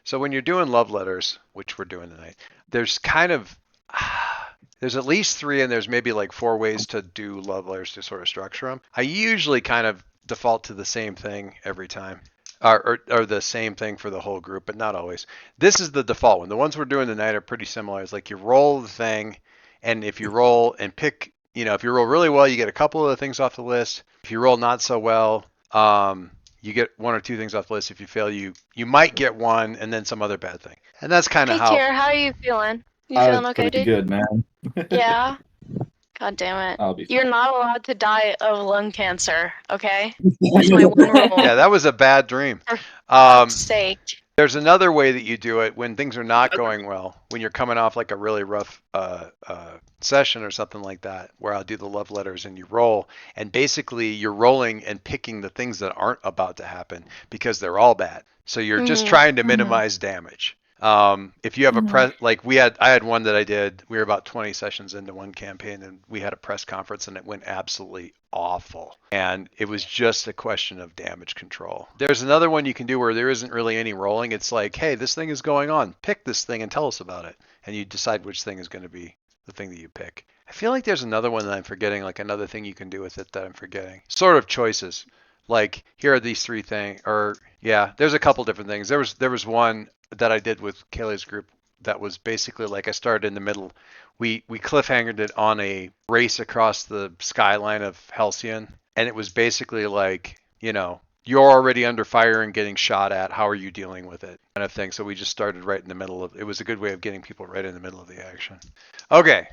So when you're doing love letters, which we're doing tonight, there's kind of there's at least three, and there's maybe like four ways to do love letters to sort of structure them. I usually kind of default to the same thing every time, or the same thing for the whole group, but not always. This is the default one. The ones we're doing tonight are pretty similar. It's like you roll the thing, and if you roll and pick, if you roll really well, you get a couple of the things off the list. If you roll not so well, you get one or two things off the list. If you fail, you might get one and then some other bad thing. And that's kind of Hey, how. Tier, how are you feeling? You feeling It's okay, pretty dude? good, man. Yeah? God damn it. I'll be You're not allowed to die of lung cancer, okay? That's my one rule. Yeah, that was a bad dream. For Um, fuck's sake. there's another way that you do it when things are not going well, when you're coming off like a really rough session or something like that, where I'll do the love letters and you roll, and basically you're rolling and picking the things that aren't about to happen because they're all bad. So you're just trying to minimize damage. If you have a press, like I had one that I did. We were about 20 sessions into one campaign, and we had a press conference, and it went absolutely awful. And it was just a question of damage control. There's another one you can do where there isn't really any rolling. It's like, hey, this thing is going on. Pick this thing and tell us about it. And you decide which thing is going to be the thing that you pick. I feel like there's another one that I'm forgetting, like another thing you can do with it that I'm forgetting. Sort of choices. Like, here are these three things, or yeah, there's a couple different things. There was one that I did with Kaylee's group that was basically like I started in the middle. We cliffhangered it on a race across the skyline of Halcyon, and it was basically like, you're already under fire and getting shot at. How are you dealing with it? Kind of thing. So we just started right in the middle of it. Was a good way of getting people right in the middle of the action. Okay.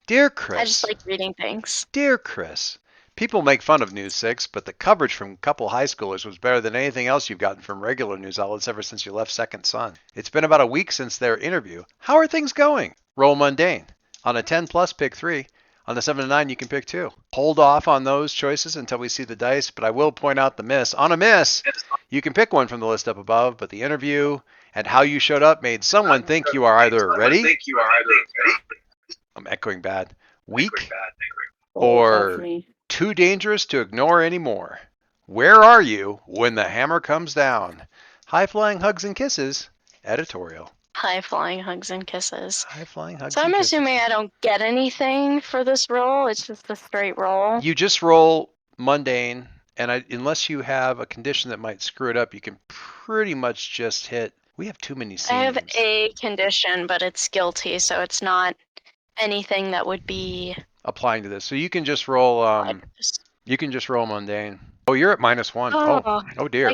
Dear I just Chris. like reading things. Dear Chris. People make fun of News 6, but the coverage from a couple high schoolers was better than anything else you've gotten from regular news outlets ever since you left Second Son. It's been about a week since their interview. How are things going? Roll mundane. On a 10 plus, pick 3. On the 7 to 9, you can pick 2. Hold off on those choices until we see the dice, but I will point out the miss. On a miss, you can pick one from the list up above, but the interview and how you showed up made someone think you are either ready. I'm echoing bad. Weak or too dangerous to ignore anymore. Where are you when the hammer comes down? High flying hugs and kisses. Editorial. High flying hugs and kisses. High flying hugs So and I'm kisses. assuming I don't get anything for this roll. It's just a straight roll. You just roll mundane, and unless you have a condition that might screw it up, you can pretty much just hit. We have too many scenes. I have a condition, but it's guilty, so it's not anything that would be applying to this. So you can just roll. You can just roll mundane. Oh, you're at -1. Oh dear.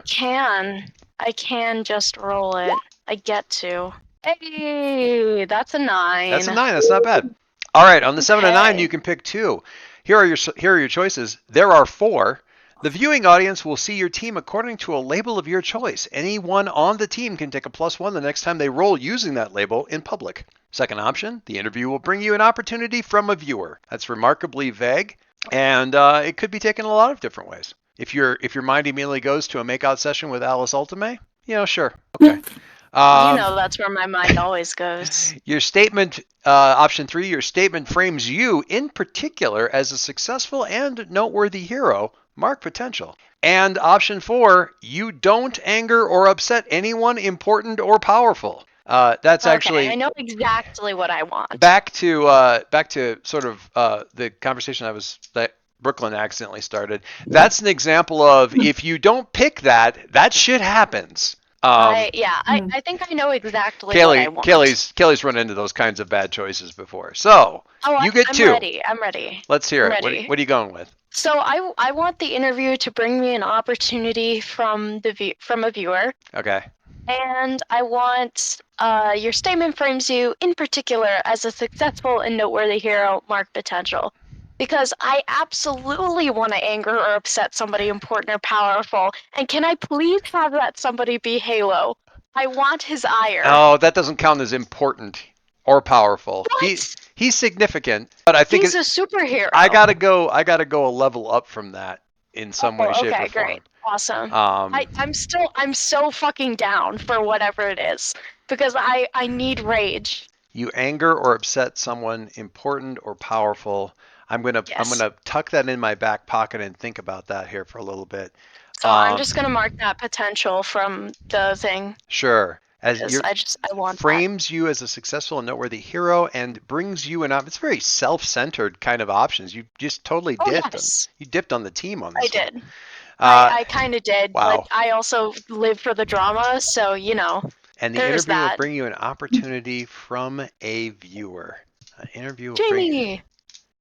I can just roll it. I get to. Hey, that's a 9. That's a 9. That's not bad. All right, on the 7 to 9, you can pick 2. Here are your choices. There are 4. The viewing audience will see your team according to a label of your choice. Anyone on the team can take a +1 the next time they roll using that label in public. Second option, the interview will bring you an opportunity from a viewer. That's remarkably vague, and it could be taken a lot of different ways. If your mind immediately goes to a makeout session with Alice Ultimate, sure, okay. That's where my mind always goes. Your statement, option 3, your statement frames you in particular as a successful and noteworthy hero. Mark potential. And option 4, you don't anger or upset anyone important or powerful. That's actually. I know exactly what I want. Back to sort of the conversation that Brooklyn accidentally started. That's an example of if you don't pick that shit happens. I think I know exactly what I want. Kelly's run into those kinds of bad choices before. So you get 2. I'm ready. Let's hear it. What are you going with? So I want the interview to bring me an opportunity from a viewer. Okay. And I want your statement frames you in particular as a successful and noteworthy hero. Mark potential. Because I absolutely want to anger or upset somebody important or powerful. And can I please have that somebody be Halo? I want his ire. Oh, that doesn't count as important or powerful. What? He's significant, but I think he's a superhero. I gotta go a level up from that in some way, shape, or form. Okay, great. Awesome. I'm so fucking down for whatever it is. Because I need rage. You anger or upset someone important or powerful. I'm gonna tuck that in my back pocket and think about that here for a little bit. So I'm just gonna mark that potential from the thing. Sure. as Because your I want that. frames you as a successful and noteworthy hero and brings you an up. It's very self-centered kind of options. You just totally Oh dipped on yes, you dipped on the team on I this one. did. Uh, I kind of did, but wow. I also live for the drama, so And the there's interview will that. bring you an opportunity from a viewer. An interview will bring Jamie.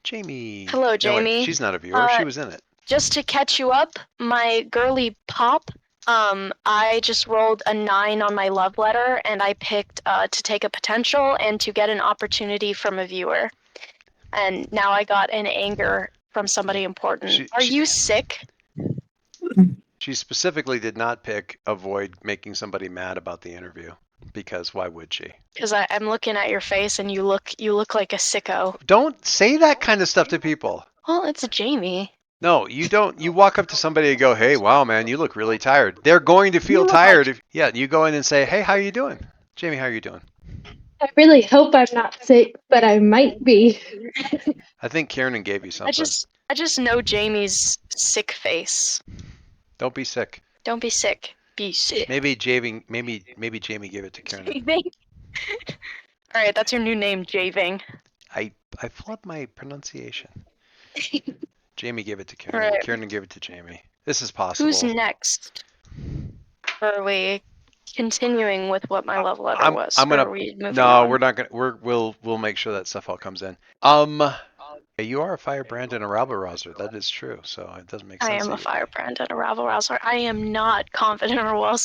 Jamie. Hello, No, wait, Jamie. she's not a viewer. She Uh, was in it. just to catch you up, my girly pop. I just rolled a 9 on my love letter, and I picked to take a potential and to get an opportunity from a viewer. And now I got an anger from somebody important. She, Are she, you sick? she specifically did not pick avoid making somebody mad about the interview because why would she? Because I'm looking at your face, and you look like a sicko. Don't say that kind of stuff to people. Well, it's Jamie. No, you don't. You walk up to somebody and go, "Hey, wow, man, you look really tired." They're going to You feel look tired like if yeah. You go in and say, "Hey, how are you doing, Jamie? How are you doing?" I really hope I'm not sick, but I might be. I think Kieran gave you something. I just know Jamie's sick face. Don't be sick. Don't be sick. Be sick. Maybe Jamie gave it to Kieran. Javing. All right, that's your new name, Javing. I flubbed my pronunciation. Jamie gave it to All Kieran. right, Kieran gave it to Jamie. This is who's possible. next? Are we continuing with what my love letter was, I'm or gonna are we moving no, on? we're not gonna we'll make sure that stuff all comes in. You are a firebrand and a rabble rouser. That is true. So it doesn't make I sense am that a you. firebrand and a rabble rouser. I am not confident or well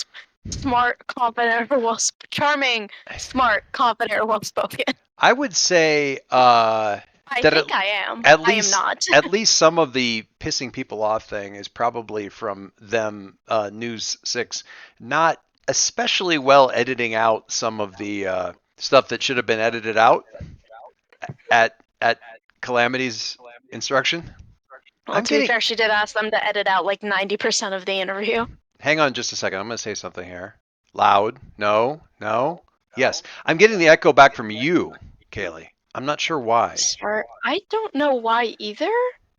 smart, confident or well charming, smart, confident or well spoken. I would say I that think I am. at I am least not. at least some of the pissing people off thing is probably from them News 6 not especially well editing out some of the stuff that should have been edited out at Calamity's instruction. Well, I'm to be getting fair, she did ask them to edit out like 90% of the interview. Hang on just a second. I'm going to say something here. Loud. No. No. Yes. I'm getting the echo back from you, Kaylee. I'm not sure why. Smart. I don't know why either.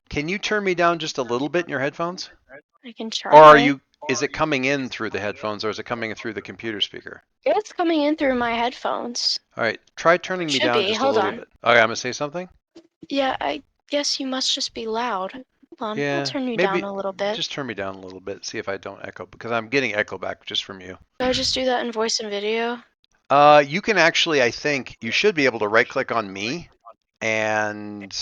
Can you turn me down just a little bit in your headphones? I can Or try. is it coming in through the headphones or is it coming through the computer speaker? It's coming in through my headphones. All right, try turning me Should down be. just a Hold little on. bit. Okay, I'm gonna say something. Yeah, I guess you must just be loud. Hold on. I'll Yeah, turn you down maybe a little bit. just turn me down a little bit. See if I don't echo because I'm getting echo back just from you. Do I just do that in voice and video? You can actually, I think you should be able to right click on me and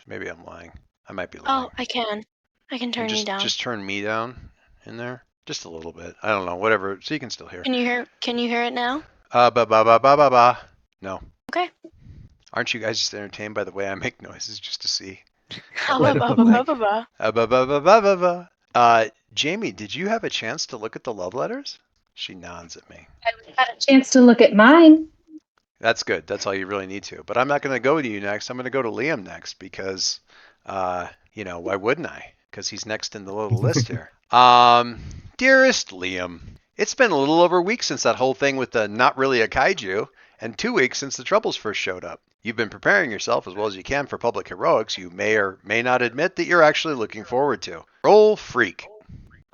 maybe I'm lying. I might be lying. Oh, I can. I can And turn you down. just turn me down in there just a little bit. I don't know, whatever. So you can still hear. Can you hear it now? Ba ba ba ba ba ba. No. Okay. Aren't you guys just entertained by the way I make noises just to see Ba what ba it ba looked ba like? ba ba. Ba ba ba ba ba ba. Jamie, did you have a chance to look at the love letters? She nods at me. I had a chance to look at mine. That's good. That's all you really need to. But I'm not going to go to you next. I'm going to go to Liam next because, why wouldn't I? Because he's next in the little list here. Dearest Liam, it's been a little over a week since that whole thing with the not really a kaiju, and 2 weeks since the troubles first showed up. You've been preparing yourself as well as you can for public heroics you may or may not admit that you're actually looking forward to. Roll freak.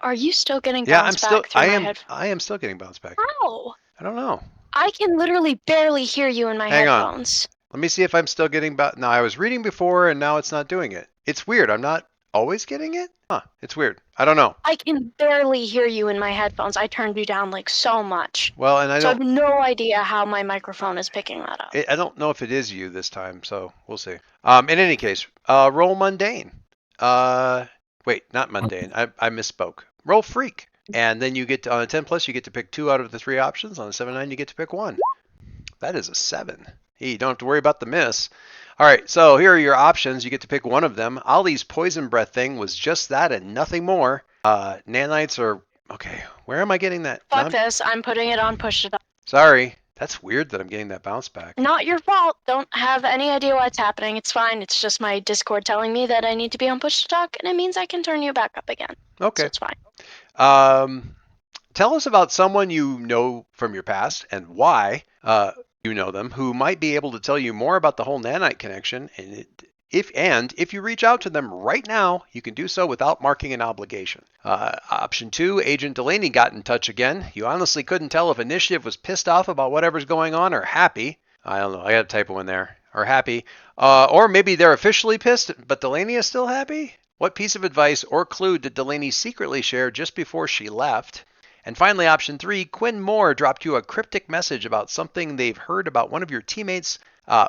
Are you still getting Yeah, bounced back through my head? I am still getting bounced back. How? I don't know. I can literally barely hear you in my Hang on. headphones. Let me see if I'm still getting No, I was reading before and now it's not doing it. It's weird. I'm not always getting it? Huh. It's weird. I don't know. I can barely hear you in my headphones. I turned you down like so much. Well, and So I have no idea how my microphone is picking that up. I don't know if it is you this time, so we'll see. In any case, roll mundane. Wait, not mundane. I misspoke. Roll freak. And then you get on a 10 plus, you get to pick 2 out of the 3 options. On a 7-9, you get to pick 1. That is a 7. Hey, you don't have to worry about the miss. All right, so here are your options. You get to pick one of them. Ollie's poison breath thing was just that and nothing more. Nanites are okay. Where am I getting that? Fuck this. I'm putting it on push to talk. Sorry, that's weird that I'm getting that bounce back. Not your fault. Don't have any idea what's happening. It's fine. It's just my Discord telling me that I need to be on push to talk, and it means I can turn you back up again. Okay. So it's fine. Tell us about someone you know from your past and why you know them, who might be able to tell you more about the whole nanite connection, and If you reach out to them right now, you can do so without marking an obligation. Option 2, Agent Delaney got in touch again. You honestly couldn't tell if Initiative was pissed off about whatever's going on or happy. I don't know. I got a typo in there. Or happy. Or maybe they're officially pissed, but Delaney is still happy? What piece of advice or clue did Delaney secretly share just before she left? And finally, option 3, Quinn Moore dropped you a cryptic message about something they've heard about one of your teammates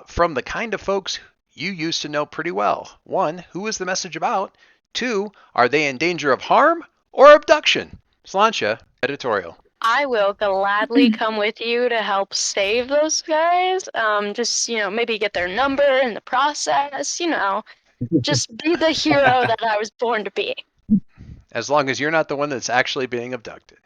from the kind of folks you used to know pretty well. 1, who is the message about? 2, are they in danger of harm or abduction? Slancha, editorial. I will gladly come with you to help save those guys. Just, maybe get their number in the process, just be the hero that I was born to be. As long as you're not the one that's actually being abducted.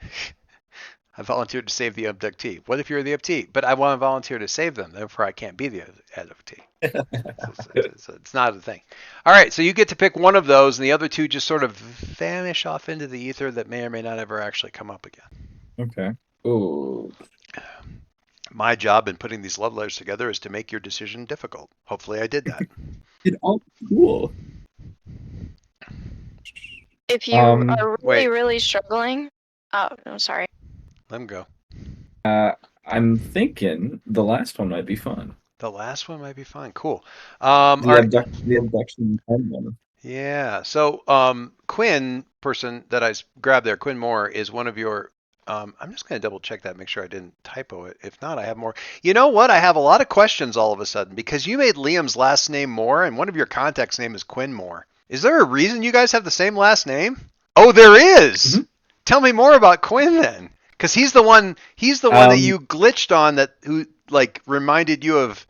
I volunteered to save the abductee. What if you're the abductee? But I want to volunteer to save them. Therefore, I can't be the abductee. It's not a thing. All right, so you get to pick one of those, and the other two just sort of vanish off into the ether that may or may not ever actually come up again. Okay. Ooh. My job in putting these love letters together is to make your decision difficult. Hopefully, I did that. It all cool. If you are really struggling, oh, I'm sorry. Let him go. I'm thinking the last one might be fun. The last one might be fine. Cool. The abduction one. Yeah. So Quinn, person that I grabbed there, Quinn Moore, is one of your. I'm just going to double check that, make sure I didn't typo it. If not, I have more. You know what? I have a lot of questions all of a sudden because you made Liam's last name Moore, and one of your contacts' name is Quinn Moore. Is there a reason you guys have the same last name? Oh, there is. Mm-hmm. Tell me more about Quinn then. Because he's the one that you glitched on who reminded you of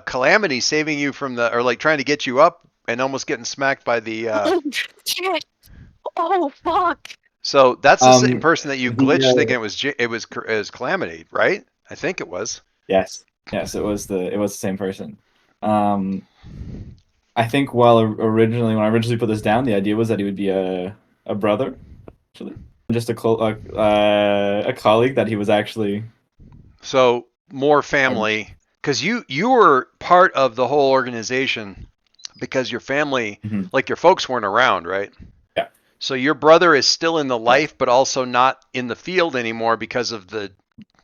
Calamity saving you from trying to get you up and almost getting smacked by the. Oh shit! Oh fuck! So that's the same person that you glitched thinking it was Calamity, right? I think it was. Yes, it was the same person. I think when I originally put this down, the idea was that he would be a brother, actually. Just a colleague that he was actually. So more family, because you were part of the whole organization because your family, like your folks, weren't around, right? Yeah. So your brother is still in the life, but also not in the field anymore because of the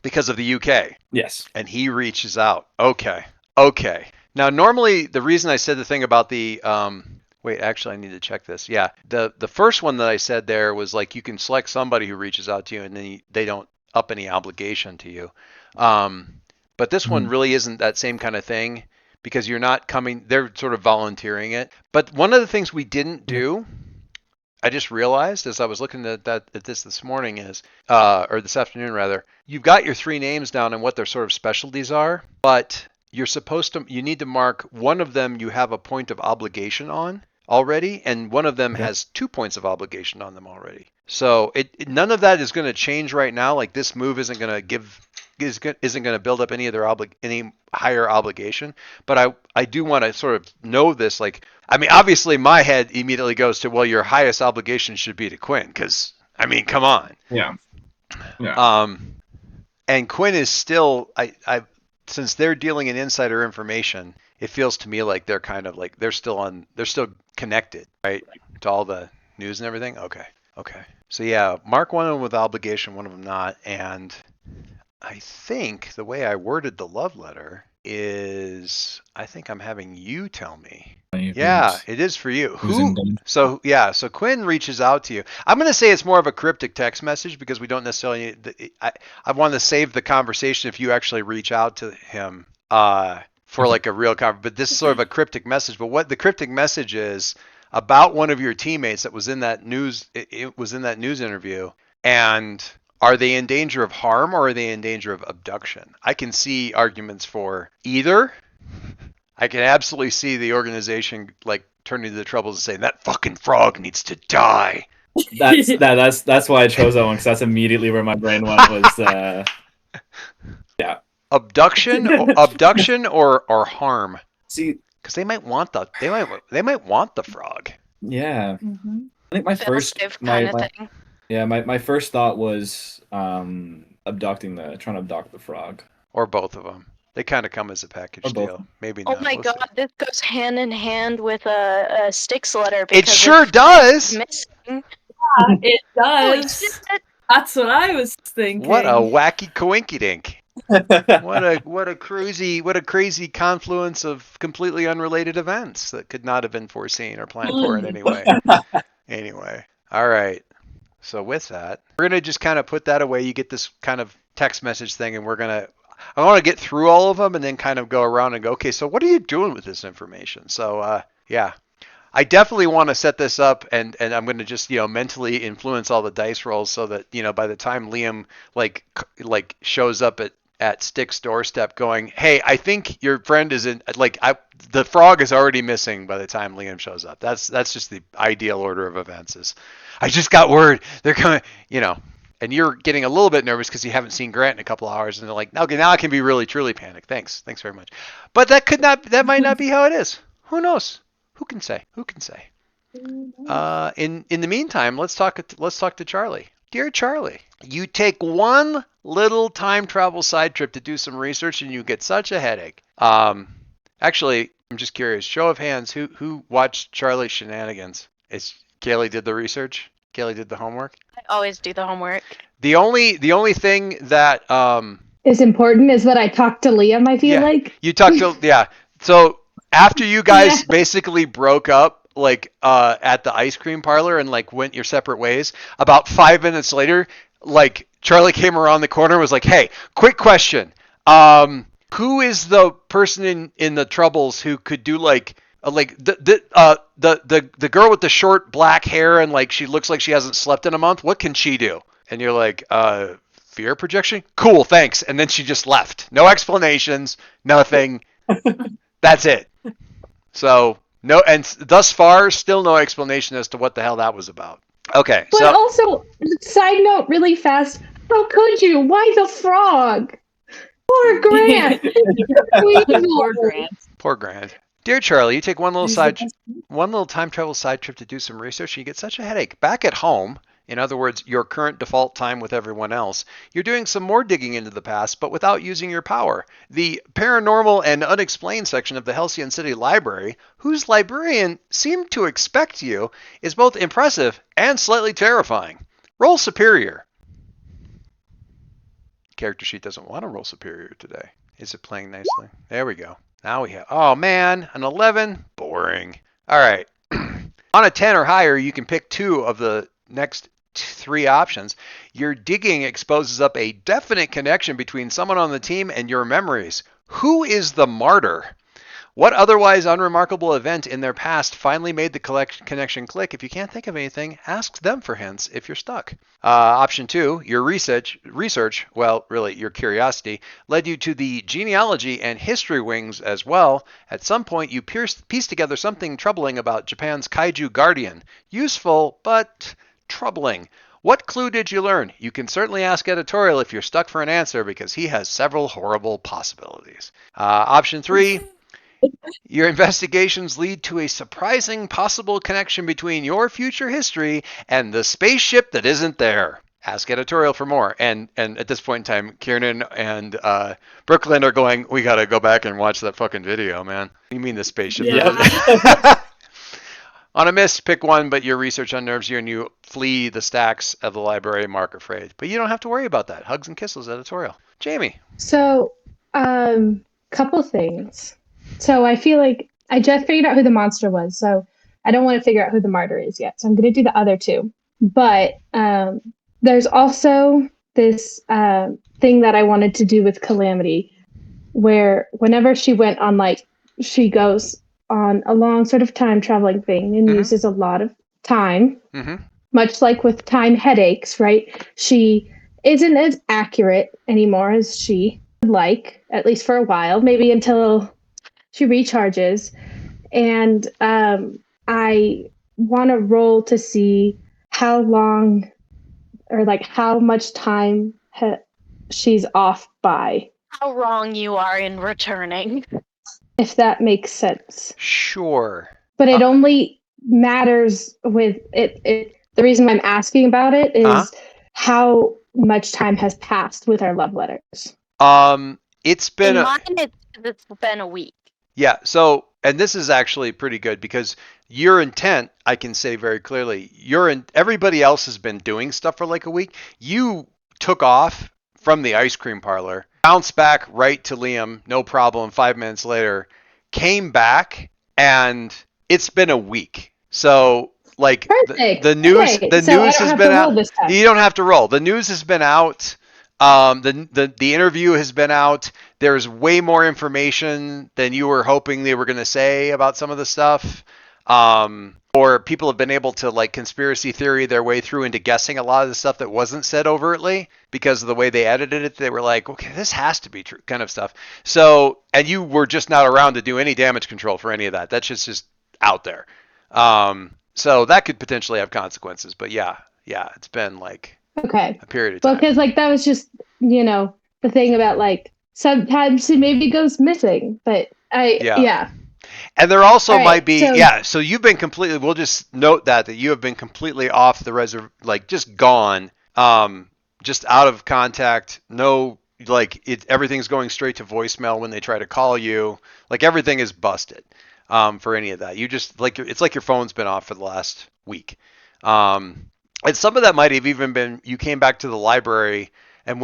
UK. Yes. And he reaches out. Okay. Now, normally the reason I said the thing about the wait, actually, I need to check this. Yeah, the first one that I said there was like you can select somebody who reaches out to you, and then they don't up any obligation to you. But this one really isn't that same kind of thing because you're not coming. They're sort of volunteering it. But one of the things we didn't do, I just realized as I was looking at this morning or this afternoon rather, you've got your 3 names down and what their sort of specialties are, but you need to mark one of them you have a point of obligation on already, and one of them has 2 points of obligation on them already. So none of that is going to change right now. Like this move isn't going to build up any other any higher obligation. But I do want to sort of know this. Like, I mean, obviously my head immediately goes to, well, your highest obligation should be to Quinn, because I mean, come on. Yeah. And Quinn is still since they're dealing in insider information, it feels to me like they're kind of like they're still connected, right, to all the news and everything. Okay. So yeah, mark one of them with obligation, one of them not. And I think the way I worded the love letter is, I think I'm having you tell me. Yeah, it is for you. So Quinn reaches out to you. I'm going to say it's more of a cryptic text message because we don't necessarily I want to save the conversation if you actually reach out to him for like a real conversation. But this is sort of a cryptic message. But what the cryptic message is about one of your teammates that was in that news, it was in that news interview, and are they in danger of harm or are they in danger of abduction? I can see arguments for either. I can absolutely see the organization like turning to the troubles and saying that fucking frog needs to die. That's why I chose that one, because that's immediately where my brain went was yeah. Abduction or harm. See, because they might want the frog. Yeah. Mm-hmm. I think my first thought was trying to abduct the frog. Or both of them. They kind of come as a package Or both. deal. Maybe Oh not. my We'll god, see. this goes hand in hand with a Styx letter It because sure if does. missing. It Holy does. shit! That's what I was thinking. What a wacky coinkydink. What a crazy confluence of completely unrelated events that could not have been foreseen or planned for in any way. Anyway, all right. So with that, we're gonna just kind of put that away. You get this kind of text message thing, and I want to get through all of them and then kind of go around and go, okay, so what are you doing with this information? So yeah, I definitely want to set this up, and I'm going to just mentally influence all the dice rolls so that by the time Liam like shows up at Stick's doorstep, going, hey, I think your friend is in the frog is already missing by the time Liam shows up. That's just the ideal order of events. Is I just got word they're coming, and you're getting a little bit nervous because you haven't seen Grant in a couple hours, and they're like, okay, now I can be really truly panicked. Thanks very much. But that might not be how it is. Who knows? Who can say? Who can say? In the meantime, let's talk to Charlie. Dear Charlie, you take one little time travel side trip to do some research, and you get such a headache. Actually, I'm just curious. Show of hands, who watched Charlie's shenanigans? It's Kaylee did the research. Kaylee did the homework. I always do the homework. The only thing that Is important is that I talked to Liam, I feel like. you talked to So after you guys Yeah. basically broke up at the ice cream parlor and went your separate ways, about 5 minutes later, Charlie came around the corner and was like, hey, quick question. Who is the person in the Troubles who could do the girl with the short black hair and she looks like she hasn't slept in a month? What can she do? And you're like, fear projection? Cool, thanks. And then she just left. No explanations, nothing. That's it. So, no, and thus far, still no explanation as to what the hell that was about. Okay, But so also, side note really fast, how could you? Why the frog? Poor Grant. Poor Grant. poor Grant. Dear Charlie, you take one He's the one little time travel side trip to do some research, and you get such a headache. Back at home, in other words, your current default time with everyone else, you're doing some more digging into the past, but without using your power. The paranormal and unexplained section of the Halcyon City Library, whose librarian seemed to expect you, is both impressive and slightly terrifying. Roll superior. Character sheet doesn't want to roll superior today. Is it playing nicely? There we go. Now we have, oh man, an 11? Boring. All right. On a 10 or higher, you can pick two of the next three options. Your digging exposes up a definite connection between someone on the team and your memories. Who is the martyr? What otherwise unremarkable event in their past finally made the connection click? If you can't think of anything, ask them for hints if you're stuck. Option 2, your research, well, really, your curiosity, led you to the genealogy and history wings as well. At some point, you pieced together something troubling about Japan's kaiju guardian. Useful, but troubling. What clue did you learn? You can certainly ask editorial if you're stuck for an answer because he has several horrible possibilities. Option 3, your investigations lead to a surprising possible connection between your future history and the spaceship that isn't there. Ask editorial for more. And at this point in time, Kiernan and Brooklyn are going, we got to go back and watch that fucking video, man. You mean the spaceship? Yeah. On a miss, pick one, but your research unnerves you and you flee the stacks of the library, mark afraid. But you don't have to worry about that. Hugs and kisses editorial. Jamie. So, couple things. So I feel like I just figured out who the monster was, so I don't want to figure out who the martyr is yet. So I'm going to do the other two. But there's also this thing that I wanted to do with Calamity, where whenever she went on, she goes on a long sort of time traveling thing and uses a lot of time, much like with time headaches, right? She isn't as accurate anymore as she would like, at least for a while, maybe until she recharges. And I want to roll to see how long or how much time she's off by. How wrong you are in returning. If that makes sense. Sure. But it only matters with it. The reason I'm asking about it is how much time has passed with our love letters. it's been In a, mine, it's been a week. yeah. So, and this is actually pretty good because your intent, I can say very clearly, everybody else has been doing stuff for like a week. You took off from the ice cream parlor, bounced back right to Liam, no problem. 5 minutes later, came back, and it's been a week. So, like Perfect. the news, Okay, the so I news don't has have been to roll out. this time. You don't have to roll. The news has been out. The interview has been out. There's way more information than you were hoping they were going to say about some of the stuff. Or people have been able to like conspiracy theory their way through into guessing a lot of the stuff that wasn't said overtly because of the way they edited it. They were like, okay, this has to be true, kind of stuff. So, and you were just not around to do any damage control for any of that. That's just out there. So that could potentially have consequences. But yeah, it's been like Okay. a period of Well, time. because like that was just the thing about like sometimes it maybe goes missing, but yeah. And there also All right, might be, so- so you've been completely, we'll just note that you have been completely off the reserve, like just gone, just out of contact. No, like everything's going straight to voicemail when they try to call you. Like everything is busted, for any of that. You just like, it's like your phone's been off for the last week. And some of that might have even been, you came back to the library and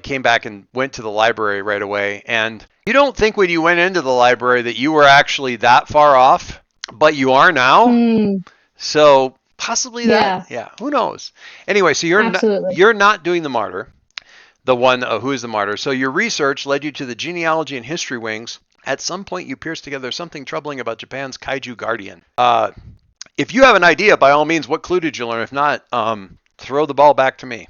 came back and went to the library right away. And you don't think when you went into the library that you were actually that far off, but you are now. Mm, So possibly that, who knows? Anyway, so absolutely. you're not doing the martyr, the one who is the martyr. So your research led you to the genealogy and history wings. At some point, you pierced together something troubling about Japan's kaiju guardian. If you have an idea, by all means, what clue did you learn? If not, throw the ball back to me.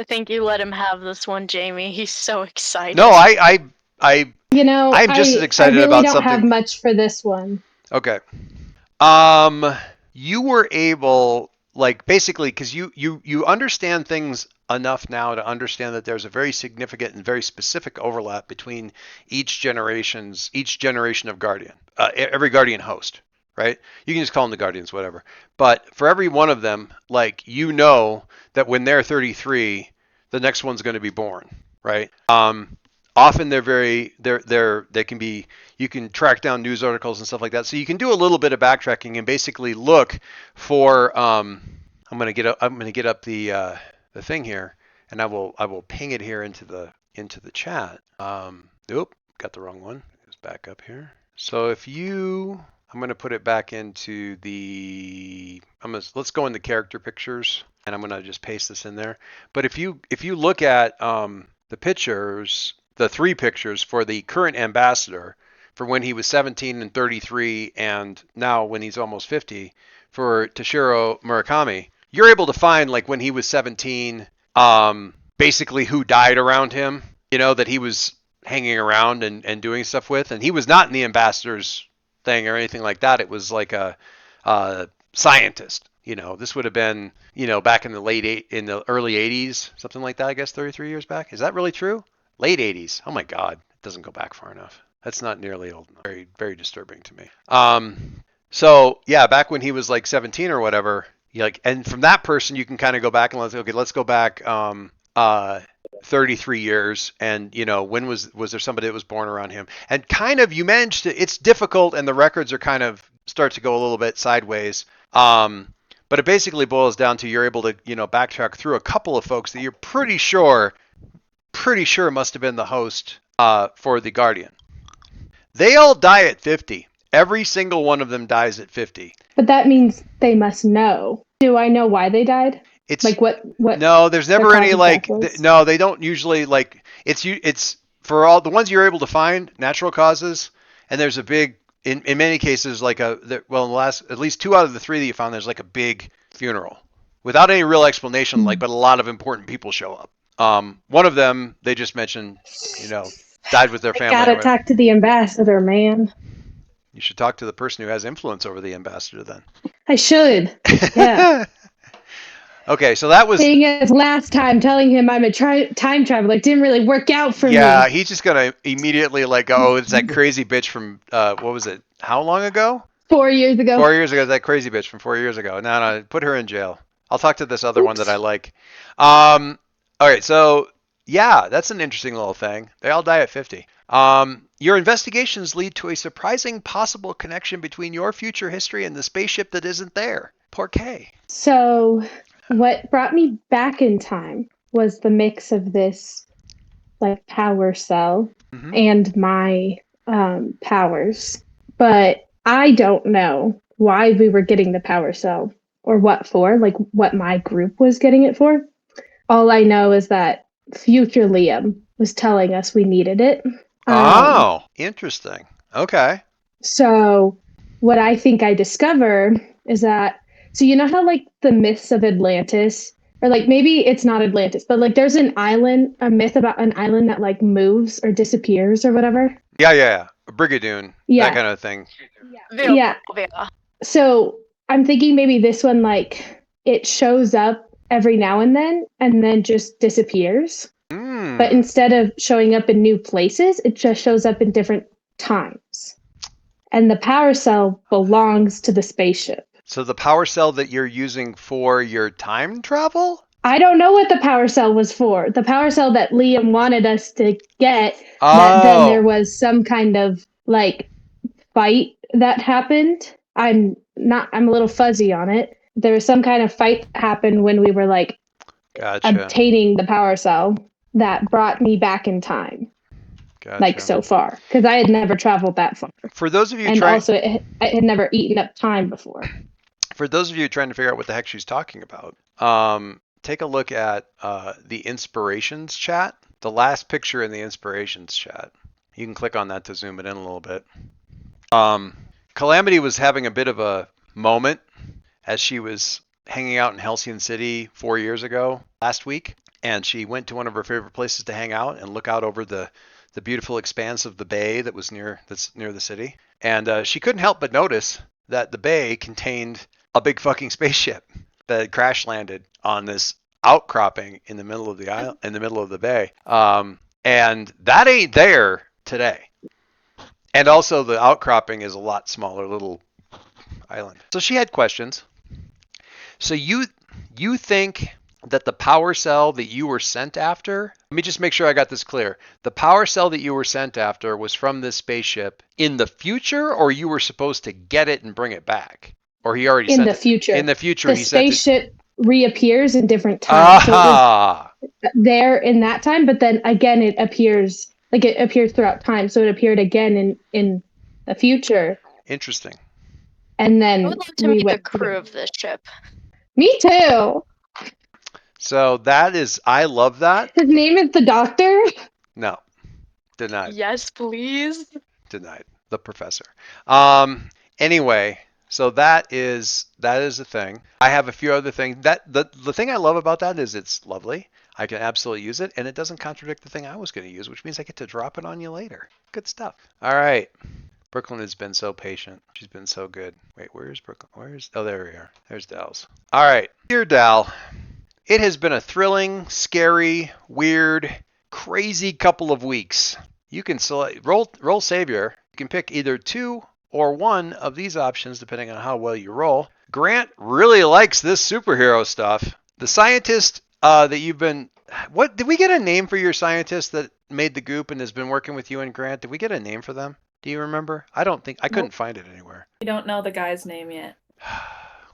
I think you let him have this one, Jamie. He's so excited. No, I'm just as I excited really about don't something. have much for this one. Okay. You were able, like, basically, because you understand things enough now to understand that there's a very significant and very specific overlap between each generation of Guardian, every Guardian host, right? You can just call them the Guardians, whatever. But for every one of them, like, that when they're 33, the next one's going to be born, right? Often they can be, you can track down news articles and stuff like that. So you can do a little bit of backtracking and basically look for, I'm going to get up the thing here, and I will ping it here into the chat. Nope, got the wrong one. It's back up here. So I'm going to put it back into let's go into character pictures, and I'm going to just paste this in there. But if you look at the pictures, the 3 pictures for the current ambassador, for when he was 17 and 33, and now when he's almost 50, for Toshiro Murakami, you're able to find, like, when he was 17, basically who died around him, that he was hanging around and doing stuff with. And he was not in the ambassador's thing or anything like that. It was like a scientist. This would have been, back in the early 80s, something like that, I guess 33 years back. Is that really true? Late 80s. Oh my God. It doesn't go back far enough. That's not nearly old enough. Very, very disturbing to me. So yeah, back when he was like 17 or whatever, and from that person, you can kind of go back and let's go back, 33 years. And, when was there somebody that was born around him? And kind of, you managed to, it's difficult, and the records are kind of start to go a little bit sideways. But it basically boils down to, you're able to, backtrack through a couple of folks that you're pretty sure must have been the host, for the Guardian. They all die at 50. Every single one of them dies at 50. But that means they must know. Do I know why they died? It's like what? No, there's never any like. No, they don't usually like. It's for all the ones you're able to find, natural causes, and there's a big, in many cases, like in the last, at least 2 out of the 3 that you found, there's like a big funeral without any real explanation, but a lot of important people show up. One of them, they just mentioned, died with their family. Gotta talk to the ambassador, man. You should talk to the person who has influence over the ambassador then. I should. Yeah. Okay, so that was... Thing is, last time telling him I'm a time traveler didn't really work out for me. Yeah, he's just going to immediately it's that crazy bitch from, what was it? How long ago? 4 years ago. 4 years ago, that crazy bitch from 4 years ago. No, put her in jail. I'll talk to this other one that I like. All right, so Yeah, that's an interesting little thing. They all die at 50. Your investigations lead to a surprising possible connection between your future history and the spaceship that isn't there. Poor K. So, what brought me back in time was the mix of this like power cell Mm-hmm. and my powers. But I don't know why we were getting the power cell or what for, like what my group was getting it for. All I know is that future Liam was telling us we needed it. Oh, interesting. Okay. So, what I think I discovered is that, so you know how like the myths of Atlantis, or like maybe it's not Atlantis, but like there's an island, a myth about an island that like moves or disappears or whatever. Yeah. Brigadoon, that Yeah. kind of thing. Yeah. So I'm thinking maybe this one, like it shows up every now and then just disappears. But instead of showing up in new places, it just shows up in different times. And the power cell belongs to the spaceship. So the power cell that you're using for your time travel? I don't know what the power cell was for. The power cell that Liam wanted us to get, that then there Oh, was some kind of like fight that happened. I'm a little fuzzy on it. There was some kind of fight that happened when we were like gotcha. obtaining the power cell that brought me back in time, like Gotcha. so far, because I had never traveled that far. For those of you And trying, also, I had never eaten up time before. for those of you trying to figure out what the heck she's talking about, take a look at the inspirations chat. The last picture in the inspirations chat. You can click on that to zoom it in a little bit. Calamity was having a bit of a moment as she was hanging out in Halcyon City 4 years ago last week, and she went to one of her favorite places to hang out and look out over the beautiful expanse of the bay that's near the city. And she couldn't help but notice that the bay contained a big fucking spaceship that had crash landed on this outcropping in the middle of the island, in the middle of the bay. And that ain't there today. And also the outcropping is a lot smaller little island. So she had questions. So you think that the power cell that you were sent after, let me just make sure I got this clear. The power cell that you were sent after was from this spaceship in the future, or you were supposed to get it and bring it back? Or he already In sent the future. In the future, The he sent it. spaceship reappears in different times. So it Ah, was there in that time, but then again it appears throughout time. So it appeared again in the future. interesting. And I then would love to we meet the went crew of this ship. Me too. So that is, I love that. His name is the Doctor. No, denied. Yes, please. Denied. The professor. Anyway, so that is the thing. I have a few other things. That the thing I love about that is it's lovely. I can absolutely use it, and it doesn't contradict the thing I was going to use, which means I get to drop it on you later. Good stuff. All right. Brooklyn has been so patient. She's been so good. Wait, where's Brooklyn? Oh, there we are. There's Dal's. All right. Dear Dal, it has been a thrilling, scary, weird, crazy couple of weeks. You can select roll savior. You can pick either 2 or 1 of these options depending on how well you roll. Grant really likes this superhero stuff. The scientist that you've been, what did we get a name for your scientist that made the goop and has been working with you and Grant? Did we get a name for them? Do you remember? I don't think I couldn't find it anywhere. We don't know the guy's name yet.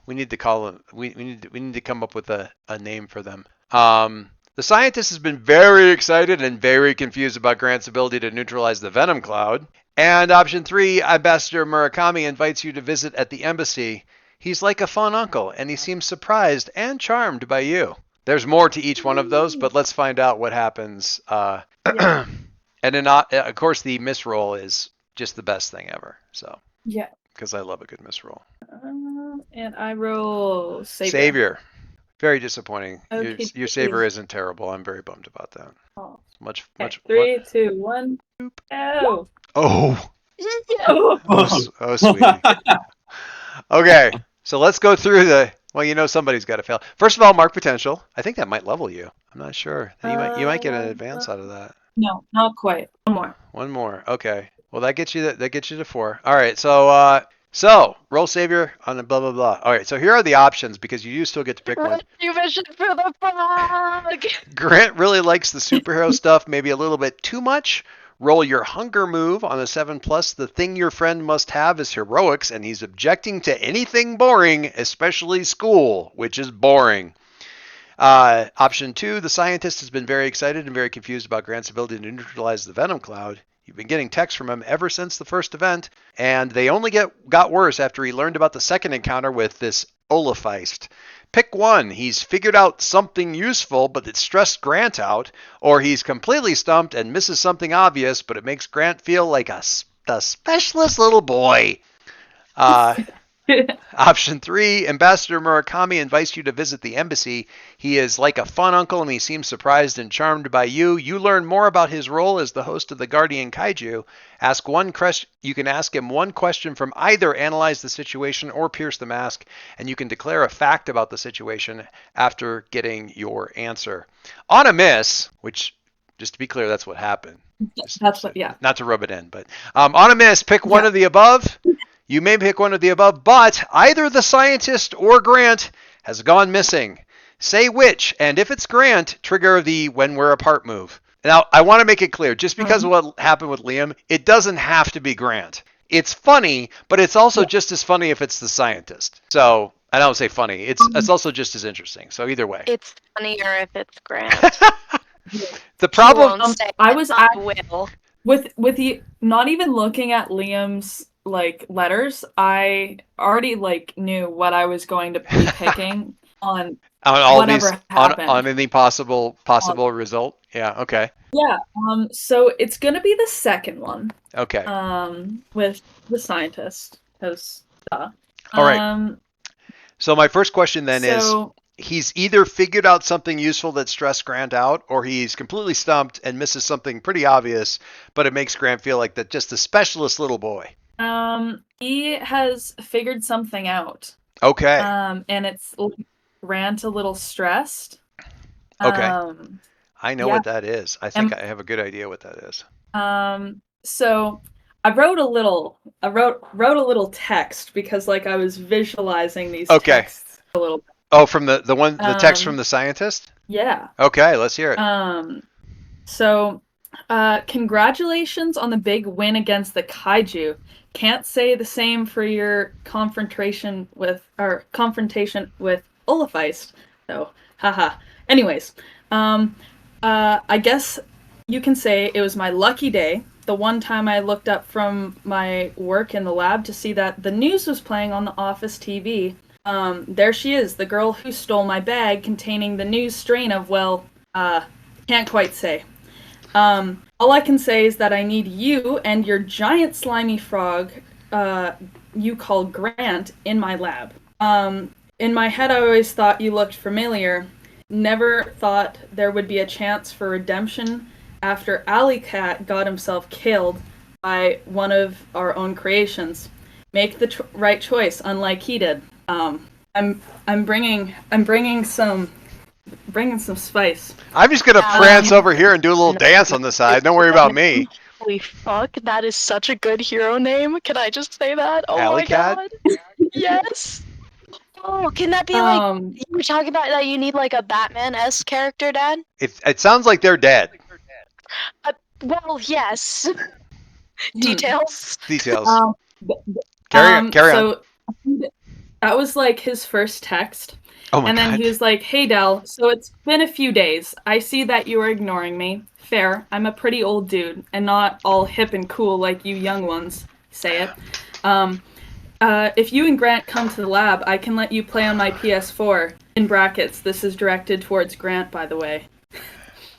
We need to call them. We need to come up with a name for them. The scientist has been very excited and very confused about Grant's ability to neutralize the venom cloud. And option 3, Ambassador Murakami invites you to visit at the embassy. He's like a fun uncle, and he seems surprised and charmed by you. There's more to each one of those, but let's find out what happens. Yeah. And then, of course, the misroll is just the best thing ever. So, Yeah. because I love a good misroll. And I roll Savior. Savior. Very disappointing. Okay, Your savior please. isn't terrible. I'm very bummed about that. Oh. Much. Okay, 3, 2, 1. Oh. Oh. Oh. Oh, sweetie. Okay, so let's go through the. Well, somebody's got to fail. First of all, mark potential. I think that might level you. I'm not sure. You might get an advance out of that. No, not quite. One more. One more. Okay. Well, that gets you to 4. All right. So So, roll savior on the blah, blah, blah. All right, so here are the options because you do still get to pick one. Rescue mission for the frog! Grant really likes the superhero stuff, maybe a little bit too much. Roll your hunger move on a 7+. The thing your friend must have is heroics, and he's objecting to anything boring, especially school, which is boring. Option 2, the scientist has been very excited and very confused about Grant's ability to neutralize the venom cloud. You've been getting texts from him ever since the first event, and they only got worse after he learned about the second encounter with this Olafeist. Pick one. He's figured out something useful, but it stressed Grant out, or he's completely stumped and misses something obvious, but it makes Grant feel like the specialist little boy. Option 3, Ambassador Murakami invites you to visit the embassy. He is like a fun uncle and he seems surprised and charmed by you. You learn more about his role as the host of the Guardian Kaiju. You can ask him one question from either analyze the situation or pierce the mask, and you can declare a fact about the situation after getting your answer. On a miss, which, just to be clear, that's what happened. That's what, yeah. Not to rub it in, but on a miss, pick one of the above. You may pick one of the above, but either the scientist or Grant has gone missing. Say which, and if it's Grant, trigger the when we're apart move. Now, I want to make it clear, just because of what happened with Liam, it doesn't have to be Grant. It's funny, but it's also just as funny if it's the scientist. So, I don't say funny, it's also just as interesting. So either way. It's funnier if it's Grant. The problem... I was at at will. with you not even looking at Liam's like letters, I already like knew what I was going to be picking on all whatever these happened. on any possible result. Yeah, okay. Yeah. So it's gonna be the second one. Okay. With the scientist, because all right. So my first question then is, he's either figured out something useful that stressed Grant out, or he's completely stumped and misses something pretty obvious, but it makes Grant feel like just a specialist little boy. He has figured something out. Okay. And it's Grant a little stressed. Okay. I know what that is. I think I have a good idea what that is. So I wrote a little text because like I was visualizing these texts a little bit. Oh, from the text from the scientist? Yeah. Okay, let's hear it. So congratulations on the big win against the Kaiju. Can't say the same for your confrontation with Olafeist, though. Haha. Anyways, I guess you can say it was my lucky day. The one time I looked up from my work in the lab to see that the news was playing on the office TV. There she is, the girl who stole my bag containing the news strain of, can't quite say. All I can say is that I need you and your giant slimy frog, you call Grant, in my lab. In my head, I always thought you looked familiar. Never thought there would be a chance for redemption after Alley Cat got himself killed by one of our own creations. Make the right choice, unlike he did. I'm bringing some spice. I'm just gonna prance over here and do a little dance on the side. Don't worry about me. Holy fuck, that is such a good hero name. Can I just say that? Oh Alley my Cat? god. Yes. Oh, can that be like you were talking about that you need like a Batman-esque character, Dad? It sounds like they're dead. Well, yes. Details. Carry on. That was like his first text. Oh my and then God. he was like, "Hey Del, so it's been a few days. I see that you are ignoring me. Fair. I'm a pretty old dude and not all hip and cool like you young ones say it. If you and Grant come to the lab, I can let you play on my PS4. In brackets, this is directed towards Grant, by the way."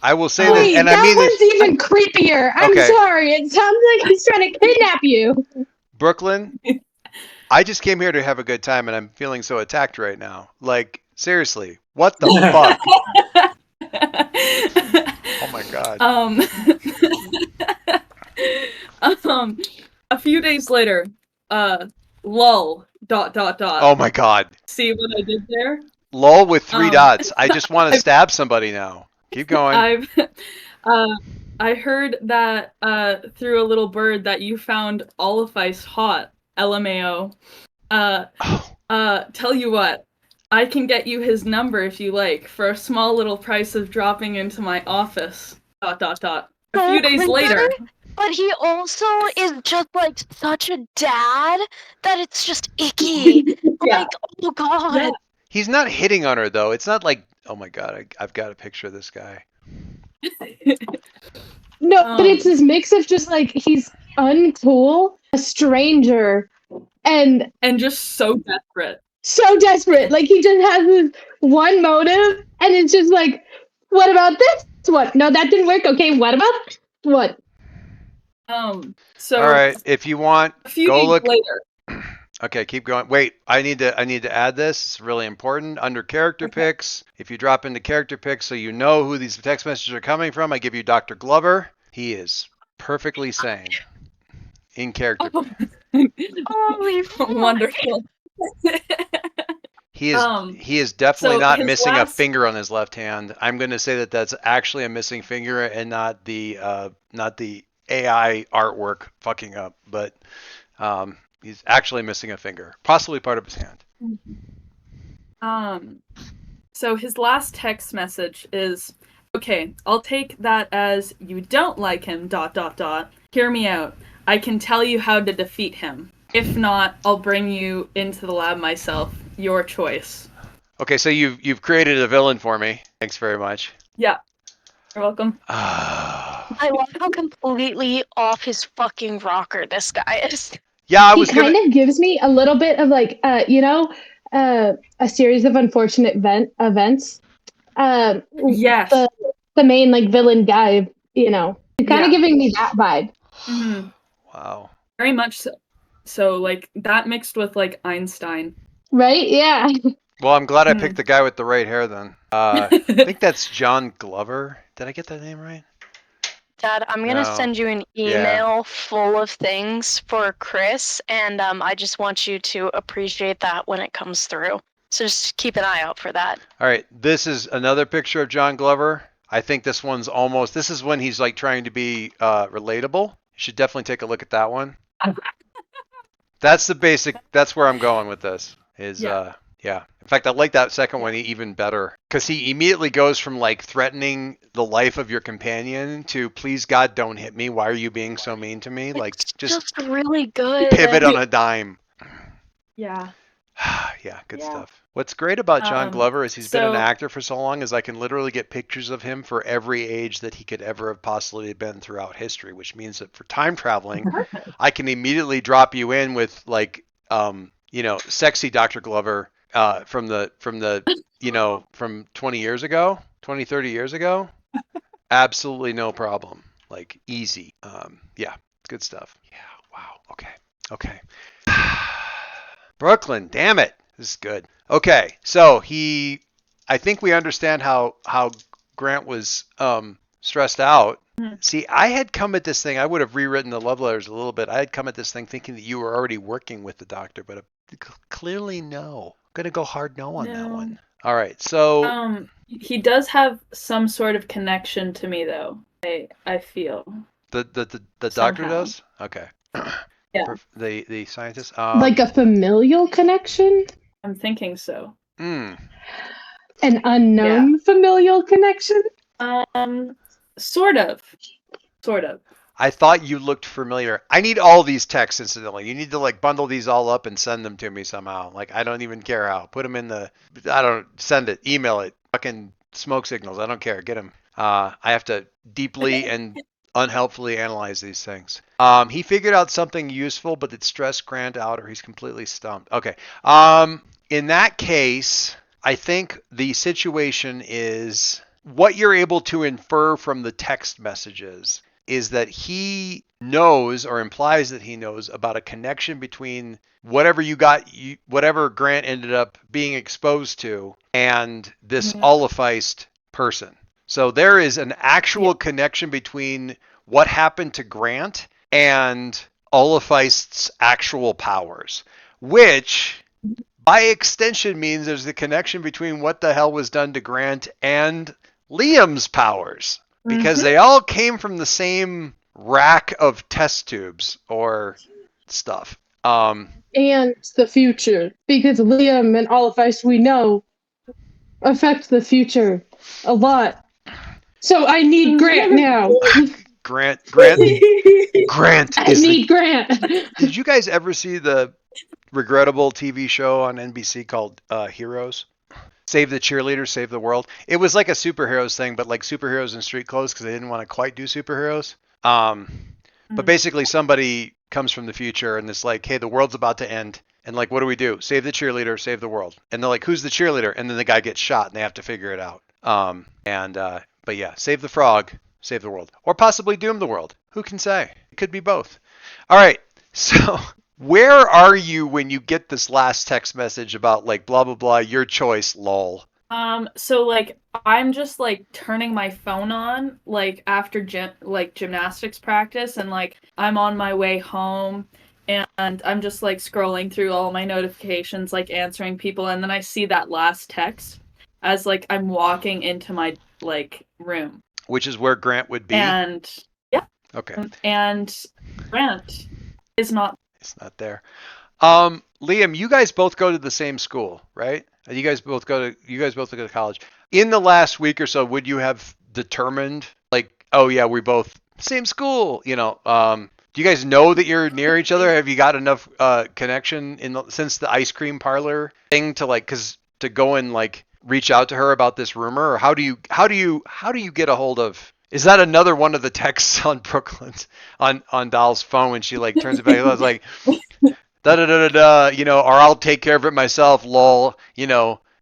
I will say that, and that I mean one's even creepier. I'm sorry. It sounds like he's trying to kidnap you. Brooklyn, I just came here to have a good time, and I'm feeling so attacked right now. Like, seriously, what the fuck? Oh my God. A few days later, lol, ... Oh my God. See what I did there? Lol with 3 dots. I just want to stab somebody now. Keep going. I heard that through a little bird that you found Olafeist hot. LMAO. Oh, Tell you what, I can get you his number if you like, for a small little price of dropping into my office. ... A few days later. But he also is just like such a dad that it's just icky. Yeah. Like, oh god. Yeah. he's not hitting on her though. It's not like, oh my god, I've got a picture of this guy. No, but it's Um, this mix of just like he's uncool, a stranger, and and just so desperate. so desperate. Like he just has this one motive, and it's just like, what about this one? No, that didn't work. Okay, what about this one? So All right, if you want, a few go days look. later. Okay, keep going. Wait, I need to add this. It's really important. Under character Okay. picks, if you drop into character picks so you know who these text messages are coming from, I give you Dr. Glover. He is perfectly sane in character. Holy fuck. Wonderful. He is Um, he is definitely so not his missing a last- finger on his left hand. I'm going to say that that's actually a missing finger and not the AI artwork fucking up, but he's actually missing a finger, possibly part of his hand. So his last text message is, okay, I'll take that as you don't like him, ... Hear me out. I can tell you how to defeat him. If not, I'll bring you into the lab myself. Your choice. Okay, so you've created a villain for me. Thanks very much. Yeah. You're welcome. I love how completely off his fucking rocker this guy is. Yeah, I He was kind gonna. of gives me a little bit of like, a series of unfortunate events. Yes. The main like villain guy, he's kind of Yeah. giving me that vibe. Mhm. Wow. Very much so. So, like, that mixed with, like, Einstein. Right? Yeah. Well, I'm glad I Hmm. picked the guy with the right hair then. I think that's John Glover. Did I get that name right? Dad, I'm gonna No. send you an Yeah. email full of things for Chris, and I just want you to appreciate that when it comes through. So just keep an eye out for that. All right, this is another picture of John Glover. I think this is when he's like trying to be relatable. You should definitely take a look at that one. That's where I'm going with this. Yeah. Yeah. In fact, I like that second one even better because he immediately goes from like threatening the life of your companion to please God don't hit me. Why are you being so mean to me? Like It's just really good. pivot on a dime. Yeah. Yeah, good Yeah. stuff. What's great about John Glover is he's been an so- actor for so long is I can literally get pictures of him for every age that he could ever have possibly been throughout history, which means that for time traveling, I can immediately drop you in with like sexy Dr. Glover from 20 years ago, 20, 30 years ago. Absolutely no problem. Like easy. Yeah, good stuff. Yeah, wow. Okay. Brooklyn, damn it. This is good. Okay, so I think we understand how Grant was stressed out. See, I had come at this thing, I would have rewritten the love letters a little bit. I had come at this thing thinking that you were already working with the doctor, but clearly no. I'm going to go hard no on that one. All right, so he does have some sort of connection to me, though. I feel. the doctor somehow. does? Okay. Yeah. The scientist? Like a familial connection? I'm thinking so. An unknown familial connection? Sort of. I thought you looked familiar. I need all these texts incidentally. You need to like bundle these all up and send them to me somehow. Like I don't even care how. Put them in send it, email it, fucking smoke signals. I don't care. Get them. I have to deeply and unhelpfully analyze these things. He figured out something useful, but it stressed Grant out, or he's completely stumped. Okay. In that case, I think the situation is what you're able to infer from the text messages is that he knows or implies that he knows about a connection between whatever Grant ended up being exposed to and this Olafeist person. So there is an actual connection between what happened to Grant and Olafeist's actual powers, which by extension means there's the connection between what the hell was done to Grant and Liam's powers, because they all came from the same rack of test tubes or stuff. And the future, because Liam and all of us we know affect the future a lot. So I need Grant now. Grant I is the. need Grant. Did you guys ever see the regrettable TV show on NBC called Heroes? Save the cheerleaders, save the world. It was like a superheroes thing, but like superheroes in street clothes because they didn't want to quite do superheroes. Um, but basically, somebody comes from the future and it's like, hey, the world's about to end. And like, what do we do? Save the cheerleader, save the world. And they're like, who's the cheerleader? And then the guy gets shot and they have to figure it out. But yeah, save the frog, save the world. Or possibly doom the world. Who can say? It could be both. All right. So where are you when you get this last text message about like blah blah blah, your choice, lol? So like I'm just like turning my phone on like after gymnastics practice, and like I'm on my way home and I'm just like scrolling through all my notifications, like answering people, and then I see that last text as like I'm walking into my like room. Which is where Grant would be. And yeah. Okay. And Grant is not. It's not there. Liam, you guys both go to the same school, right? You guys both go to college. In the last week or so, would you have determined like, oh yeah, we both same school, do you guys know that you're near each other? Have you got enough connection since the ice cream parlor thing to like to go and like reach out to her about this rumor, or how do you get a hold of? Is that another one of the texts on Brooklyn's on Doll's phone when she like turns it back? I was like, da da da da da, or I'll take care of it myself, lol,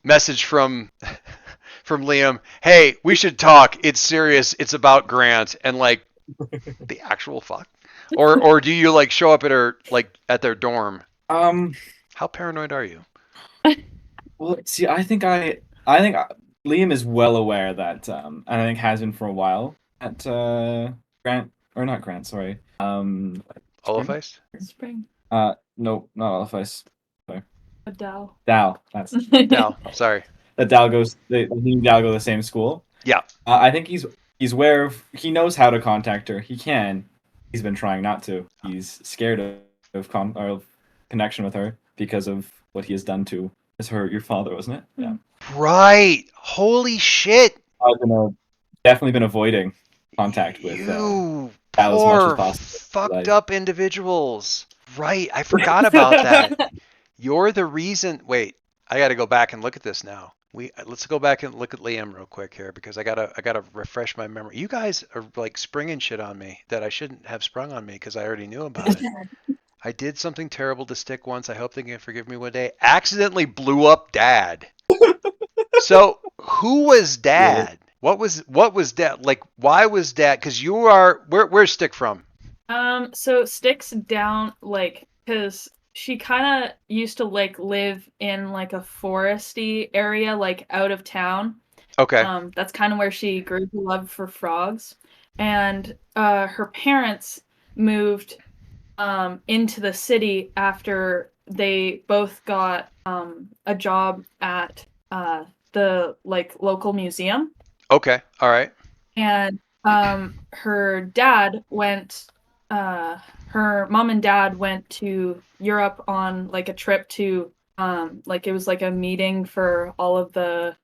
message from Liam, hey, we should talk. It's serious. It's about Grant, and like the actual fuck. Or do you like show up at her like at their dorm? How paranoid are you? Well, see, I think Liam is well aware that, and I think has been for a while, that Grant, or not Grant, sorry, Olifice? Spring. No, not Olifice. Sorry. Adele. Dal. That's No, sorry. that Dal goes. He and Dal go to the same school. Yeah. I think he's aware of. He knows how to contact her. He can. He's been trying not to. He's scared of connection with her because of what he has done to your father, wasn't it? Yeah. Right. Holy shit. I've definitely been avoiding contact with You Dal as much as poor possible. fucked up individuals. Right. I forgot about that. You're the reason. Wait, I got to go back and look at this now. Let's go back and look at Liam real quick here because I gotta refresh my memory. You guys are like springing shit on me that I shouldn't have sprung on me because I already knew about it. I did something terrible to Stick once. I hope they can forgive me one day. Accidentally blew up Dad. So who was Dad? What was Dad? Like, why was Dad? Because where's Stick from? So Stick's down like because she kind of used to like live in like a foresty area, like out of town. Okay. That's kind of where she grew the love for frogs, and her parents moved into the city after they both got a job at the like local museum. Okay. All right. And her dad went. Her mom and dad went to Europe on like a trip to like it was like a meeting for all of the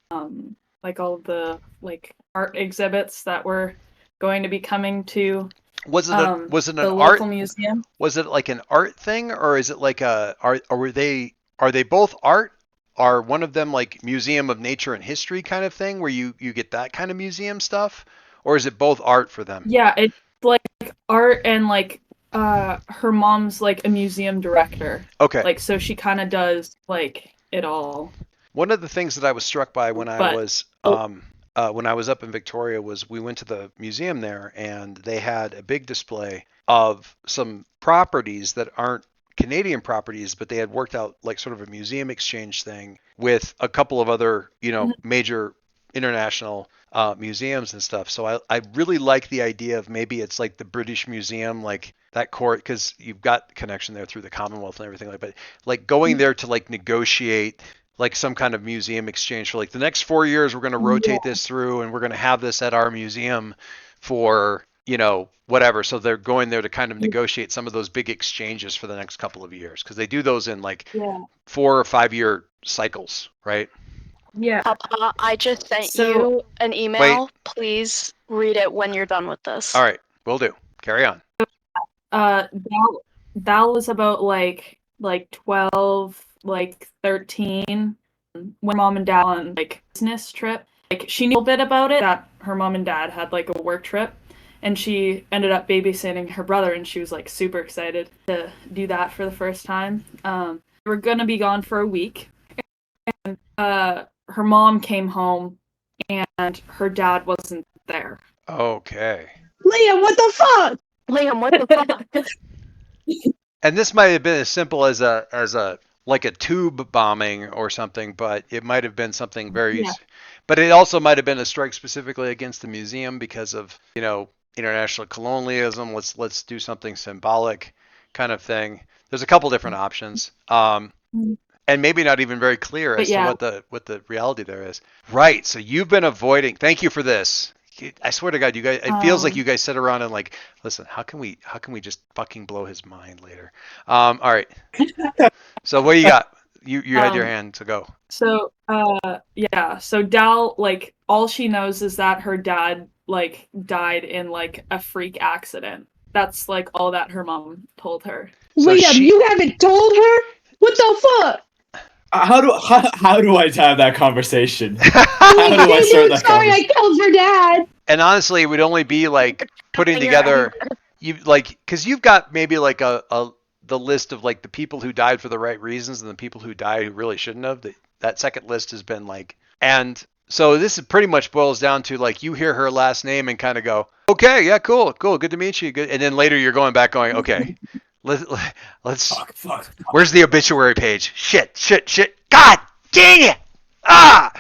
art exhibits that were going to be coming to Was it an the art local museum. Was it like an art thing, or is it like are they both art? Are one of them like Museum of Nature and History kind of thing where you get that kind of museum stuff, or is it both art for them? Yeah, it's like art, and like her mom's like a museum director. Okay. Like so she kind of does like it all. One of the things that I was struck by when I was up in Victoria was we went to the museum there and they had a big display of some properties that aren't Canadian properties, but they had worked out like sort of a museum exchange thing with a couple of other, major international museums and stuff. So I really like the idea of maybe it's like the British Museum, like that court, because you've got connection there through the Commonwealth and everything like that. But like going there to like negotiate like some kind of museum exchange for like the next 4 years, we're going to rotate this through and we're going to have this at our museum for whatever. So they're going there to kind of negotiate some of those big exchanges for the next couple of years because they do those in like Yeah. 4 or 5 year cycles, right? Yeah. Papa, I just sent So- you an email. Please read it when you're done with this. All right, will do. Carry on. Val was about like 12, like 13 when mom and dad on like business trip. Like she knew a bit about it that her mom and dad had like a work trip, and she ended up babysitting her brother, and she was like super excited to do that for the first time. We were gonna be gone for a week, and her mom came home, and her dad wasn't there. Okay. Liam, what the fuck? Liam, what the fuck? And this might have been as simple as a like a tube bombing or something, but it might have been something very. Yeah. But it also might have been a strike specifically against the museum because of international colonialism. Let's do something symbolic, kind of thing. There's a couple different options, and maybe not even very clear as yeah. to what the reality there is. Right. So you've been avoiding. Thank you for this. I swear to God, you guys. It feels like you guys sit around and like, listen. How can we just fucking blow his mind later? All right. So what do you got? You had your hand to go. So yeah. So Dal, like, all she knows is that her dad like died in like a freak accident. That's like all that her mom told her. So Liam, you haven't told her? What the fuck? How do I have that conversation? How Like, do I hey, start dude, that sorry I conversation? killed your dad. And honestly, it would only be like putting Your together anger. because you've got maybe like the list of like the people who died for the right reasons and the people who died who really shouldn't have. That second list has been like, and so this is pretty much boils down to like you hear her last name and kind of go, okay, yeah, cool, good to meet you, good, and then later you're going back going, okay, let's Fuck. where's the obituary page? Shit. God dang it! Ah!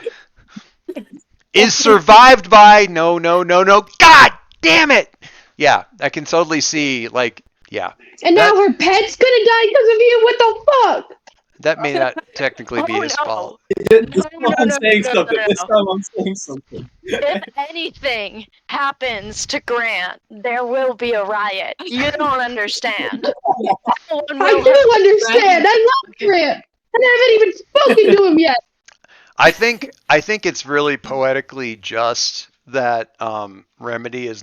Is survived by no. God damn it! Yeah, I can totally see like yeah. And That- now her pet's gonna die because of you? What the fuck? That may not technically be Oh, his no. fault. This No, time I'm saying something. no. This time I'm saying something. If anything happens to Grant, there will be a riot. You don't understand. Someone I will do understand. I love Grant. And I haven't even spoken to him yet. I think it's really poetically just that Remedy does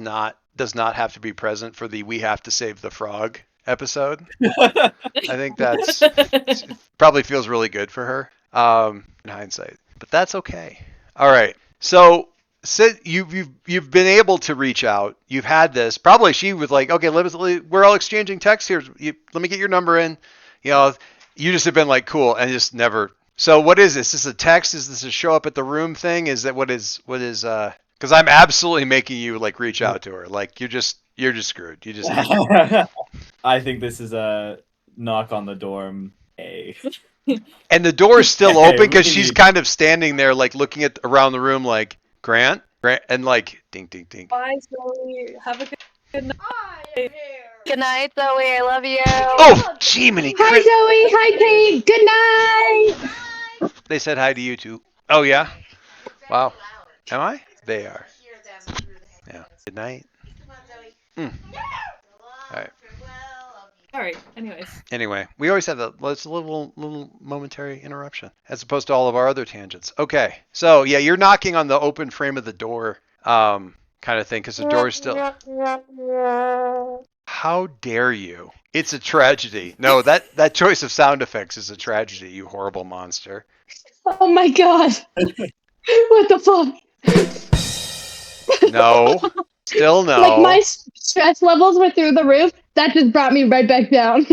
not have to be present for the "We Have to Save the Frog" episode. I think that's probably feels really good for her in hindsight, but that's okay. All right, so Sid, you've been able to reach out. You've had this. Probably she was like, okay, we're all exchanging texts here. Let me get your number in. You just have been like, cool, and just never. So what is this? Is this a text? Is this a show up at the room thing? Is that what is? Because I'm absolutely making you like reach out to her. Like you're just screwed. You just. I think this is a knock on the dorm. And the door's still Hey, open because we she's need- kind of standing there, like looking at around the room, like Grant, and like ding, ding, ding. Bye, Zoe. Have a good night. Good night, Zoe. I love you. Oh, Jiminy Hi, Christ! Zoe. Hi, Kate. Good night. They said hi to you too. Oh yeah. Wow. Am I? They are. Yeah. Good night. Mm. All right. Sorry. Anyways. Anyway, we always have that. It's a little momentary interruption, as opposed to all of our other tangents. Okay, so yeah, you're knocking on the open frame of the door, kind of thing, because the door is still. How dare you? It's a tragedy. No, that choice of sound effects is a tragedy. You horrible monster. Oh my god. What the fuck? No. Still no. Like my stress levels were through the roof. That just brought me right back down.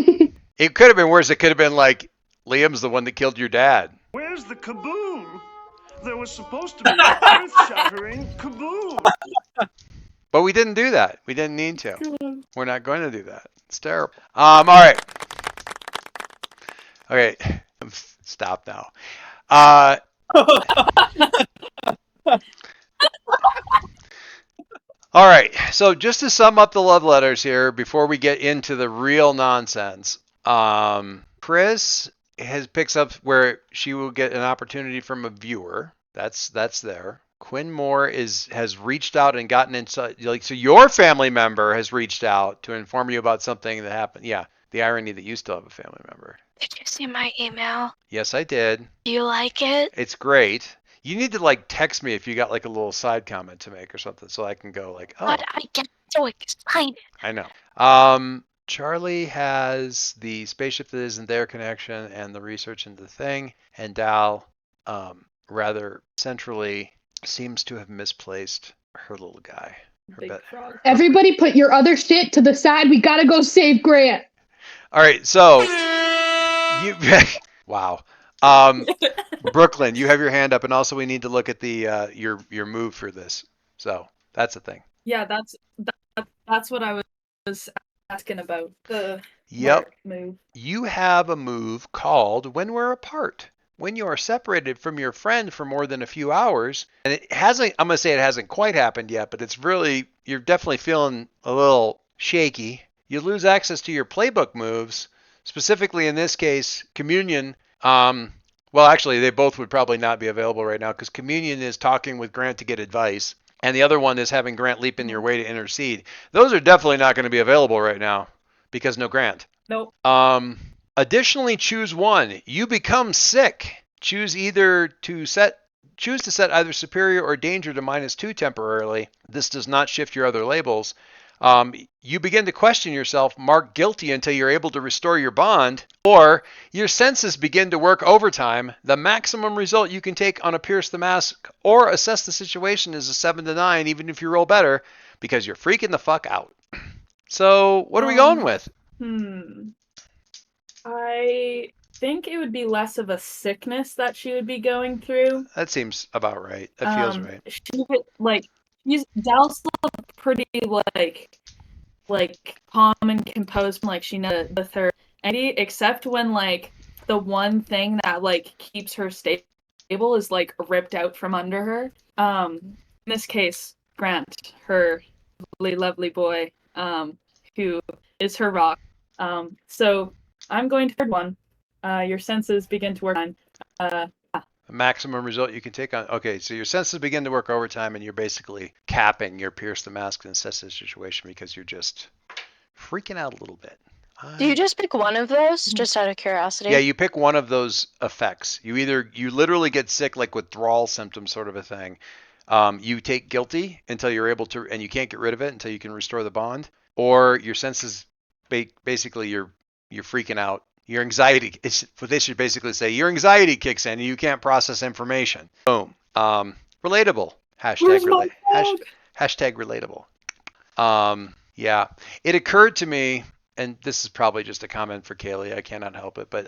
It could have been worse. It could have been like Liam's the one that killed your dad. Where's the kaboom? There was supposed to be an earth-shattering kaboom. But we didn't do that. We didn't need to. We're not going to do that. It's terrible. All right. Okay. Stop now. All right. So just to sum up the love letters here before we get into the real nonsense, Chris picks up where she will get an opportunity from a viewer. That's there. Quinn Moore has reached out and gotten inside. Like, so your family member has reached out to inform you about something that happened. Yeah, the irony that you still have a family member. Did you see my email? Yes, I did. Do you like it? It's great. You need to like text me if you got like a little side comment to make or something, so I can go like, oh, But I get so excited. I know. Charlie has the spaceship that isn't their connection and the research into the thing, and Dal, rather centrally, seems to have misplaced her little guy. Her Big bet. frog. Everybody put your other shit to the side. We gotta go save Grant. All right, so you, wow. Brooklyn, you have your hand up, and also we need to look at the your move for this. So that's the thing. Yeah, that's what I was asking about. The Yep. Mark move. You have a move called When We're Apart. When you are separated from your friend for more than a few hours, and it hasn't, I'm going to say it hasn't quite happened yet, but it's really, you're definitely feeling a little shaky. You lose access to your playbook moves, specifically in this case, Communion. Well, actually, they both would probably not be available right now because Communion is talking with Grant to get advice, and the other one is having Grant leap in your way to intercede. Those are definitely not going to be available right now because no Grant. Nope. Additionally, choose one. You become sick. Choose to set either superior or danger to -2 temporarily. This does not shift your other labels. You begin to question yourself, mark guilty until you're able to restore your bond, or your senses begin to work overtime. The maximum result you can take on a Pierce the Mask or assess the situation is a 7 to 9, even if you roll better, because you're freaking the fuck out. So, what are we going with? I think it would be less of a sickness that she would be going through. That seems about right. That feels right. She would, Dal's pretty calm and composed, like she knows the third entity, except when like the one thing that like keeps her stable is like ripped out from under her. In this case, Grant, her lovely boy, who is her rock. So I'm going to third one. Your senses begin to work on. The maximum result you can take on. Okay, so your senses begin to work overtime, and you're basically capping your Pierce the Mask and assess the situation because you're just freaking out a little bit. Do you just pick one of those, just out of curiosity? Yeah, you pick one of those effects. You literally get sick, like withdrawal symptoms, sort of a thing. You take guilty until you're able to, and you can't get rid of it until you can restore the bond. Or your senses, basically, you're freaking out. Your anxiety, what they should basically say, your anxiety kicks in and you can't process information. Boom. Relatable. Hashtag relatable. Yeah. It occurred to me, and this is probably just a comment for Kaylee, I cannot help it, but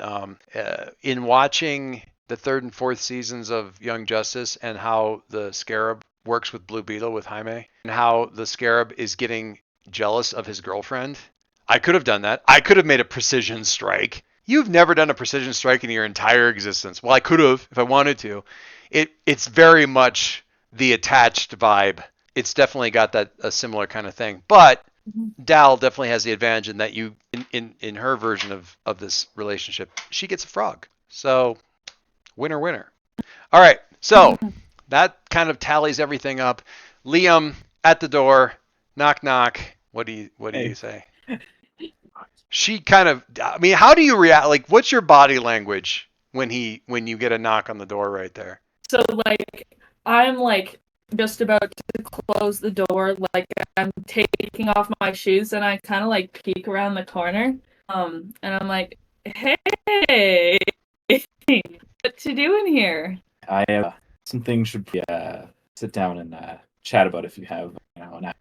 in watching the third and fourth seasons of Young Justice and how the Scarab works with Blue Beetle with Jaime, and how the Scarab is getting jealous of his girlfriend, I could have done that. I could have made a precision strike. You've never done a precision strike in your entire existence. Well, I could have if I wanted to. It's very much the attached vibe. It's definitely got that a similar kind of thing. But Dal definitely has the advantage in that you in her version of this relationship, she gets a frog. So winner winner. All right. So that kind of tallies everything up. Liam at the door. Knock knock. What do you say? She kind of, I mean, how do you react? Like, what's your body language when you get a knock on the door right there? So like I'm like just about to close the door, like I'm taking off my shoes, and I kind of like peek around the corner, and I'm like, hey, what you doing here? I have some things should be sit down and chat about if you have an hour.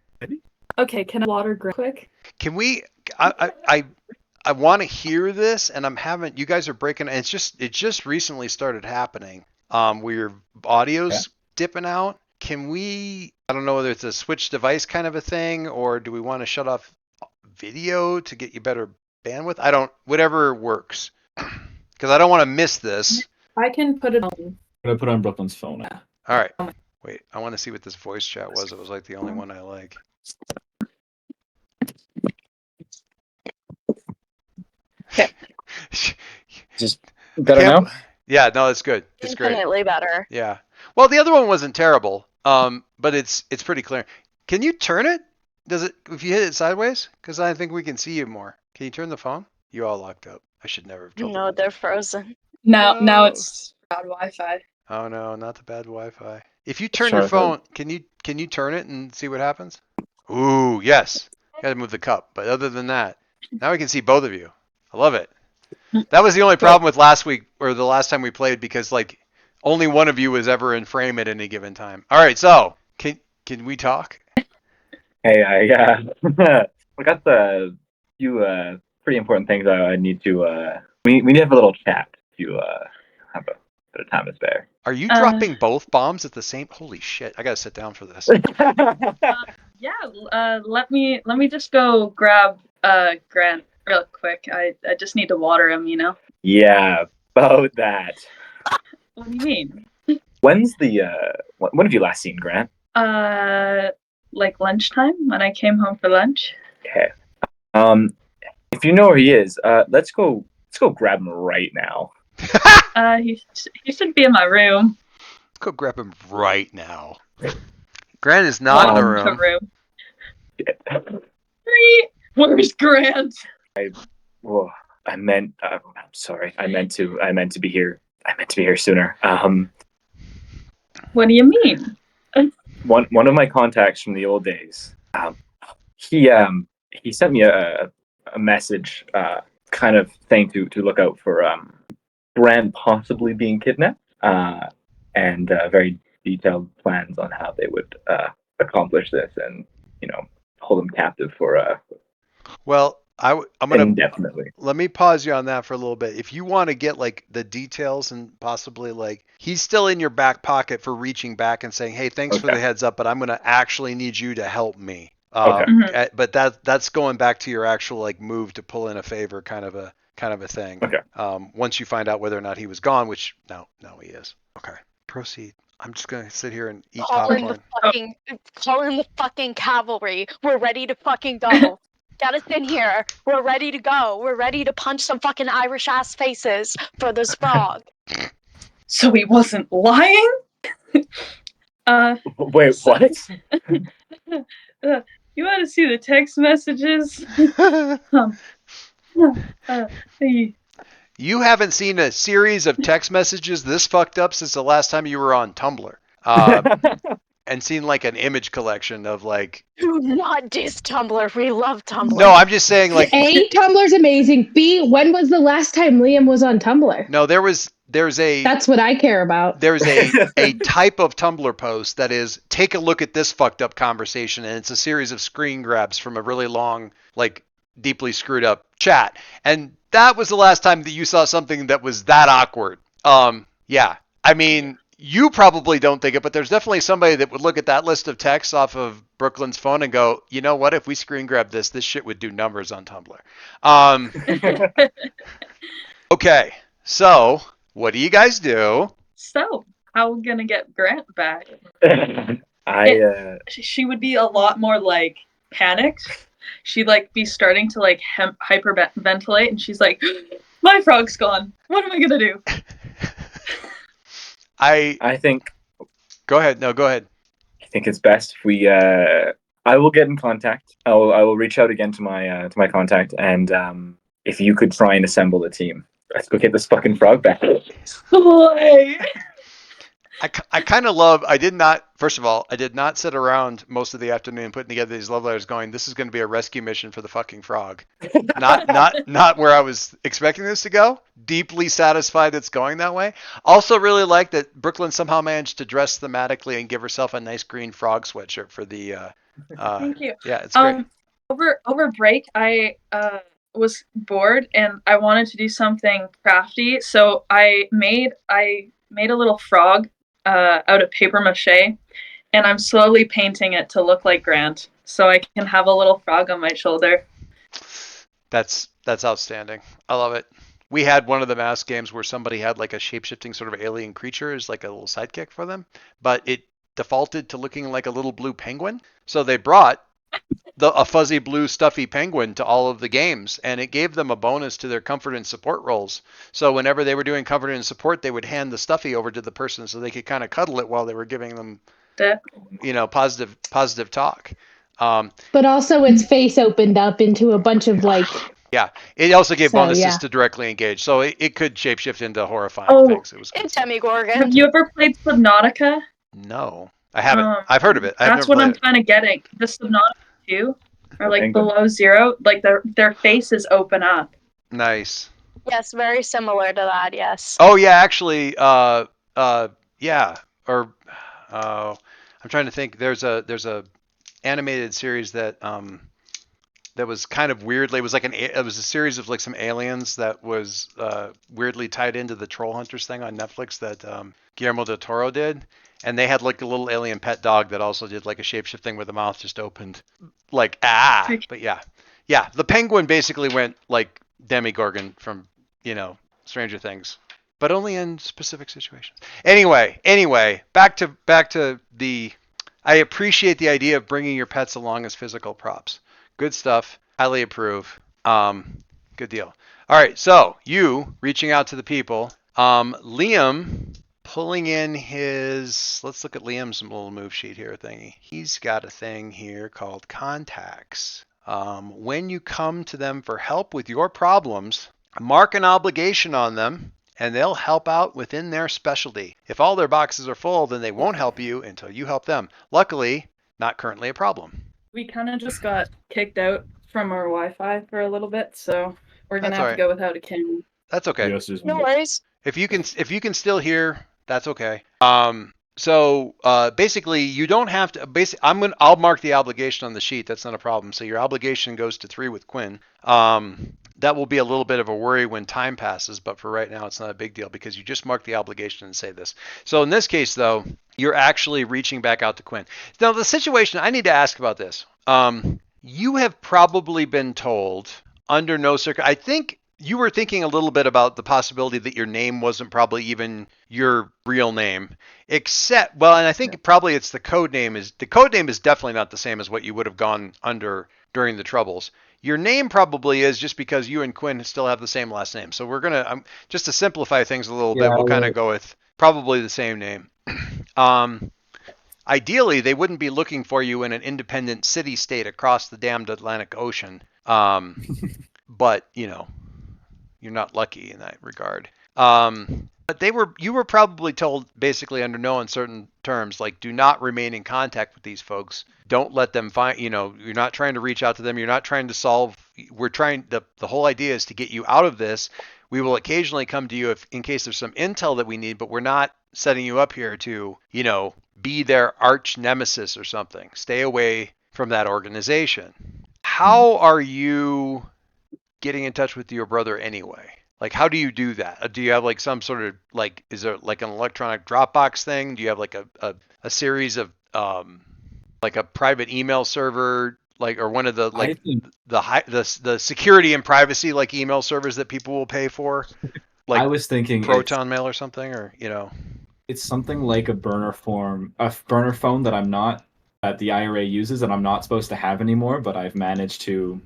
Okay, can I water quick? Can we? I want to hear this, and you guys are breaking. And it just recently started happening. Where your audio's dipping out. Can we? I don't know whether it's a switch device kind of a thing, or do we want to shut off video to get you better bandwidth? Whatever works, because I don't want to miss this. I can put it on. I'm gonna put it on Brooklyn's phone. All right. Wait, I want to see what this voice chat was. It was like the only one I like. Okay. Just better now? Yeah, no, it's good. It's great. Infinitely better. Yeah. Well, the other one wasn't terrible. But it's pretty clear. Can you turn it? Does it if you hit it sideways? Because I think we can see you more. Can you turn the phone? You all locked up. I should never have told No, you. they're frozen. Now No. it's bad Wi-Fi. Oh no, not the bad Wi-Fi. If you Let's turn try your with phone, can you turn it and see what happens? Ooh, yes. Got to move the cup. But other than that, now we can see both of you. I love it. That was the only problem with last week or the last time we played because like only one of you was ever in frame at any given time. All right, so can we talk? Hey, I got the few pretty important things I need to. We need to have a little chat if you have a bit of time to spare. Are you dropping both bombs at the same? Holy shit! I gotta sit down for this. Yeah, let me just go grab Grant real quick. I just need to water him, you know. Yeah, about that. What do you mean? When's the when have you last seen Grant? Like lunchtime when I came home for lunch. Okay. If you know where he is, let's go grab him right now. He should be in my room. Let's go grab him right now. Grant is not in the room. Where's Grant? Whoa, I'm sorry. I meant to be here. I meant to be here sooner. What do you mean? One of my contacts from the old days. He sent me a message, kind of saying to look out for Brand possibly being kidnapped, and very detailed plans on how they would accomplish this, and hold him captive for Well, I'm gonna indefinitely. let me pause you on that for a little bit. If you want to get like the details and possibly like he's still in your back pocket for reaching back and saying, "Hey, thanks for the heads up, but I'm gonna actually need you to help me." Okay. But that's going back to your actual like move to pull in a favor kind of a thing. Okay. Once you find out whether or not he was gone, which no he is. Okay. Proceed. I'm just gonna sit here and eat popcorn. Call in the fucking cavalry. We're ready to fucking go. Get us in here. We're ready to go. We're ready to punch some fucking Irish ass faces for this frog. So he wasn't lying? Wait, what? You want to see the text messages? You haven't seen a series of text messages this fucked up since the last time you were on Tumblr. And seen like an image collection of like. Do not diss Tumblr. We love Tumblr. No, I'm just saying like. A, Tumblr's amazing. B, when was the last time Liam was on Tumblr? No, there's a. That's what I care about. There's a type of Tumblr post that is take a look at this fucked up conversation, and it's a series of screen grabs from a really long, like deeply screwed up chat. And that was the last time that you saw something that was that awkward. Yeah. I mean, you probably don't think it, but there's definitely somebody that would look at that list of texts off of Brooklyn's phone and go, you know what? If we screen grab this shit would do numbers on Tumblr. Okay. So what do you guys do? So, how are we gonna get Grant back? She would be a lot more like panicked. She'd like be starting to like hyperventilate, and she's like, "My frog's gone. What am I gonna do?" I think. Go ahead. No, go ahead. I think it's best if we. I will get in contact. I will reach out again to my contact, and if you could try and assemble the team, let's go get this fucking frog back. Boy. I kind of love. First of all, I did not sit around most of the afternoon putting together these love letters, going, "This is going to be a rescue mission for the fucking frog." Not where I was expecting this to go. Deeply satisfied it's going that way. Also, really like that Brooklyn somehow managed to dress thematically and give herself a nice green frog sweatshirt for the. Thank you. Yeah, it's great. Over break, I was bored and I wanted to do something crafty, so I made a little frog out of paper mache, and I'm slowly painting it to look like Grant, so I can have a little frog on my shoulder. That's outstanding. I love it. We had one of the mask games where somebody had like a shape-shifting sort of alien creature as like a little sidekick for them, but it defaulted to looking like a little blue penguin. So they brought a fuzzy blue stuffy penguin to all of the games, and it gave them a bonus to their comfort and support rolls. So whenever they were doing comfort and support, they would hand the stuffy over to the person so they could kind of cuddle it while they were giving them blocked it. positive talk. Um, But also, its face opened up into a bunch of yeah, it also gave So, bonuses yeah. to directly engage, so it could shapeshift into horrifying Oh. things. It was good It's stuff. Demigorgon. Have you ever played Subnautica? No, I haven't. I've heard of it. I've That's never what I'm played it. kind of getting. The Subnautica 2, or like Penguin. below zero, like their faces open up. Nice. Yes, very similar to that. Yes. Oh yeah, actually, yeah, or I'm trying to think. There's a animated series that was kind of weirdly. It was a series of like some aliens that was weirdly tied into the Troll Hunters thing on Netflix that Guillermo del Toro did, and they had like a little alien pet dog that also did like a shapeshift thing where the mouth just opened, like But yeah, the penguin basically went like Demigorgon from Stranger Things, but only in specific situations. Anyway, back to the. I appreciate the idea of bringing your pets along as physical props. Good stuff. Highly approve. Good deal. All right, so you reaching out to the people. Liam pulling in his. Let's look at Liam's little move sheet here thingy. He's got a thing here called contacts. When you come to them for help with your problems, mark an obligation on them, and they'll help out within their specialty. If all their boxes are full, then they won't help you until you help them. Luckily, not currently a problem. We kind of just got kicked out from our Wi-Fi for a little bit, so we're gonna That's have all to right. go without a camera. That's okay. Yes, there's No worries. If you can still hear, that's okay. So basically, you don't have to. I'll mark the obligation on the sheet. That's not a problem. So your obligation goes to 3 with Quinn. That will be a little bit of a worry when time passes, but for right now, it's not a big deal because you just mark the obligation and say this. So in this case, though, you're actually reaching back out to Quinn. Now, the situation I need to ask about this. You have probably been told under no I think you were thinking a little bit about the possibility that your name wasn't probably even your real name, except and I think probably it's the code name is definitely not the same as what you would have gone under during the Troubles. Your name probably is just because you and Quinn still have the same last name. So we're gonna just to simplify things a little bit, we'll kind of go with probably the same name. Ideally, they wouldn't be looking for you in an independent city-state across the damned Atlantic Ocean. But you're not lucky in that regard. But you were probably told basically under no uncertain terms, like do not remain in contact with these folks. Don't let them find, you're not trying to reach out to them. You're not trying to solve. The whole idea is to get you out of this. We will occasionally come to you in case there's some intel that we need, but we're not setting you up here to, be their arch nemesis or something. Stay away from that organization. How are you getting in touch with your brother anyway? Like, how do you do that? Do you have like some sort of is there like an electronic Dropbox thing? Do you have like a series of like a private email server, or one of the the security and privacy like email servers that people will pay for? Like I was thinking Proton Mail or something, or it's something like a burner phone that that the IRA uses and I'm not supposed to have anymore, but I've managed to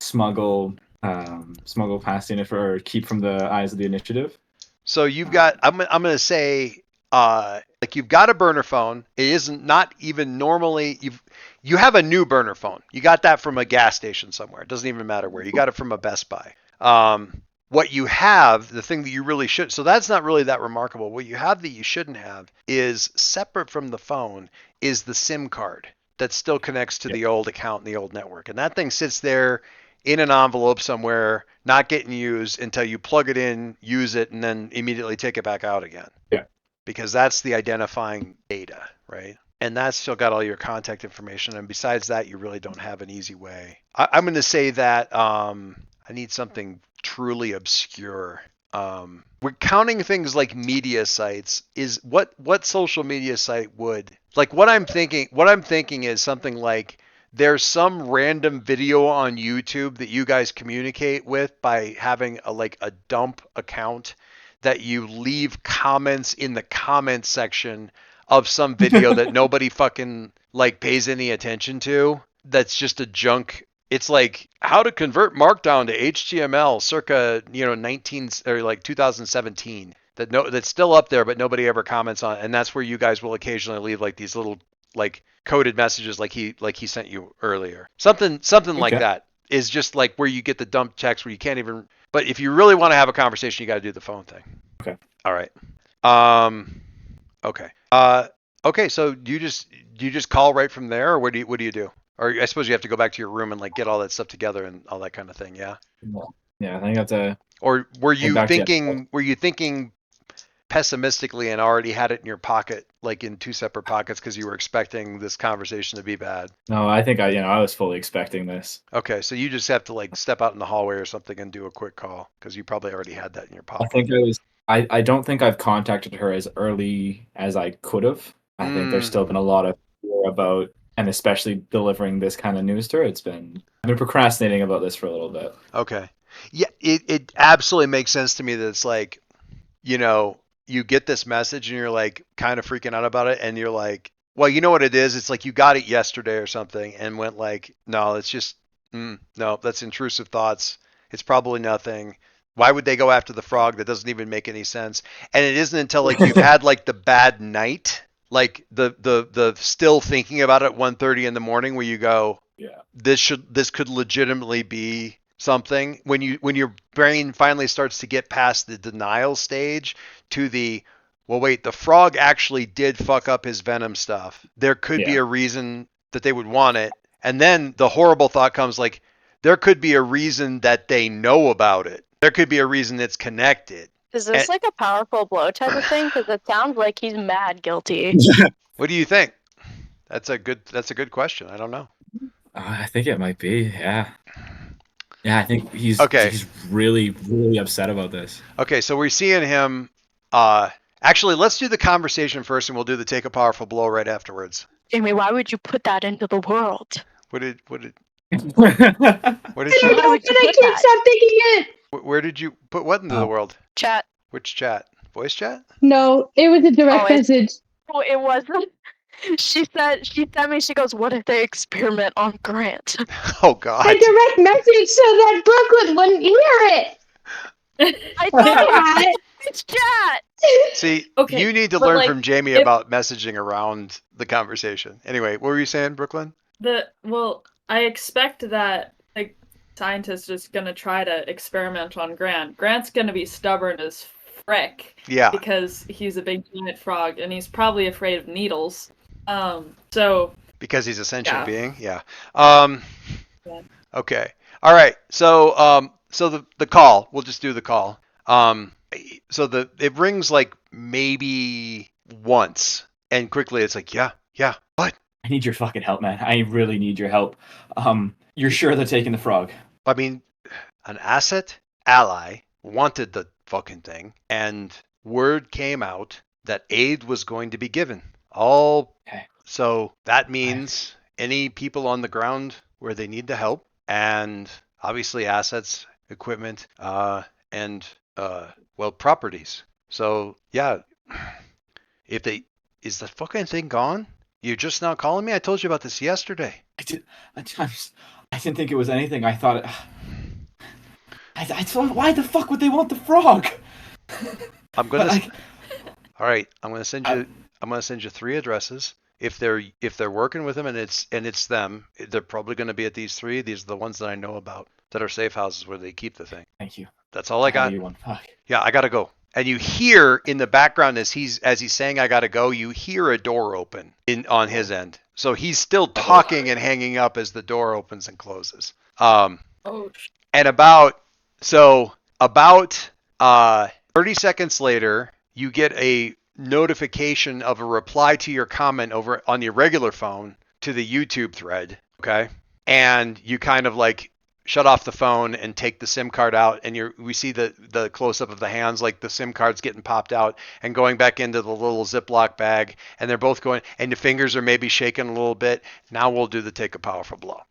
smuggle past in it or keep from the eyes of the initiative. So you've got I'm gonna say you've got a burner phone. It isn't not even normally you have a new burner phone. You got that from a gas station somewhere. It doesn't even matter where. You got it from a Best Buy. What you have, the thing that you really should, so that's not really that remarkable. What you have that you shouldn't have is separate from the phone is the SIM card that still connects to the old account and the old network. And that thing sits there in an envelope somewhere, not getting used until you plug it in, use it, and then immediately take it back out again. Yeah. Because that's the identifying data, right? And that's still got all your contact information. And besides that, you really don't have an easy way. I'm going to say that I need something truly obscure. We're counting things like media sites. Is what social media site would what I'm thinking is something like there's some random video on YouTube that you guys communicate with by having a dump account that you leave comments in the comments section of some video that nobody fucking pays any attention to. That's just a junk. It's like how to convert Markdown to HTML circa 19 or 2017. that's still up there, but nobody ever comments on, and that's where you guys will occasionally leave like these little like coded messages like he sent you earlier. Something like Okay. that is just like where you get the dump text where you can't even. But if you really want to have a conversation, you got to do the phone thing. Okay. All right. Okay. Okay. So do you just call right from there, or what do you do? Or I suppose you have to go back to your room and like get all that stuff together and all that kind of thing. Yeah. Yeah, I think that's a. Or were Head you back to thinking pessimistically and already had it in your pocket, like in two separate pockets, because you were expecting this conversation to be bad? No, I think I was fully expecting this. Okay, so you just have to like step out in the hallway or something and do a quick call because you probably already had that in your I pocket. think I was. I don't think I've contacted her as early as I could have. I think there's still been a lot of fear about, and especially delivering this kind of news to her. I've been procrastinating about this for a little bit. Okay. Yeah, it absolutely makes sense to me that it's like, you know, you get this message and you're like kind of freaking out about it and you're like, well, you know what it is? It's like you got it yesterday or something and went like, no, it's just, no, that's intrusive thoughts. It's probably nothing. Why would they go after the frog? That doesn't even make any sense. And it isn't until like you've had like the bad night, like the still thinking about it 1:30 in the morning where you go, Yeah. this could legitimately be something when your brain finally starts to get past the denial stage to the, well, wait, the frog actually did fuck up his venom stuff. There could be Yeah. a reason that they would want it. And then the horrible thought comes like, there could be a reason that they know about it. There could be a reason it's connected. Is this like a powerful blow type of thing? Because it sounds like he's mad guilty. What do you think? That's a good question. I don't know. I think it might be. Yeah. Yeah, I think he's Okay. he's really, really upset about this. Okay, so we're seeing him. Actually, let's do the conversation first, and we'll do the take a powerful blow right afterwards. Jamie, why would you put that into the world? What did I you? don't know, but I can't stop thinking it. Where did you put what into the world? Chat. Which chat? Voice chat? No, it was a direct Oh, message. Oh, it wasn't. She sent me, she goes, what if they experiment on Grant? Oh God. A direct message so that Brooklyn wouldn't hear it. I thought Yeah. it's chat. See, Okay, you need to but, learn like, from Jamie if- about messaging around the conversation. Anyway, what were you saying, Brooklyn? I expect that like scientists is gonna try to experiment on Grant. Grant's gonna be stubborn as frick. Yeah. Because he's a big giant frog and he's probably afraid of needles. So Because he's a sentient Yeah. being. Yeah. Yeah. Okay. All right. So the call. We'll just do the call. So it rings like maybe once, and quickly it's like, yeah. What? I need your fucking help, man. I really need your help. You're sure they're taking the frog? I mean, an asset ally wanted the fucking thing, and word came out that aid was going to be given. Okay. So that means any people on the ground where they need the help, and obviously assets, equipment, and properties. So yeah, is the fucking thing gone? You're just now calling me? I told you about this yesterday. I didn't think it was anything. I thought it. I thought, why the fuck would they want the frog? I'm gonna. All right, I'm gonna send you. I'm gonna send you 3 addresses. If they're working with them and it's them, they're probably gonna be at these 3. These are the ones that I know about that are safe houses where they keep the thing. Thank you. That's all I got. Fuck. Yeah, I gotta go. And you hear in the background as he's saying I gotta go, you hear a door open on his end. So he's still talking and hanging up as the door opens and closes. And about 30 seconds later, you get a notification of a reply to your comment over on your regular phone to the YouTube thread. Okay. And you kind of like shut off the phone and take the SIM card out, and we see the close up of the hands, like the SIM card's getting popped out and going back into the little Ziploc bag, and they're both going, and the fingers are maybe shaking a little bit. Now we'll do the take a powerful blow.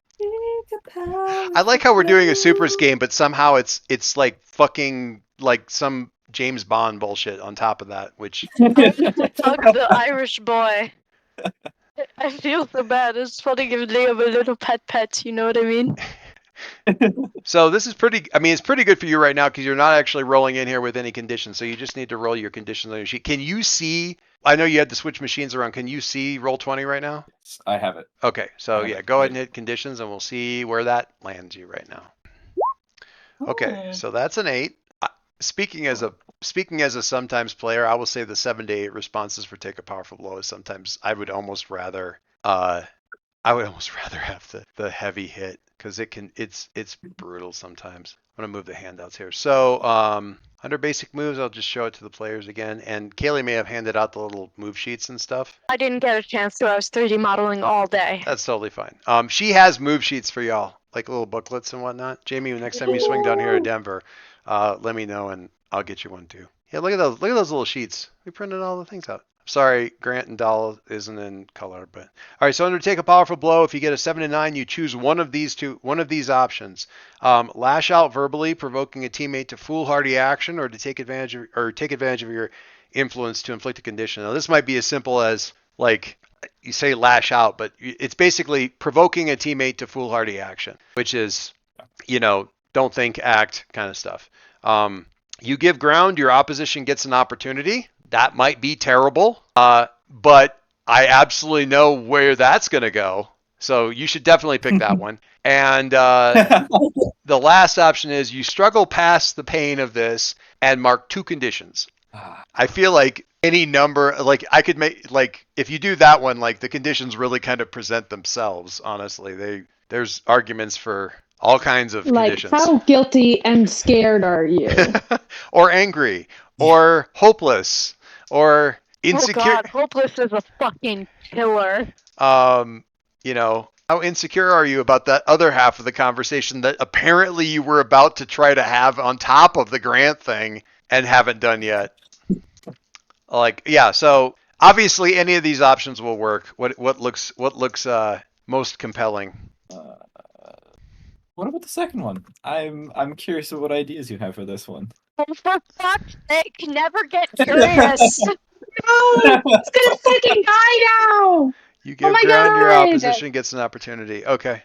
I like how we're doing a supers game, but somehow it's like fucking like some James Bond bullshit on top of that, which Hug the Irish boy. I feel so bad. It's funny giving Liam a little pet, you know what I mean? So this is pretty. I mean, it's pretty good for you right now because you're not actually rolling in here with any conditions. So you just need to roll your conditions on your sheet. Can you see? I know you had to switch machines around. Can you see roll 20 right now? I have it. Okay, so I have yeah, it go ahead right. and hit conditions, and we'll see where that lands you right now. Okay, Oh. so that's an 8. Speaking as a sometimes player, I will say the 7 to 8 responses for take a powerful blow is sometimes I would almost rather have the heavy hit because it's brutal sometimes. I'm gonna move the handouts here. So under basic moves, I'll just show it to the players again. And Kaylee may have handed out the little move sheets and stuff. I didn't get a chance to. I was 3D modeling all day. That's totally fine. She has move sheets for y'all, like little booklets and whatnot. Jamie, next time you swing down here to Denver, let me know and I'll get you one too. Yeah, look at those. Look at those little sheets. We printed all the things out. Sorry, Grant and Doll isn't in color, but all right. So under take a powerful blow, if you get a 7 to 9, you choose one of these options. Lash out verbally, provoking a teammate to foolhardy action, or to take advantage of your influence to inflict a condition. Now this might be as simple as like you say lash out, but it's basically provoking a teammate to foolhardy action, which is, don't think, act kind of stuff. You give ground, your opposition gets an opportunity. That might be terrible, but I absolutely know where that's going to go. So you should definitely pick that one. And the last option is you struggle past the pain of this and mark 2 conditions. I feel like any number, like I could make, like if you do that one, like the conditions really kind of present themselves. Honestly, there's arguments for all kinds of Like, conditions. how guilty and scared are you? Or angry, or hopeless, or insecure. Oh God, hopeless is a fucking killer. How insecure are you about that other half of the conversation that apparently you were about to try to have on top of the Grant thing and haven't done yet? So obviously any of these options will work. What looks most compelling? What about the second one? I'm curious of what ideas you have for this one. Oh, for fuck's sake, never get curious. No, it's gonna fucking die now. You give my ground, your God. opposition gets an opportunity. Okay.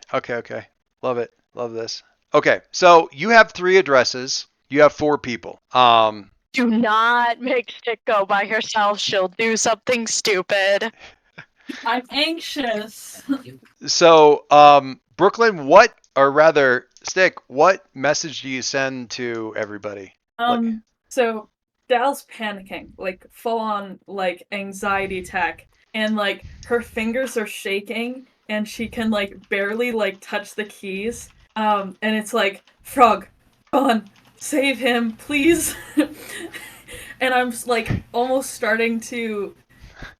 Love it. Love this. Okay, so you have 3 addresses. You have 4 people. Do not make Stick go by herself. She'll do something stupid. I'm anxious. So, Brooklyn, Stick, what message do you send to everybody? So Dal's panicking, like full on like anxiety attack, and like her fingers are shaking and she can like barely like touch the keys. And it's like, Frog, on, save him, please. And I'm like almost starting to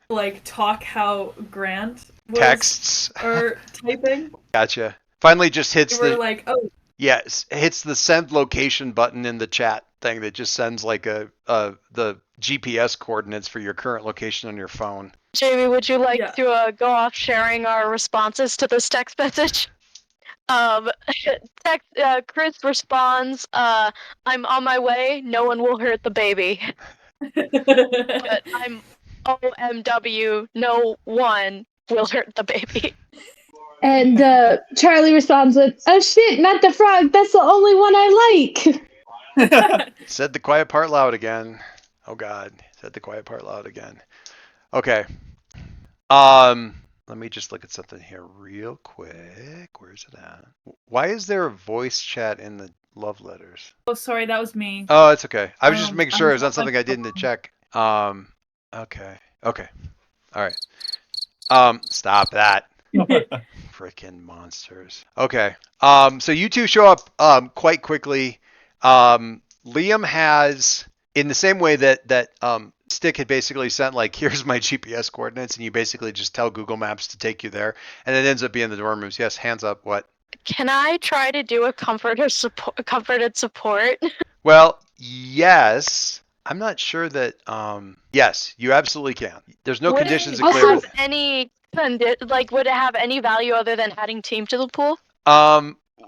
like talk how Grant was Texts. or typing. Gotcha. Finally just hits We're like, oh, yes, hits the send location button in the chat thing that just sends like the GPS coordinates for your current location on your phone. Jamie, would you like Yeah. to go off sharing our responses to this text message? Chris responds, I'm on my way, no one will hurt the baby. But I'm OMW, no one will hurt the baby. And Charlie responds with, "Oh shit, not the frog. That's the only one I like." Said the quiet part loud again. Oh God, said the quiet part loud again. Okay. Let me just look at something here real quick. Where's it at? Why is there a voice chat in the love letters? Oh, sorry, that was me. Oh, it's okay. I was just making sure it was I'm not something I didn't check. Okay. All right. Stop that. Frickin' monsters. Okay. So you two show up quite quickly. Liam has, in the same way that Stick had basically sent, like, here's my GPS coordinates, and you basically just tell Google Maps to take you there, and it ends up being the dorm rooms. Yes, hands up. What? Can I try to do a comforted support? Well, yes. I'm not sure that. Yes, you absolutely can. There's no would conditions it to clear. have any would it have any value other than adding team to the pool?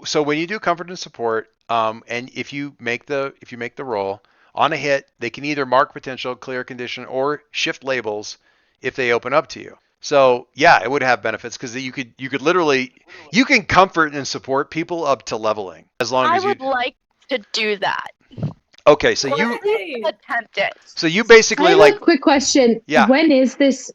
So when you do comfort and support, and if you make the roll on a hit, they can either mark potential, clear condition, or shift labels if they open up to you. So yeah, it would have benefits because you could literally you can comfort and support people up to leveling as long I as you. would like to do that. Okay, so Or you at least attempt it. so you I basically have like a quick question. yeah. When is this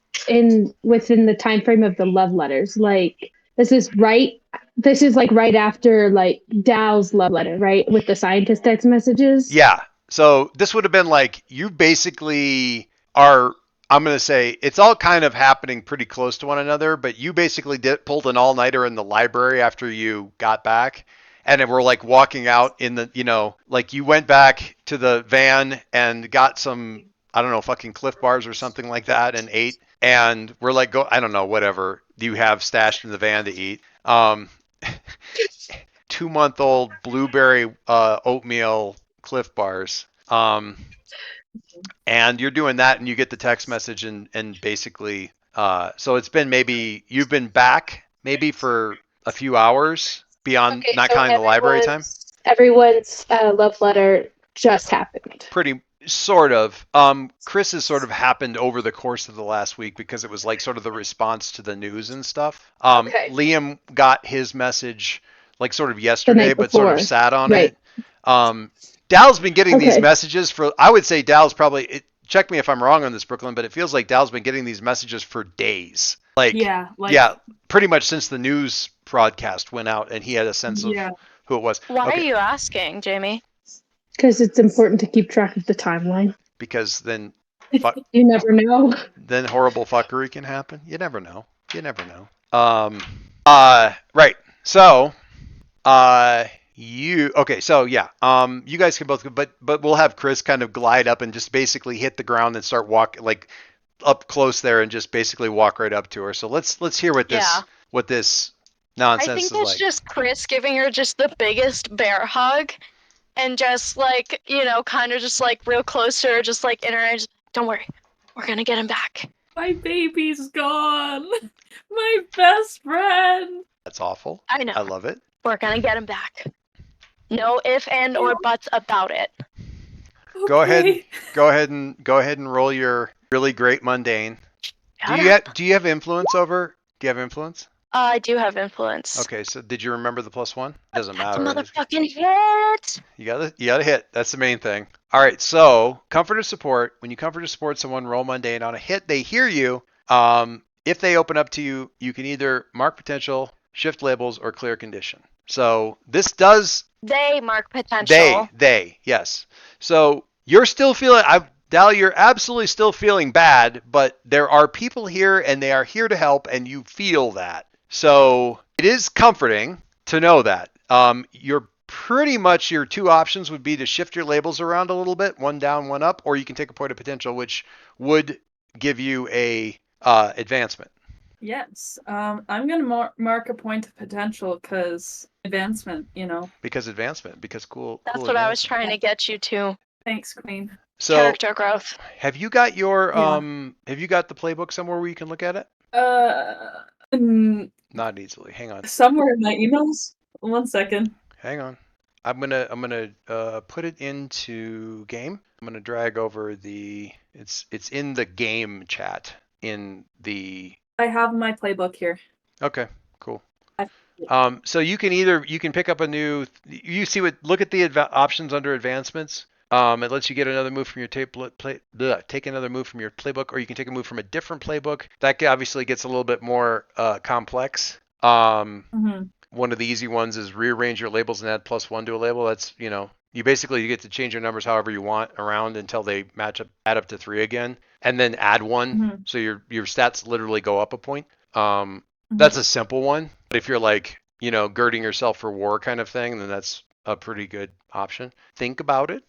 within the time frame of the love letters? Like, this is right. This is like right after like Dow's love letter, right? With the scientist text messages. Yeah. So this would have been like you basically are. I'm gonna say it's all kind of happening pretty close to one another, but you basically pulled an all nighter in the library after you got back, and then we're like walking out in the like you went back to the van and got some I don't know fucking Cliff Bars or something like that and ate, and we're like go I don't know whatever you have stashed in the van to eat. 2-month-old blueberry oatmeal Cliff Bars. And you're doing that, and you get the text message, and basically, so it's been maybe you've been back maybe for a few hours beyond Okay, not so counting the library time. everyone's love letter just happened. Pretty sort of. Chris has sort of happened over the course of the last week because it was like sort of the response to the news and stuff. Okay. Liam got his message like sort of The yesterday, night but sort of before. sat on Right. it. Dal's been getting these Okay. messages for, I would say Dal's probably, check me if I'm wrong on this, Brooklyn, but it feels like Dal's been getting these messages for days. Yeah, Pretty much since the news broadcast went out and he had a sense of yeah. who it was. Why Okay. are you asking, Jamie? Because it's important to keep track of the timeline. Because then You never know. then horrible fuckery can happen. You never know. You never know. Right. So, you guys can both, but we'll have Chris kind of glide up and just basically hit the ground and start walk like up close there and just basically walk right up to her. So let's hear what Yeah. this I nonsense think is it's like. just Chris giving her just the biggest bear hug and just like, kind of just like real close to her, just like in her arms. Don't worry, we're gonna get him back. My baby's gone. My best friend. That's awful. I know. I love it. We're gonna get him back. No if and or buts about it. Go ahead. Okay. Go ahead and roll your really great mundane. Do you have influence over? Do you have influence? I do have influence. Okay, so did you remember the +1? Doesn't That's a matter. motherfucking hit. You gotta hit. That's the main thing. All right, so comfort or support. When you comfort or support someone, roll mundane. On a hit, they hear you. If they open up to you, you can either mark potential, shift labels, or clear condition. So this does They mark potential. yes. So you're still feeling. Dal, you're absolutely still feeling bad, but there are people here, and they are here to help, and you feel that. So it is comforting to know that. You're pretty much your two options would be to shift your labels around a little bit, one down, one up, or you can take a point of potential, which would give you a advancement. Yes. I'm gonna mark a point of potential because advancement. Because cool. That's cool what I was advancement. trying to get you to. Thanks, Queen. So Character growth. have you got your Yeah. have you got the playbook somewhere where you can look at it? Not easily. Hang on. Somewhere in my emails. 1 second. Hang on. I'm gonna put it into game. I'm gonna drag over it's in the game chat in the. I have my playbook here. Okay, cool. So you can pick up a new. You see look at the options under advancements. It lets you get another move from your take another move from your playbook, or you can take a move from a different playbook. That obviously gets a little bit more complex. One of the easy ones is rearrange your labels and add +1 to a label. That's you get to change your numbers however you want around until they add up to 3 again, and then add 1. So your stats literally go up a point. That's a simple one. But if you're like girding yourself for war kind of thing, then that's a pretty good option. Think about it,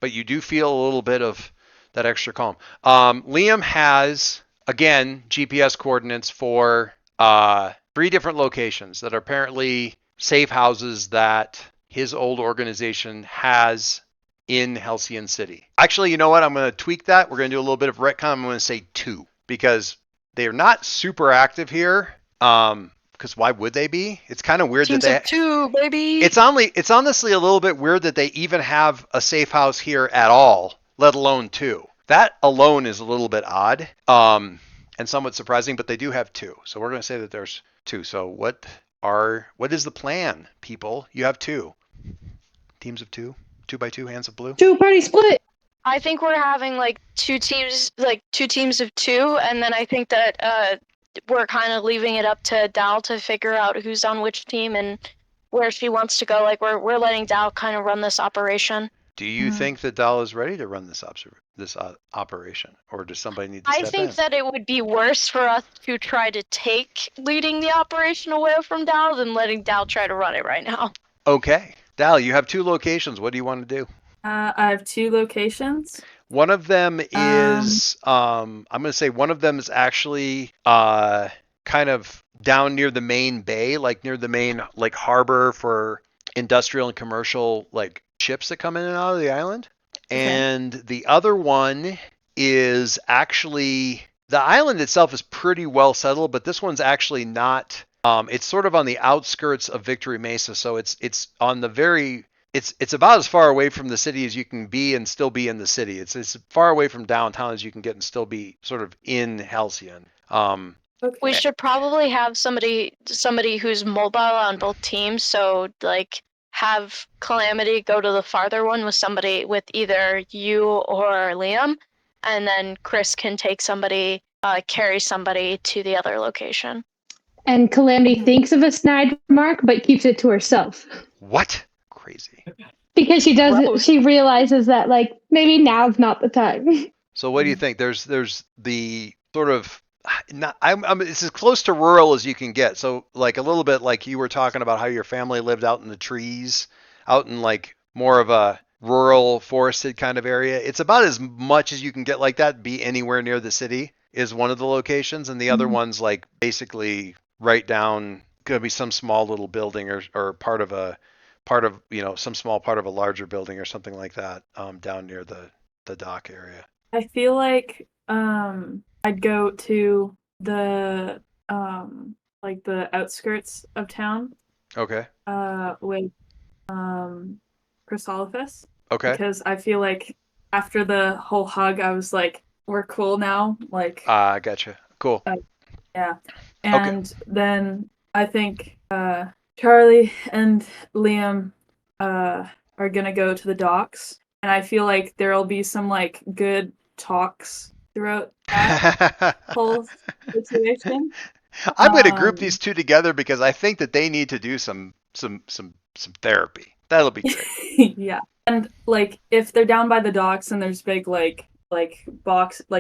but you do feel a little bit of that extra calm. Liam has again GPS coordinates for 3 different locations that are apparently safe houses that his old organization has in Halcyon City. Actually, you know what? I'm going to tweak that. We're going to do a little bit of retcon. I'm going to say 2 because they are not super active here. Because why would they be? It's kind of weird Teams that of 2, baby. It's honestly a little bit weird that they even have a safe house here at all, let alone 2. That alone is a little bit odd. and somewhat surprising, but they do have two. So we're going to say that there's two. So what is the plan, people? You have two teams of two, 2x2 hands of blue. 2-party split. I think we're having like two teams of two, and then I think that we're kind of leaving it up to Dal to figure out who's on which team and where she wants to go. Like we're letting Dal kind of run this operation. Do you think that Dal is ready to run this operation, or does somebody need to I step think in? that it would be worse for us to try to take leading the operation away from Dal than letting Dal try to run it right now. Okay, Dal, you have two locations. What do you want to do? I have two locations. One of them is I'm going to say one of them is actually kind of down near the main bay, like near the main like harbor for industrial and commercial like ships that come in and out of the island. Okay. And the other one is actually the island itself is pretty well settled, but this one's actually not. It's sort of on the outskirts of Victory Mesa, so it's on the very it's about as far away from the city as you can be and still be in the city. It's as far away from downtown as you can get and still be sort of in Halcyon. Okay. We should probably have somebody who's mobile on both teams. So like have Calamity go to the farther one with either you or Liam, and then Chris can take carry somebody to the other location. And Calamity thinks of a snide remark, but keeps it to herself. What? Crazy. Because Gross. she realizes that like maybe now's not the time. So what do you think? There's the sort of it's as close to rural as you can get. So like a little bit like you were talking about how your family lived out in the trees, out in like more of a rural forested kind of area. It's about as much as you can get like that. Be anywhere near the city is one of the locations, and the other one's like basically right down. Could be some small little building or part of some small part of a larger building or something like that down near the dock area. I feel like I'd go to the like the outskirts of town Okay. with Chrysolophus. Okay. Because I feel like after the whole hug, I was like, we're cool now. Like, Gotcha. Cool. yeah. And then I think Charlie and Liam are gonna go to the docks, and I feel like there'll be some like good talks throughout that whole situation. I'm going to group these two together because I think that they need to do some therapy. That'll be great. Yeah. And like if they're down by the docks and there's big like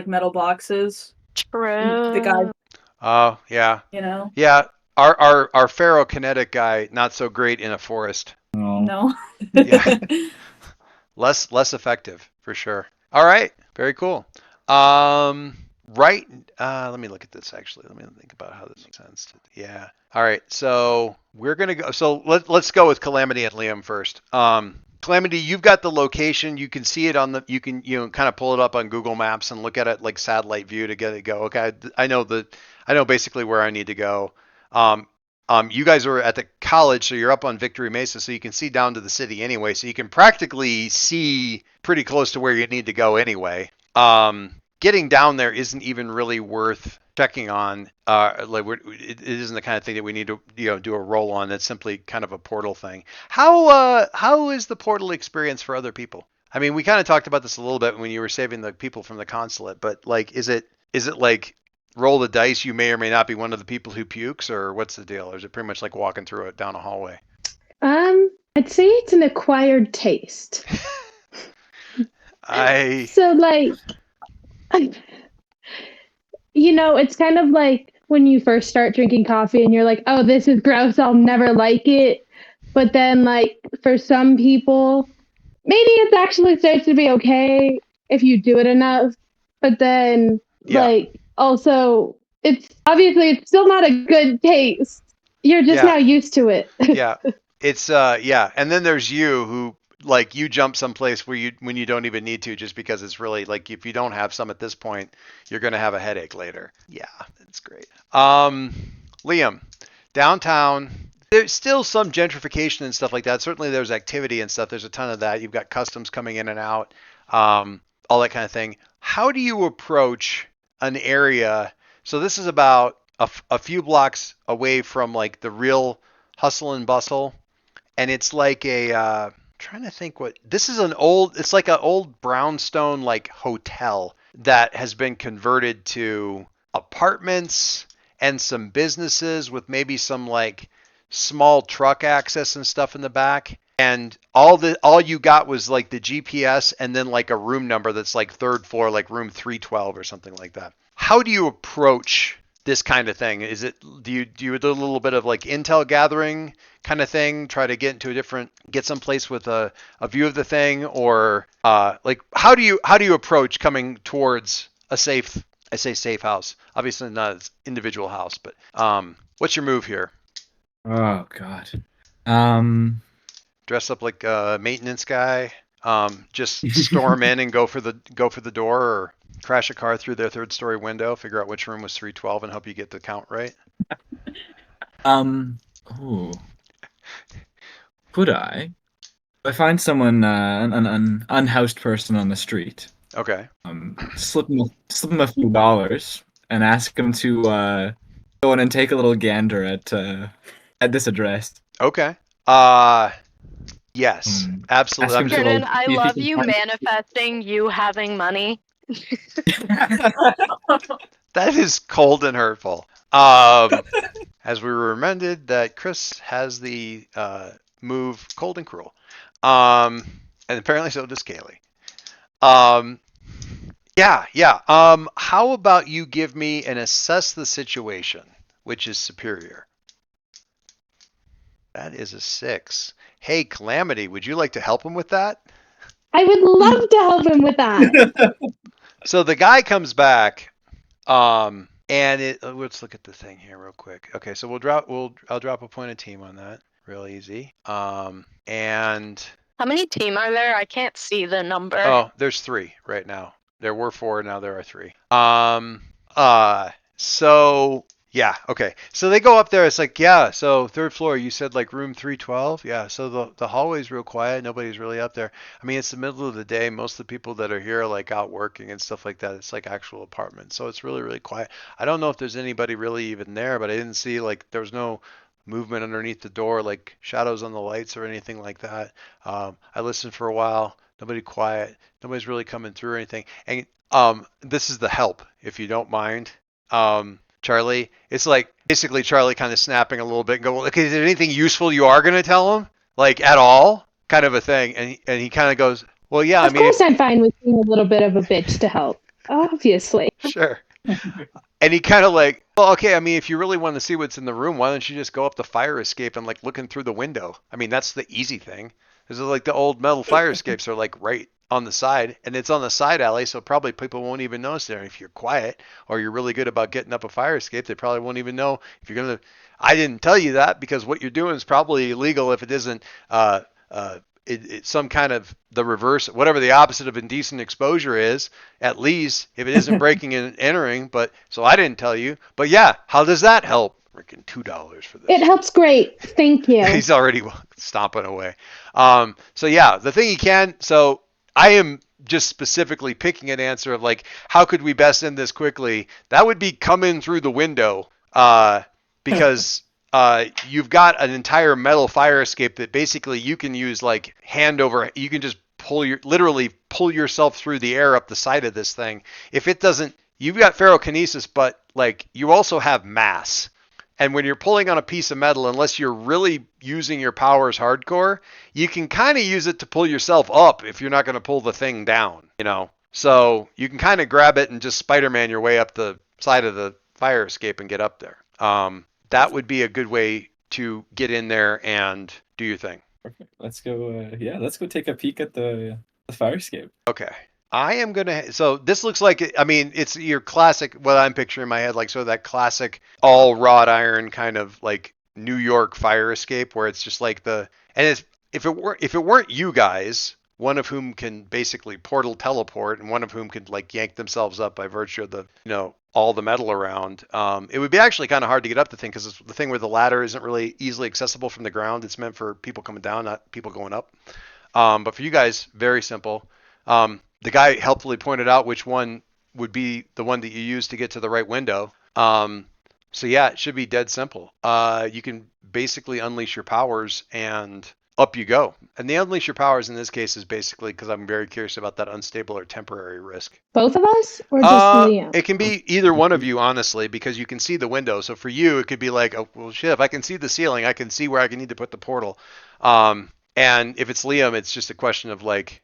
metal boxes, True. the guy, Oh, yeah. you know. Yeah, our ferrokinetic guy not so great in a forest. No. Yeah. Less effective for sure. All right, very cool. Right. Let me look at this actually. Let me think about how this makes sense. Yeah. All right. So we're gonna go. So let's go with Calamity and Liam first. Calamity, you've got the location. You can see it on the. You can kind of pull it up on Google Maps and look at it like satellite view to get it go. Okay. I know basically where I need to go. You guys are at the college, so you're up on Victory Mesa, so you can see down to the city anyway. So you can practically see pretty close to where you need to go anyway. Getting down there isn't even really worth checking on. It isn't the kind of thing that we need to do a roll on. It's simply kind of a portal thing. How is the portal experience for other people? I mean, we kind of talked about this a little bit when you were saving the people from the consulate, but like, is it like roll the dice? You may or may not be one of the people who pukes, or what's the deal? Or is it pretty much like walking through it down a hallway? I'd say it's an acquired taste. So like, it's kind of like when you first start drinking coffee and you're like, oh, this is gross, I'll never like it. But then like for some people, maybe it actually starts to be okay if you do it enough. But then like also it's still not a good taste. You're just now used to it. Yeah. It's and then there's you who like you jump someplace when you don't even need to, just because it's really like if you don't have some at this point, you're gonna have a headache later. Yeah, that's great. Liam, downtown, there's still some gentrification and stuff like that. Certainly there's activity and stuff. There's a ton of that. You've got customs coming in and out, all that kind of thing. How do you approach an area So this is about a few blocks away from like the real hustle and bustle, and it's like a trying to think what this is it's like an old brownstone like hotel that has been converted to apartments and some businesses with maybe some like small truck access and stuff in the back. And all you got was like the GPS and then like a room number that's like third floor, like room 312 or something like that. How do you approach this kind of thing? Is it do you do a little bit of like intel gathering kind of thing, try to get someplace with a view of the thing, or like how do you approach coming towards a safe, I say safe house, obviously not an individual house, but what's your move here? Oh God. Um. Dress up like a maintenance guy, just storm in and go for the door, or crash a car through their third story window, figure out which room was 312 and help you get the count right. Oh. Could I? If I find someone, an unhoused person on the street, Okay. slip him a few dollars and ask him to go in and take a little gander at this address. Okay. Yes, absolutely. Ask I'm him just, Jordan, to I see if he love can you find. manifesting you having money. that is cold and hurtful. As we were reminded that Chris has the move cold and cruel, and apparently so does Kaylee. Um, yeah, yeah. How about you give me an assess the situation, which is superior? That is a 6. Hey, Calamity, would you like to help him with that? I would love to help him with that. So the guy comes back, and let's look at the thing here real quick. Okay, so I'll drop a point of team on that, real easy. And How many team are there? I can't see the number. oh, there's 3 right now. There were 4, now there are 3. So yeah, okay. So they go up there. It's like, yeah. So third floor. You said like room 312. Yeah. So the hallway's real quiet. Nobody's really up there. I mean, it's the middle of the day. Most of the people that are here are like out working and stuff like that. It's like actual apartments. So it's really really quiet. I don't know if there's anybody really even there, but I didn't see like there was no movement underneath the door, like shadows on the lights or anything like that. I listened for a while. Nobody quiet. Nobody's really coming through or anything. And this is the help, if you don't mind. Charlie, it's like basically Charlie kind of snapping a little bit and go, well, okay, is there anything useful you are going to tell him? Like at all? Kind of a thing. And he kind of goes, well, yeah, I Of mean, course, I'm fine with being a little bit of a bitch to help. Obviously. sure. And he kind of like, well, okay, I mean, if you really want to see what's in the room, why don't you just go up the fire escape and like looking through the window? I mean, that's the easy thing. This is like the old metal fire escapes are like right on the side, and it's on the side alley, so probably people won't even notice there. And if you're quiet or you're really good about getting up a fire escape, they probably won't even know if you're gonna. I didn't tell you that because what you're doing is probably illegal if it isn't it's some kind of the reverse, whatever the opposite of indecent exposure is, at least if it isn't breaking and entering. But so I didn't tell you. But yeah, how does that help? Freaking $2 for this. It helps great. Thank you. He's already stomping away. So yeah, the thing he can. So I am just specifically picking an answer of like, how could we best end this quickly? That would be come in through the window, because you've got an entire metal fire escape that basically you can use like hand over. You can just literally pull yourself through the air up the side of this thing. If it doesn't, you've got ferrokinesis, but like you also have mass. And when you're pulling on a piece of metal, unless you're really using your powers hardcore, you can kind of use it to pull yourself up if you're not going to pull the thing down, you know? So you can kind of grab it and just Spider-Man your way up the side of the fire escape and get up there. That would be a good way to get in there and do your thing. Perfect. Let's go. Yeah, let's go take a peek at the fire escape. Okay. I am gonna. So this looks like. I mean, it's your classic. What I'm picturing in my head, like sort of that classic all wrought iron kind of like New York fire escape, where it's just like the. And it's if it weren't you guys, one of whom can basically portal teleport, and one of whom could like yank themselves up by virtue of the all the metal around. It would be actually kind of hard to get up the thing because it's the thing where the ladder isn't really easily accessible from the ground. It's meant for people coming down, not people going up. But for you guys, very simple. The guy helpfully pointed out which one would be the one that you use to get to the right window. So yeah, it should be dead simple. You can basically unleash your powers and up you go. And the unleash your powers in this case is basically because I'm very curious about that unstable or temporary risk. Both of us or just Liam? It can be either one of you, honestly, because you can see the window. So for you, it could be like, oh, well, shit, if I can see the ceiling, I can see where I can need to put the portal. And if it's Liam, it's just a question of like,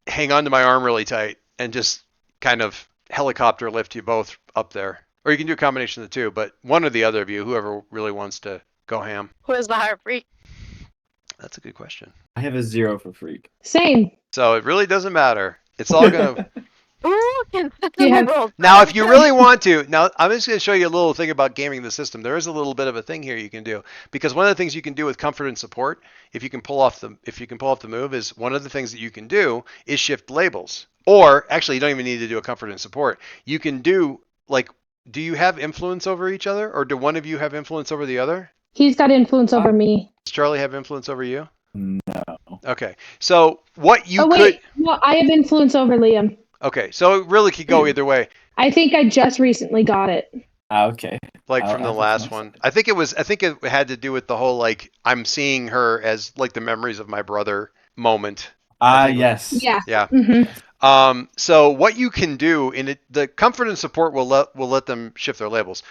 hang on to my arm really tight and just kind of helicopter lift you both up there. Or you can do a combination of the two, but one or the other of you, whoever really wants to go ham. Who is the higher freak? That's a good question. I have a 0 for freak. Same. So it really doesn't matter. It's all gonna. Ooh, consistent You have- rules. Now, if you really want to, now I'm just going to show you a little thing about gaming the system. There is a little bit of a thing here you can do because one of the things you can do with comfort and support, if you can pull off the move, is one of the things that you can do is shift labels. Or actually, you don't even need to do a comfort and support. You can do like, do you have influence over each other, or do one of you have influence over the other? He's got influence over me. Does Charlie have influence over you? No. Okay, so what you wait, could. no, I have influence over Liam. Okay, so it really could go either way. I think I just recently got it. Okay. Like from the last one. I think it had to do with the whole like I'm seeing her as like the memories of my brother moment. Yes. Yeah. Yeah. Mm-hmm. So what you can do in it, the comfort and support will let them shift their labels.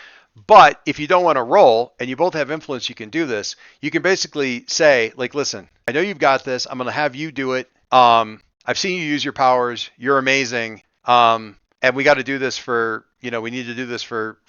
But if you don't want to roll and you both have influence, you can do this. You can basically say like, listen, I know you've got this. I'm going to have you do it. I've seen you use your powers. You're amazing. And we got to do this for, we need to do this for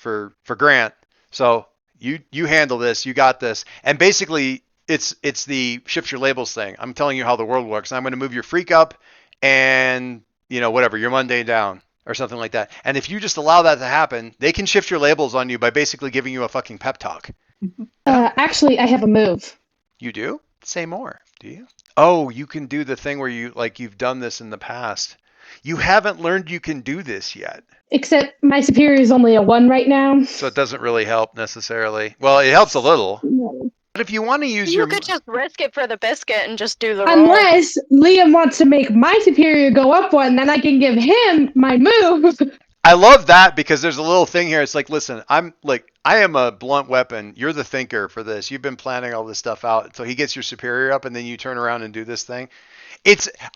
Grant. So you handle this. You got this. And basically it's the shift your labels thing. I'm telling you how the world works. I'm going to move your freak up and, whatever, your mundane down or something like that. And if you just allow that to happen, they can shift your labels on you by basically giving you a fucking pep talk. Actually, I have a move. You do? Say more. Do you? Oh, you can do the thing where you've done this in the past. You haven't learned you can do this yet. Except my superior is only a 1 right now. So it doesn't really help necessarily. Well, it helps a little. No. But if you want to use You could just risk it for the biscuit and just do the roll. Unless Liam wants to make my superior go up 1, then I can give him my move. I love that because there's a little thing here. It's like, listen, I am a blunt weapon. You're the thinker for this. You've been planning all this stuff out. So he gets your superior up and then you turn around and do this thing.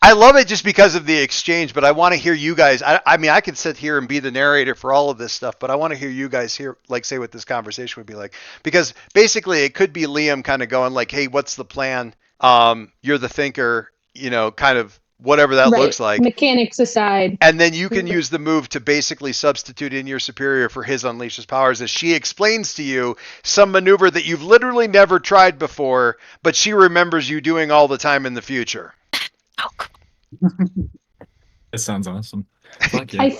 I love it just because of the exchange, but I want to hear you guys. I mean, I could sit here and be the narrator for all of this stuff, but I want to hear you guys say what this conversation would be like. Because basically it could be Liam kind of going like, hey, what's the plan? You're the thinker, kind of whatever that looks like. Mechanics aside. And then you can use the move to basically substitute in your superior for his unleash his powers as she explains to you some maneuver that you've literally never tried before, but she remembers you doing all the time in the future. That sounds awesome. Fuck yeah. I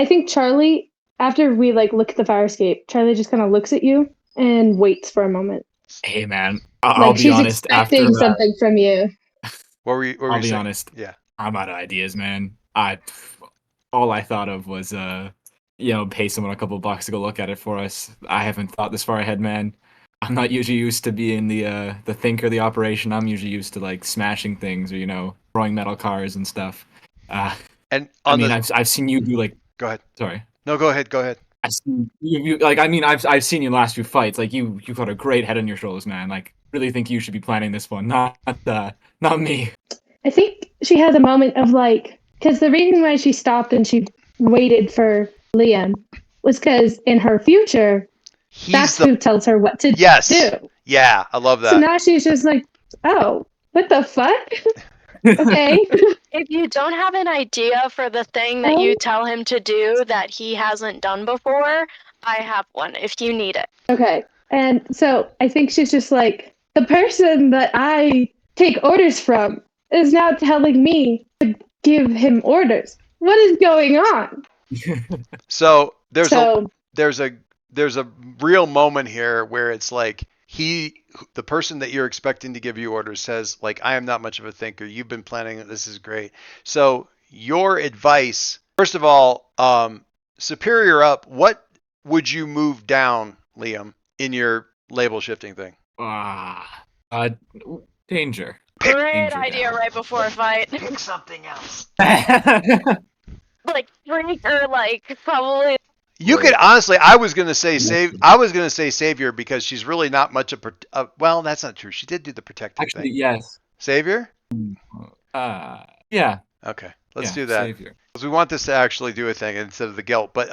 think Charlie, after we look at the fire escape, Charlie just kind of looks at you and waits for a moment. Hey man, I'll be she's honest. expecting After something from you. What were you I'll be saying? honest. Yeah. I'm out of ideas, man. All I thought of was pay someone a couple bucks to go look at it for us. I haven't thought this far ahead, man. I'm not usually used to being the thinker of the operation. I'm usually used to smashing things or throwing metal cars and stuff. And I've seen you do Go ahead. Sorry. No, go ahead. I've seen you I've seen you in the last few fights. You've got a great head on your shoulders, man. Really think you should be planning this one, not me. I think she has a moment of because the reason why she stopped and she waited for Liam was because in her future, that's who tells her what to do. Yeah, I love that. So now she's just like, oh, what the fuck? Okay. If you don't have an idea for the thing that you tell him to do that he hasn't done before, I have one if you need it. Okay. And so I think she's just like, the person that I take orders from is now telling me to give him orders. What is going on? So there's a real moment here where it's like the person that you're expecting to give you orders says I am not much of a thinker. You've been planning it. This is great. So your advice, first of all, superior up, what would you move down, Liam, in your label shifting thing? Danger. Great idea right before a fight. Pick something else. Freak or probably. You could honestly, I was gonna say savior because she's really not much of well, that's not true. She did do the protecting Actually, thing. yes. Savior? Yeah. Okay, let's Yeah, do that savior. because we want this to actually do a thing instead of the guilt. But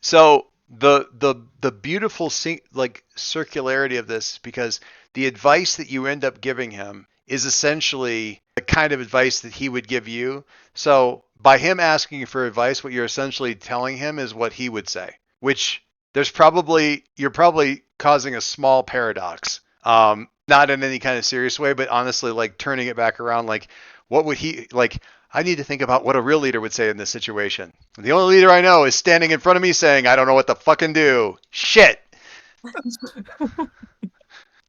so the beautiful like circularity of this because the advice that you end up giving him is essentially the kind of advice that he would give you. So by him asking you for advice, what you're essentially telling him is what he would say, which you're probably causing a small paradox. Not in any kind of serious way, but honestly, like turning it back around, like what would he like? I need to think about what a real leader would say in this situation. The only leader I know is standing in front of me saying, I don't know what to fucking do. Shit.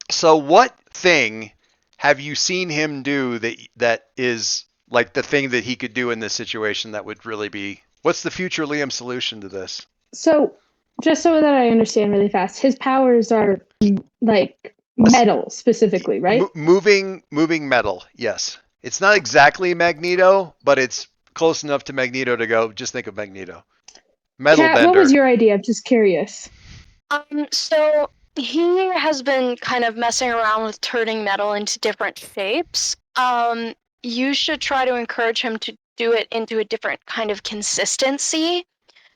So what thing have you seen him do that is like the thing that he could do in this situation that would really be what's the future Liam solution to this? So, just so that I understand really fast, his powers are like metal specifically, right? Moving metal, yes. It's not exactly Magneto, but it's close enough to Magneto to go, just think of Magneto. Metal Kat, what was bender. your idea? I'm just curious. So he has been kind of messing around with turning metal into different shapes. You should try to encourage him to do it into a different kind of consistency.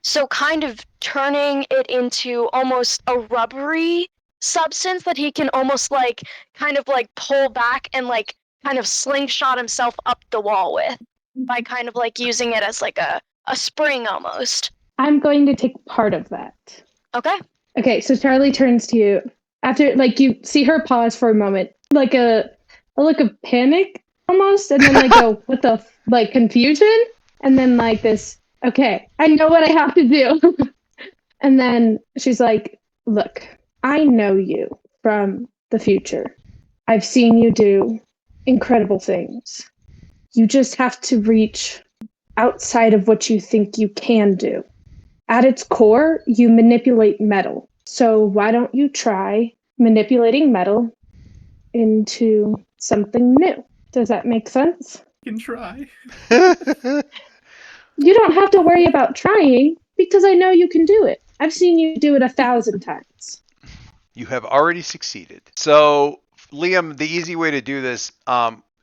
So kind of turning it into almost a rubbery substance that he can almost like kind of like pull back and like kind of slingshot himself up the wall with by kind of like using it as like a spring almost. I'm going to take part of that. Okay. Okay, so Charlie turns to you after, like, you see her pause for a moment, like a look of panic almost, and then like what the like confusion, and then like this. Okay, I know what I have to do. And then she's like, "Look, I know you from the future. I've seen you do incredible things. You just have to reach outside of what you think you can do. At its core, you manipulate metal. So why don't you try manipulating metal into something new? Does that make sense? You can try. You don't have to worry about trying because I know you can do it. I've seen you do it 1,000 times." You have already succeeded. So, Liam, the easy way to do this,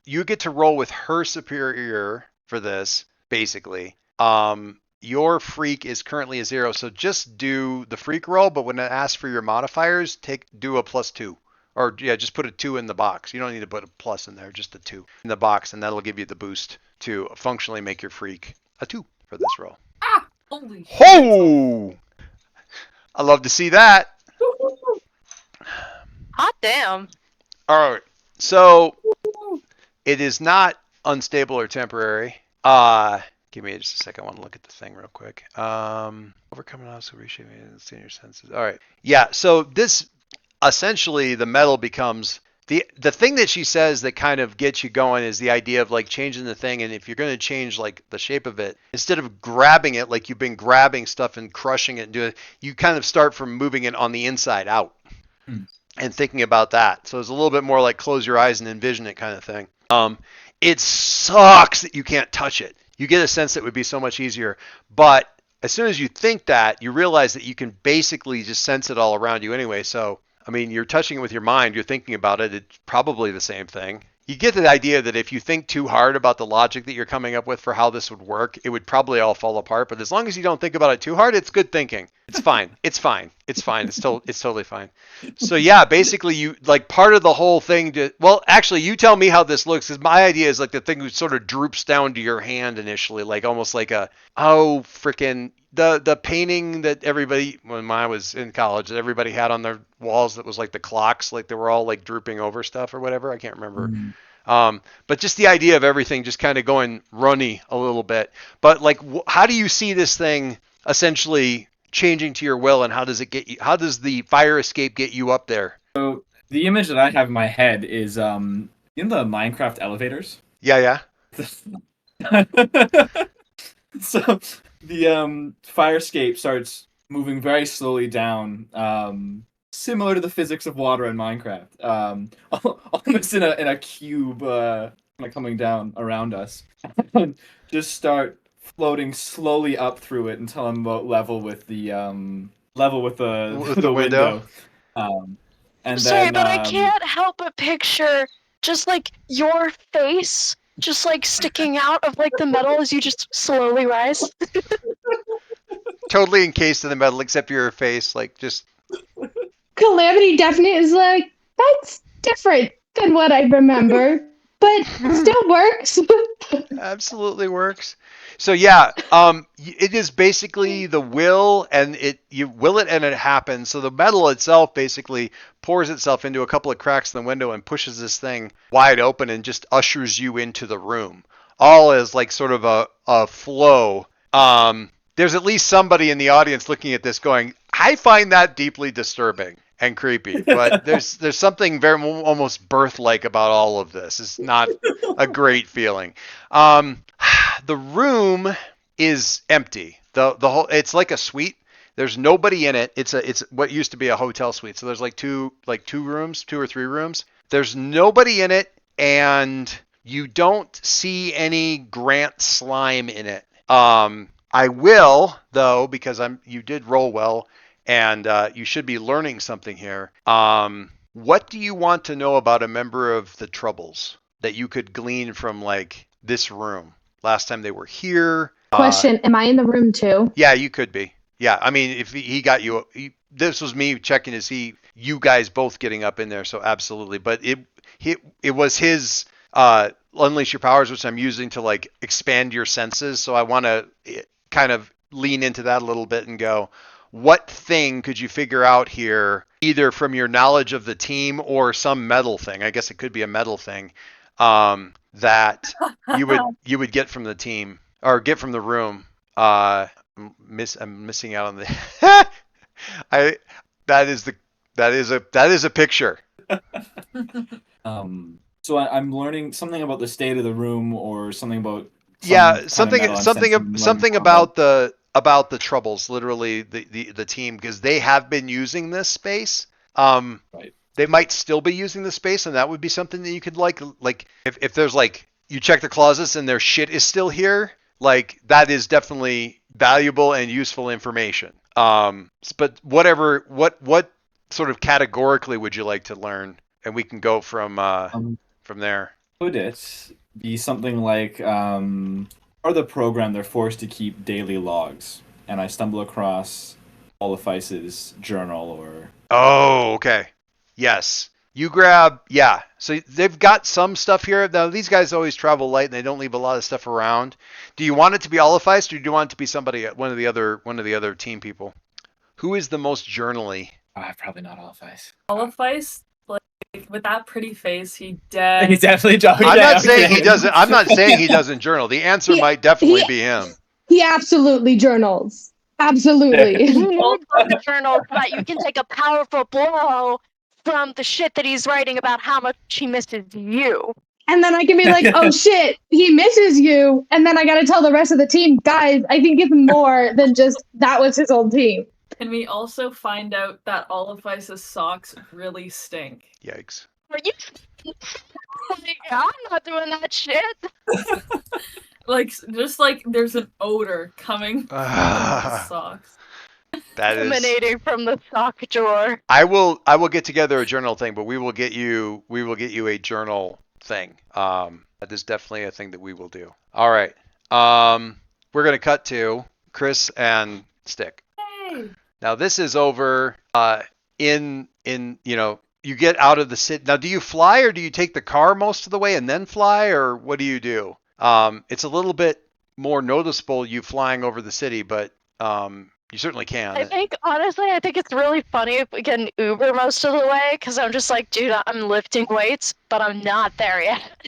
you get to roll with her superior for this, basically. Your freak is currently a 0, so just do the freak roll, but when it asks for your modifiers, do a +2. Or, yeah, just put a 2 in the box. You don't need to put a plus in there, just a 2 in the box, and that'll give you the boost to functionally make your freak a 2 for this roll. Holy shit. Ho! I love to see that. Hot damn. All right. So it is not unstable or temporary. Give me just a second. I want to look at the thing real quick. Overcoming obstacles, reshaping senior senses. All right. Yeah. So this essentially the metal becomes the thing that she says that kind of gets you going is the idea of like changing the thing, and if you're going to change like the shape of it, instead of grabbing it like you've been grabbing stuff and crushing it and doing it, you kind of start from moving it on the inside out and thinking about that. So it's a little bit more like close your eyes and envision it kind of thing. It sucks that you can't touch it. You get a sense that it would be so much easier, but as soon as you think that, you realize that you can basically just sense it all around you anyway. So I mean, you're touching it with your mind, you're thinking about it, it's probably the same thing. You get the idea that if you think too hard about the logic that you're coming up with for how this would work, it would probably all fall apart. But as long as you don't think about it too hard, it's good thinking. It's fine. It's fine. It's fine. It's totally fine. So yeah, basically you like part of the whole thing well, actually you tell me how this looks, because my idea is like the thing sort of droops down to your hand initially, like almost like the painting that everybody when I was in college that everybody had on their walls that was like the clocks, like they were all like drooping over stuff or whatever. I can't remember. But just the idea of everything just kind of going runny a little bit. But like, how do you see this thing essentially changing to your will, and how does it get you? How does the fire escape get you up there? So the image that I have in my head is in the Minecraft elevators. Yeah. So the fire escape starts moving very slowly down, similar to the physics of water in Minecraft. Almost in a cube, kind of coming down around us. And just start floating slowly up through it until I'm about level with the With the the window? window. And Sorry, then but I can't help but picture just like your face just like sticking out of like the metal as you just slowly rise. Totally encased in the metal, except for your face, like just Calamity Definite is like, that's different than what I remember, but still works. absolutely works. So yeah, it is basically the will, and you will it, and it happens. So the metal itself basically pours itself into a couple of cracks in the window and pushes this thing wide open and just ushers you into the room, all as like sort of a flow. There's at least somebody in the audience looking at this going, I find that deeply disturbing and creepy. But there's something very almost birth-like about all of this. It's not a great feeling. Um, the room is empty. The whole it's like a suite. There's nobody in it. It's what used to be a hotel suite. So there's like two rooms, 2 or 3 rooms. There's nobody in it, and you don't see any Grant slime in it. I will though, because you did roll well, and you should be learning something here. What do you want to know about a member of the Troubles that you could glean from like this room? Last time they were here. Question, am I in the room too? Yeah, you could be. Yeah, I mean, if he got you, this was me checking to see you guys both getting up in there, so absolutely. But it was his unleash your powers, which I'm using to like expand your senses. So I want to kind of lean into that a little bit and go, what thing could you figure out here, either from your knowledge of the team or some metal thing? I guess it could be a metal thing that you would get from the team or get from the room. I'm missing out on the. I that is the that is a picture. So I'm learning something about the state of the room, or something about Yeah, kind of metal I'm sensing and learning something more about. about the Troubles, literally the team, because they have been using this space. Right. They might still be using the space, and that would be something that you could like if there's like you check the closets and their shit is still here, like that is definitely valuable and useful information. But what sort of categorically would you like to learn, and we can go from there. Could it be something like, or the program they're forced to keep daily logs, and I stumble across Olifice's journal, or Oh, okay. Yes. You grab, yeah. So they've got some stuff here. Now, these guys always travel light and they don't leave a lot of stuff around. Do you want it to be Olifice, or do you want it to be somebody, one of the other team people? Who is the most journally? probably not Olifice. Olifice, like with that pretty face, he dead. He's definitely joking. I'm not saying he doesn't. I'm not saying he doesn't journal. The answer He- might definitely he- be him. He absolutely journals. Absolutely. He needs the journal so that you can take a powerful blow from the shit that he's writing about how much he misses you. And then I can be like, oh shit, he misses you. And then I got to tell the rest of the team, guys, I think it's more than just that was his old team. Can we also find out that Olifice's socks really stink? Yikes. Are you? I'm not doing that shit. Like, just like there's an odor coming from his socks. That is. Emanating from the sock drawer. I will get together a journal thing, but we will get you a journal thing. That is definitely a thing that we will do. All right. We're gonna cut to Chris and Stick. Hey! Now this is over in you get out of the city. Now do you fly, or do you take the car most of the way and then fly, or what do you do? It's a little bit more noticeable you flying over the city, but you certainly can. I think it's really funny if we get an Uber most of the way, because I'm just like, dude, I'm lifting weights, but I'm not there yet.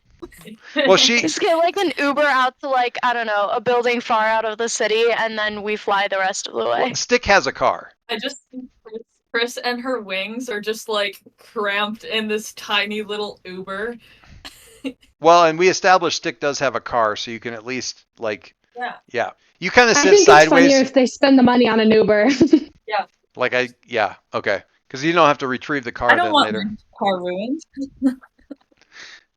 Well, she Just get like an Uber out to like, I don't know, a building far out of the city, and then we fly the rest of the way. Stick has a car. I just think Chris and her wings are just like cramped in this tiny little Uber. Well, and we established Stick does have a car, so you can at least like Yeah. You kind of I sit think it's sideways. funnier if they spend the money on an Uber. Okay, because you don't have to retrieve the car I don't then want later. my car ruined.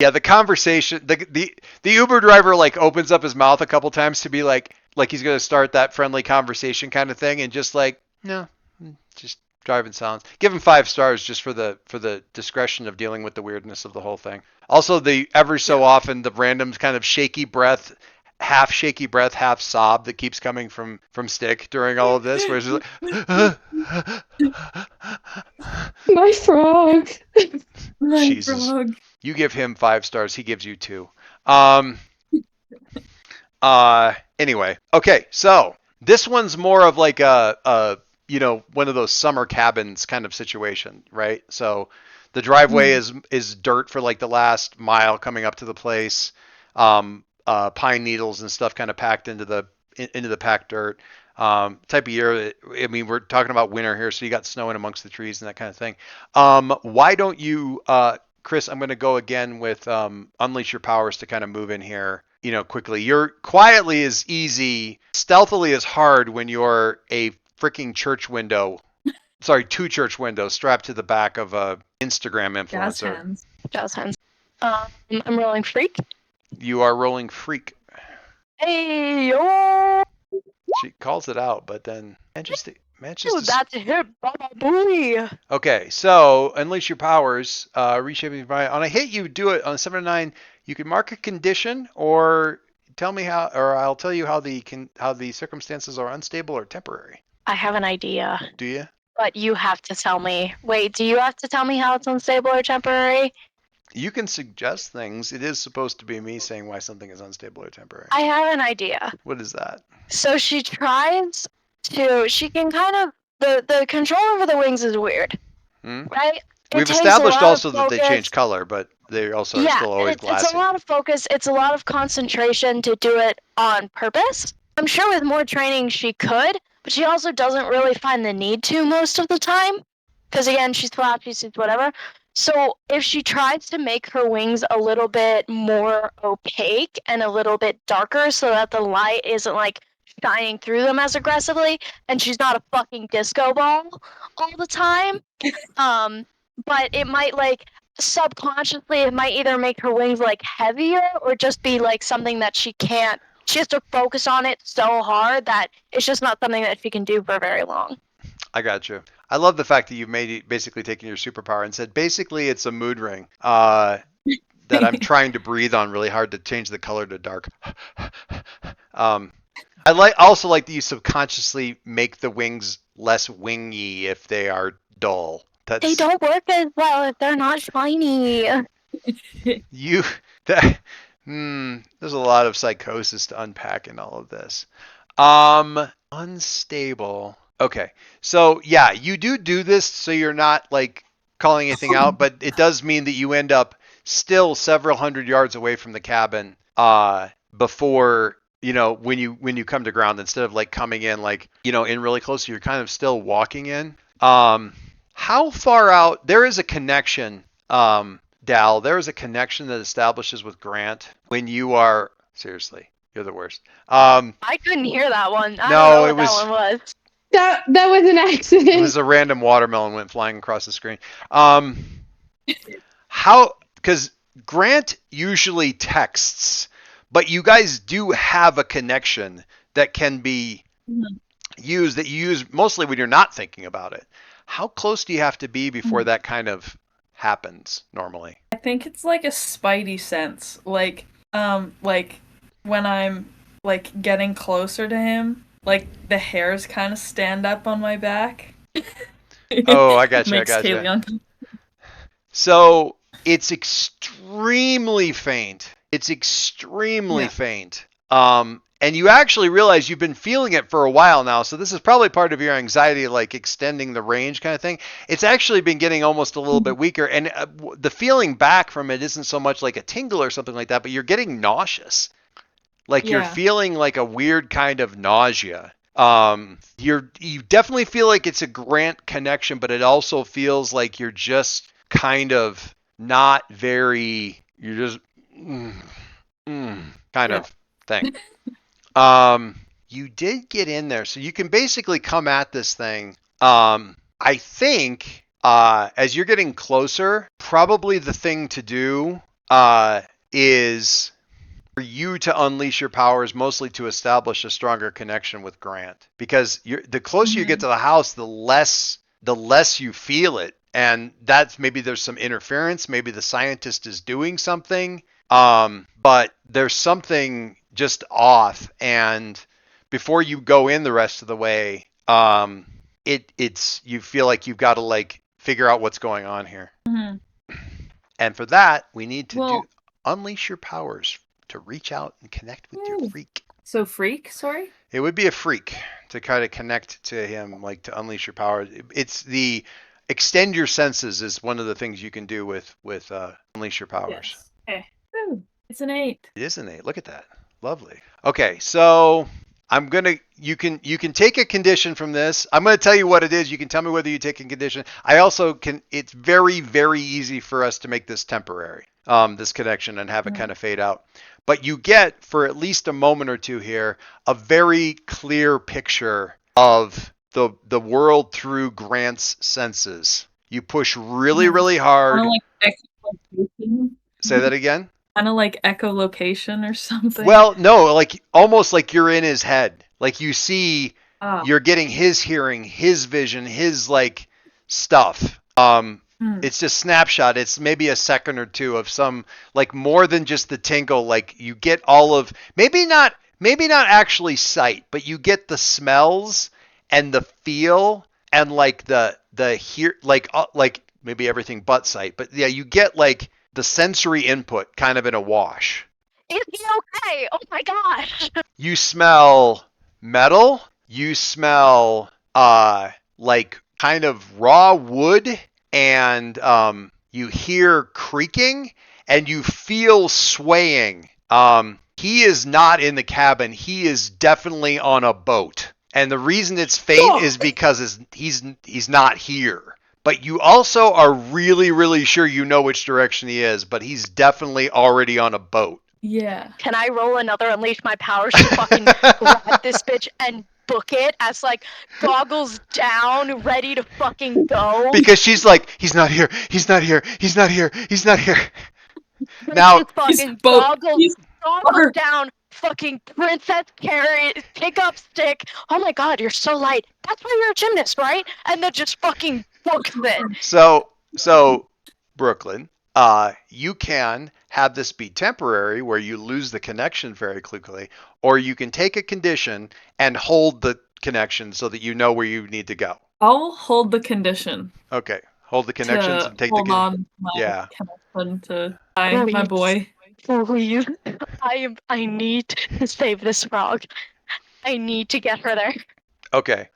Yeah, the conversation, the Uber driver like opens up his mouth a couple times to be like, like he's going to start that friendly conversation kind of thing, and just like, no, just drive in silence. Give him 5 stars just for the discretion of dealing with the weirdness of the whole thing. Also, the ever so often the random kind of shaky breath, half sob that keeps coming from Stick during all of this, where he's like, My frog. Jesus. Frog. You give him 5 stars, he gives you 2. Anyway, okay, so this one's more of like a one of those summer cabins kind of situation, right? So the driveway is dirt for like the last mile coming up to the place. Pine needles and stuff kind of packed into the packed dirt. Type of year. I mean, we're talking about winter here, so you got snow in amongst the trees and that kind of thing. Why don't you, Chris? I'm going to go again with unleash your powers to kind of move in here. Quickly. You're quietly is easy. Stealthily is hard when you're a freaking church window. Sorry, 2 church windows strapped to the back of a Instagram Jazz influencer. hands. Jazz hands. I'm rolling freak. You are rolling freak. Hey yo! She calls it out, but then manages Ooh, to. that's a hit, Baba Booey. Okay, so unleash your powers. Reshaping environment. On a hit, you do it on a 7 to 9. You can mark a condition, or tell me how, or I'll tell you how the circumstances are unstable or temporary. I have an idea, Do you? but you have to tell me. Wait, do you have to tell me how it's unstable or temporary? You can suggest things. It is supposed to be me saying why something is unstable or temporary. I have an idea. What is that? So she tries to. She can kind of. The control over the wings is weird, right? We've established also that they change color, but they also are still always glassy. It's a lot of focus. It's a lot of concentration to do it on purpose. I'm sure with more training she could, but she also doesn't really find the need to most of the time. Because again, she's flashy, she's whatever. So if she tries to make her wings a little bit more opaque and a little bit darker so that the light isn't like shining through them as aggressively, and she's not a fucking disco ball all the time, but it might like subconsciously it might either make her wings like heavier or just be like something that she has to focus on it so hard that it's just not something that she can do for very long. I got you. I love the fact that you've basically taken your superpower and said basically it's a mood ring that I'm trying to breathe on really hard to change the color to dark. I also like that you subconsciously make the wings less wingy if they are dull. They don't work as well if they're not shiny. There's a lot of psychosis to unpack in all of this. Unstable. Okay, so yeah, you do this so you're not like calling anything out, but it does mean that you end up still several hundred yards away from the cabin before when you come to ground, instead of like coming in like in really close. You're kind of still walking in. How far out? There is a connection, Dal. There is a connection that establishes with Grant when you are seriously. You're the worst. I couldn't hear that one. I don't know what that one was. That was an accident. It was a random watermelon went flying across the screen. Because Grant usually texts, but you guys do have a connection that can be used, that you use mostly when you're not thinking about it. How close do you have to be before that kind of happens normally? I think it's like a spidey sense. Like when I'm like getting closer to him, like the hairs kind of stand up on my back. Oh, I gotcha. So it's extremely faint. Faint. And you actually realize you've been feeling it for a while now. So this is probably part of your anxiety, like extending the range kind of thing. It's actually been getting almost a little bit weaker. And the feeling back from it isn't so much like a tingle or something like that, but you're getting nauseous. Like you're feeling like a weird kind of nausea. You definitely feel like it's a Grant connection, but it also feels like you're just kind of not very, you're just kind of thing. You did get in there, so you can basically come at this thing. I think as you're getting closer, probably the thing to do is for you to unleash your powers, mostly to establish a stronger connection with Grant. Because the closer you get to the house, the less you feel it. And that's maybe there's some interference. Maybe the scientist is doing something. But there's something just off. And before you go in the rest of the way, it's you feel like you've got to like figure out what's going on here. Mhm. And for that, we need to Well- unleash your powers to reach out and connect with your Ooh. freak. So freak, sorry? It would be a freak to kind of connect to him, like to unleash your powers. It's the extend your senses is one of the things you can do with unleash your powers. Yes. Okay. Ooh, it's an 8. It is an 8. Look at that. Lovely. Okay, so I'm gonna. You can take a condition from this. I'm gonna tell you what it is. You can tell me whether you take a condition. I also can. It's very very easy for us to make this temporary. This connection and have it kind of fade out. But you get for at least a moment or two here a very clear picture of the world through Grant's senses. You push really really hard. Kind of like echolocation. Say that again. Kind of like echolocation or something. Well, no, like almost like you're in his head. Like you see, Oh. you're getting his hearing, his vision, his like stuff. It's just snapshot. It's maybe a second or two of some like more than just the tingle. Like you get all of maybe not actually sight, but you get the smells and the feel and like the hear like maybe everything but sight. But yeah, you get like the sensory input kind of in a wash. Is he okay? Oh my gosh. You smell metal. You smell like kind of raw wood, and you hear creaking, and you feel swaying. He is not in the cabin. He is definitely on a boat, and the reason it's faint is because he's not here. But you also are really, really sure you know which direction he is, but he's definitely already on a boat. Yeah. Can I roll another unleash my powers to fucking grab this bitch and book it as like goggles down, ready to fucking go? Because she's like, he's not here, he's not here, he's not here, he's not here. Now, Just fucking boat. goggles He's boat. down, fucking princess carry pickup stick. Oh my god, you're so light. That's why you're a gymnast, right? And then just fucking books it. so Brooklyn, you can have this be temporary where you lose the connection very quickly, or you can take a condition and hold the connection so that you know where you need to go. I'll hold the condition. Okay, hold the connections to and take hold the on my yeah. connection to my boy. Please. I need to save this frog. I need to get her there. Okay.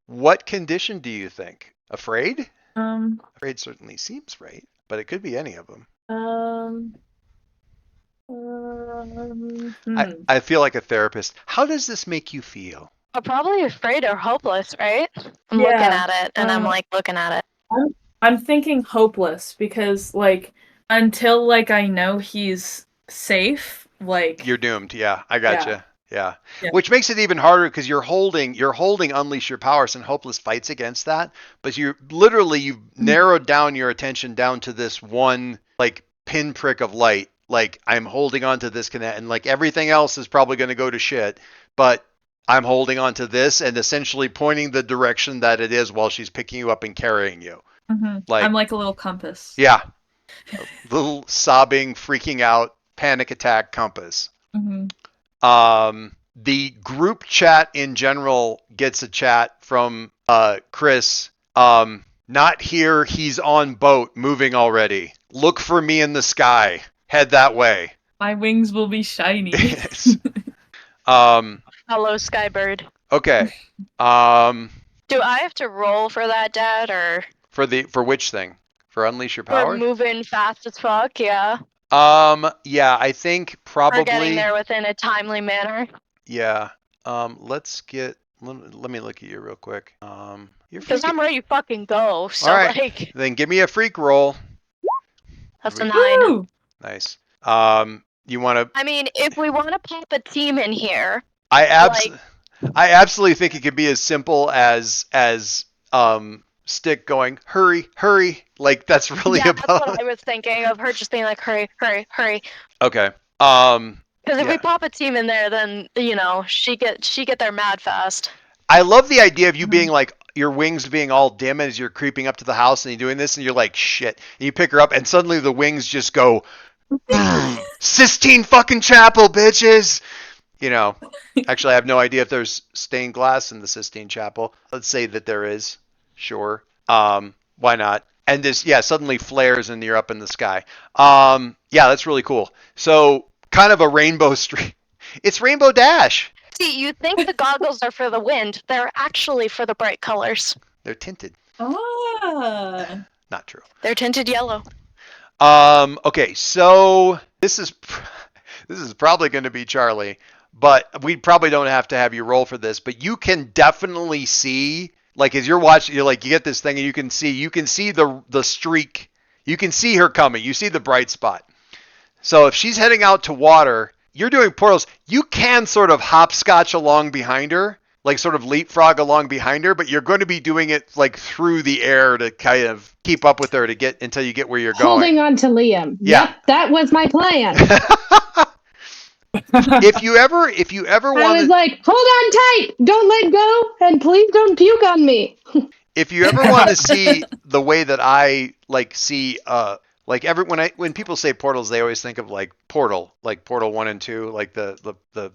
What condition do you think? Afraid? Afraid certainly seems right, but it could be any of them. I feel like a therapist. How does this make you feel? I'm probably afraid or hopeless, right? I'm Yeah, looking at it, and I'm like looking at it. I'm thinking hopeless because like until like I know he's safe, like You're doomed. Yeah, I gotcha. Yeah. Yeah. Which makes it even harder because you're holding Unleash Your Powers, and Hopeless fights against that. But you've narrowed down your attention down to this one like pinprick of light. Like I'm holding on to this connect, and like everything else is probably going to go to shit. But I'm holding on to this and essentially pointing the direction that it is while she's picking you up and carrying you. Like I'm like a little compass. Yeah. A little sobbing, freaking out, panic attack compass. The group chat in general gets a chat from Chris. Not here, he's on boat, moving already. Look for me in the sky. Head that way. My wings will be shiny. Yes. Hello, Skybird. Okay. Do I have to roll for that, Dad, or For which thing? For Unleash Your for Power? moving fast as fuck? Yeah. Yeah, I think probably. Or getting there within a timely manner. Yeah. Let's get. Let me look at you real quick. You're Because freaking. I'm ready to fucking go. So All right. like, Then give me a freak roll. that's a Woo! 9. Woo! Nice. You want to? I mean, if we want to pop a team in here, I absolutely think it could be as simple as Stick going, hurry, hurry. Like that's really yeah, that's about. what I was thinking of her just being like, hurry, hurry, hurry. Okay. Because if Yeah. we pop a team in there, then she get there mad fast. I love the idea of you being like your wings being all dim as you're creeping up to the house and you're doing this and you're like shit. And you pick her up and suddenly the wings just go Sistine fucking Chapel, bitches. You know, actually, I have no idea if there's stained glass in the Sistine Chapel. Let's say that there is. Sure. Why not? And this, yeah, suddenly flares and you're up in the sky. Yeah, that's really cool. So, kind of a rainbow street. It's Rainbow Dash. See, you think the goggles are for the wind. They're actually for the bright colors. They're tinted. Ah. Not true. They're tinted yellow. Okay, so this is probably going to be Charlie, but we probably don't have to have you roll for this, but you can definitely see, like as you're watching, you're like you get this thing and you can see the streak. You can see her coming. You see the bright spot. So if she's heading out to water, you're doing portals, you can sort of hopscotch along behind her, like sort of leapfrog along behind her, but you're going to be doing it like through the air to kind of keep up with her to get until you get where you're going. Holding on to Liam. Yeah. Yep, that was my plan. If you ever want I was like, hold on tight, don't let go, and please don't puke on me. if you ever want to see the way that I like see like when people say portals, they always think of like Portal 1 and 2, like the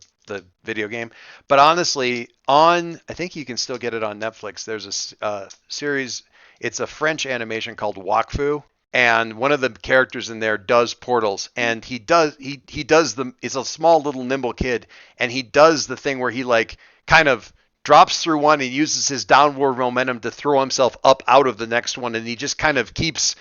video game. But honestly, I think you can still get it on Netflix. There's a series. It's a French animation called Wakfu, and one of the characters in there does portals, and he does the. It's a small little nimble kid, and he does the thing where he like kind of drops through one and uses his downward momentum to throw himself up out of the next one, and he just kind of keeps.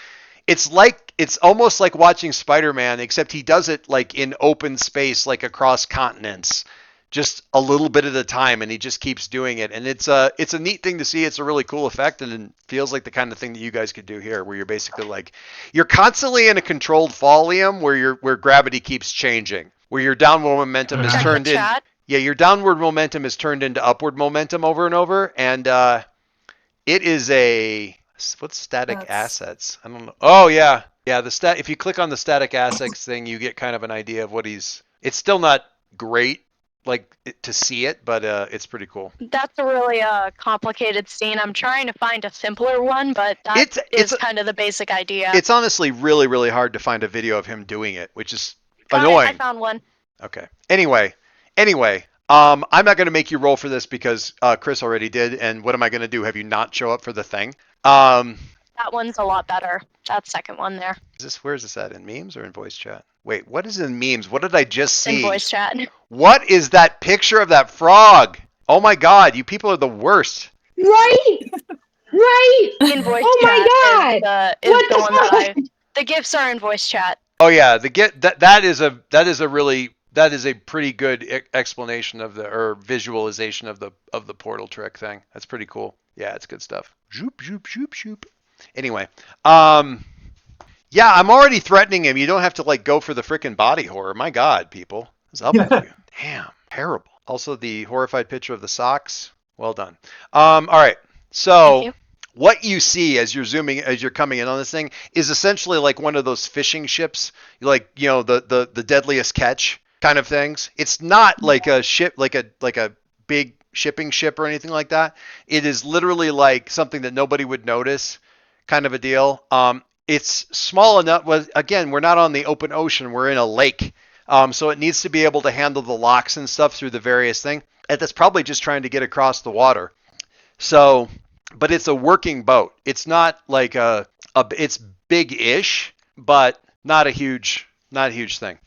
It's almost like watching Spider-Man, except he does it like in open space, like across continents, just a little bit at a time, and he just keeps doing it. And it's a neat thing to see. It's a really cool effect, and it feels like the kind of thing that you guys could do here, where you're basically like you're constantly in a controlled fall, Liam, where gravity keeps changing, where your downward momentum is Check turned the in. chat. Yeah, your downward momentum is turned into upward momentum over and over, and it is what's static assets? I don't know. Oh yeah, the stat. If you click on the static assets thing, you get kind of an idea of what he's. It's still not great, like to see it, but it's pretty cool. That's a really complicated scene. I'm trying to find a simpler one, but that is kind of the basic idea. It's honestly really, really hard to find a video of him doing it, which is Got annoying. it, I found one. Okay. Anyway, I'm not going to make you roll for this because Chris already did, and what am I going to do? Have you not show up for the thing? That one's a lot better. That second one there. Where is this at? In memes or in voice chat? Wait, what is in memes? What did I just see? In voice chat. What is that picture of that frog? Oh my god, you people are the worst. Right? Right? In voice Oh chat my god! is What the the one that fuck? the gifs are in voice chat. Oh yeah, that is a pretty good explanation of or visualization of the portal trick thing. That's pretty cool. Yeah, it's good stuff. Zoop zoop zoop zoop. Anyway, yeah, I'm already threatening him. You don't have to like go for the frickin' body horror. My God, people, what's up with you? Damn, terrible. Also, the horrified picture of the socks. Well done. All right, so what you see as you're coming in on this thing is essentially like one of those fishing ships, like the deadliest catch kind of things. It's not like a ship, like a big shipping ship or anything like that. It is literally like something that nobody would notice, kind of a deal. It's small enough. Well, again, we're not on the open ocean. We're in a lake. So it needs to be able to handle the locks and stuff through the various thing. And that's probably just trying to get across the water. So, but it's a working boat. It's not like it's big-ish, but not a huge thing.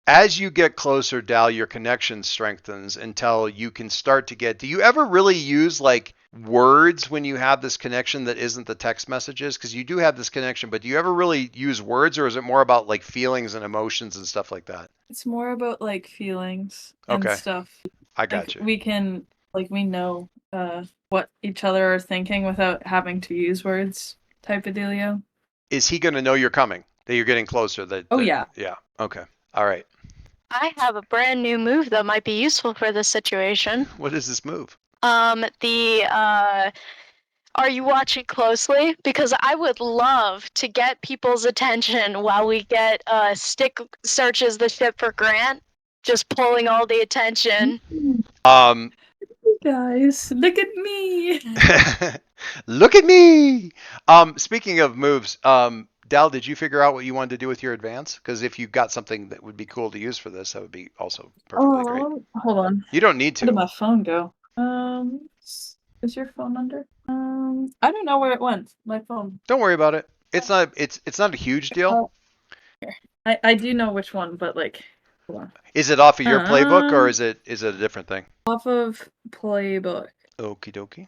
As you get closer, Dal, your connection strengthens until you can start to get. Do you ever really use like words when you have this connection that isn't the text messages? Because you do have this connection, but do you ever really use words, or is it more about like feelings and emotions and stuff like that? It's more about like feelings and stuff. I got you. We know what each other are thinking without having to use words, type of dealio. Is he going to know you're coming? That you're getting closer? Yeah. Yeah. Okay. All right. I have a brand new move that might be useful for this situation. What is this move? The are you watching closely? Because I would love to get people's attention while we get Stick searches the ship for Grant, just pulling all the attention. Guys, look at me. Look at me. Speaking of moves, Dal, did you figure out what you wanted to do with your advance? Because if you got something that would be cool to use for this, that would be also perfectly great. Hold on. You don't need Where did to. my phone go? Is your phone under? I don't know where it went. My phone. Don't worry about it. It's not a huge deal. Here. I do know which one, but like, hold on. Is it off of your playbook or is it a different thing? Off of playbook. Okie dokie.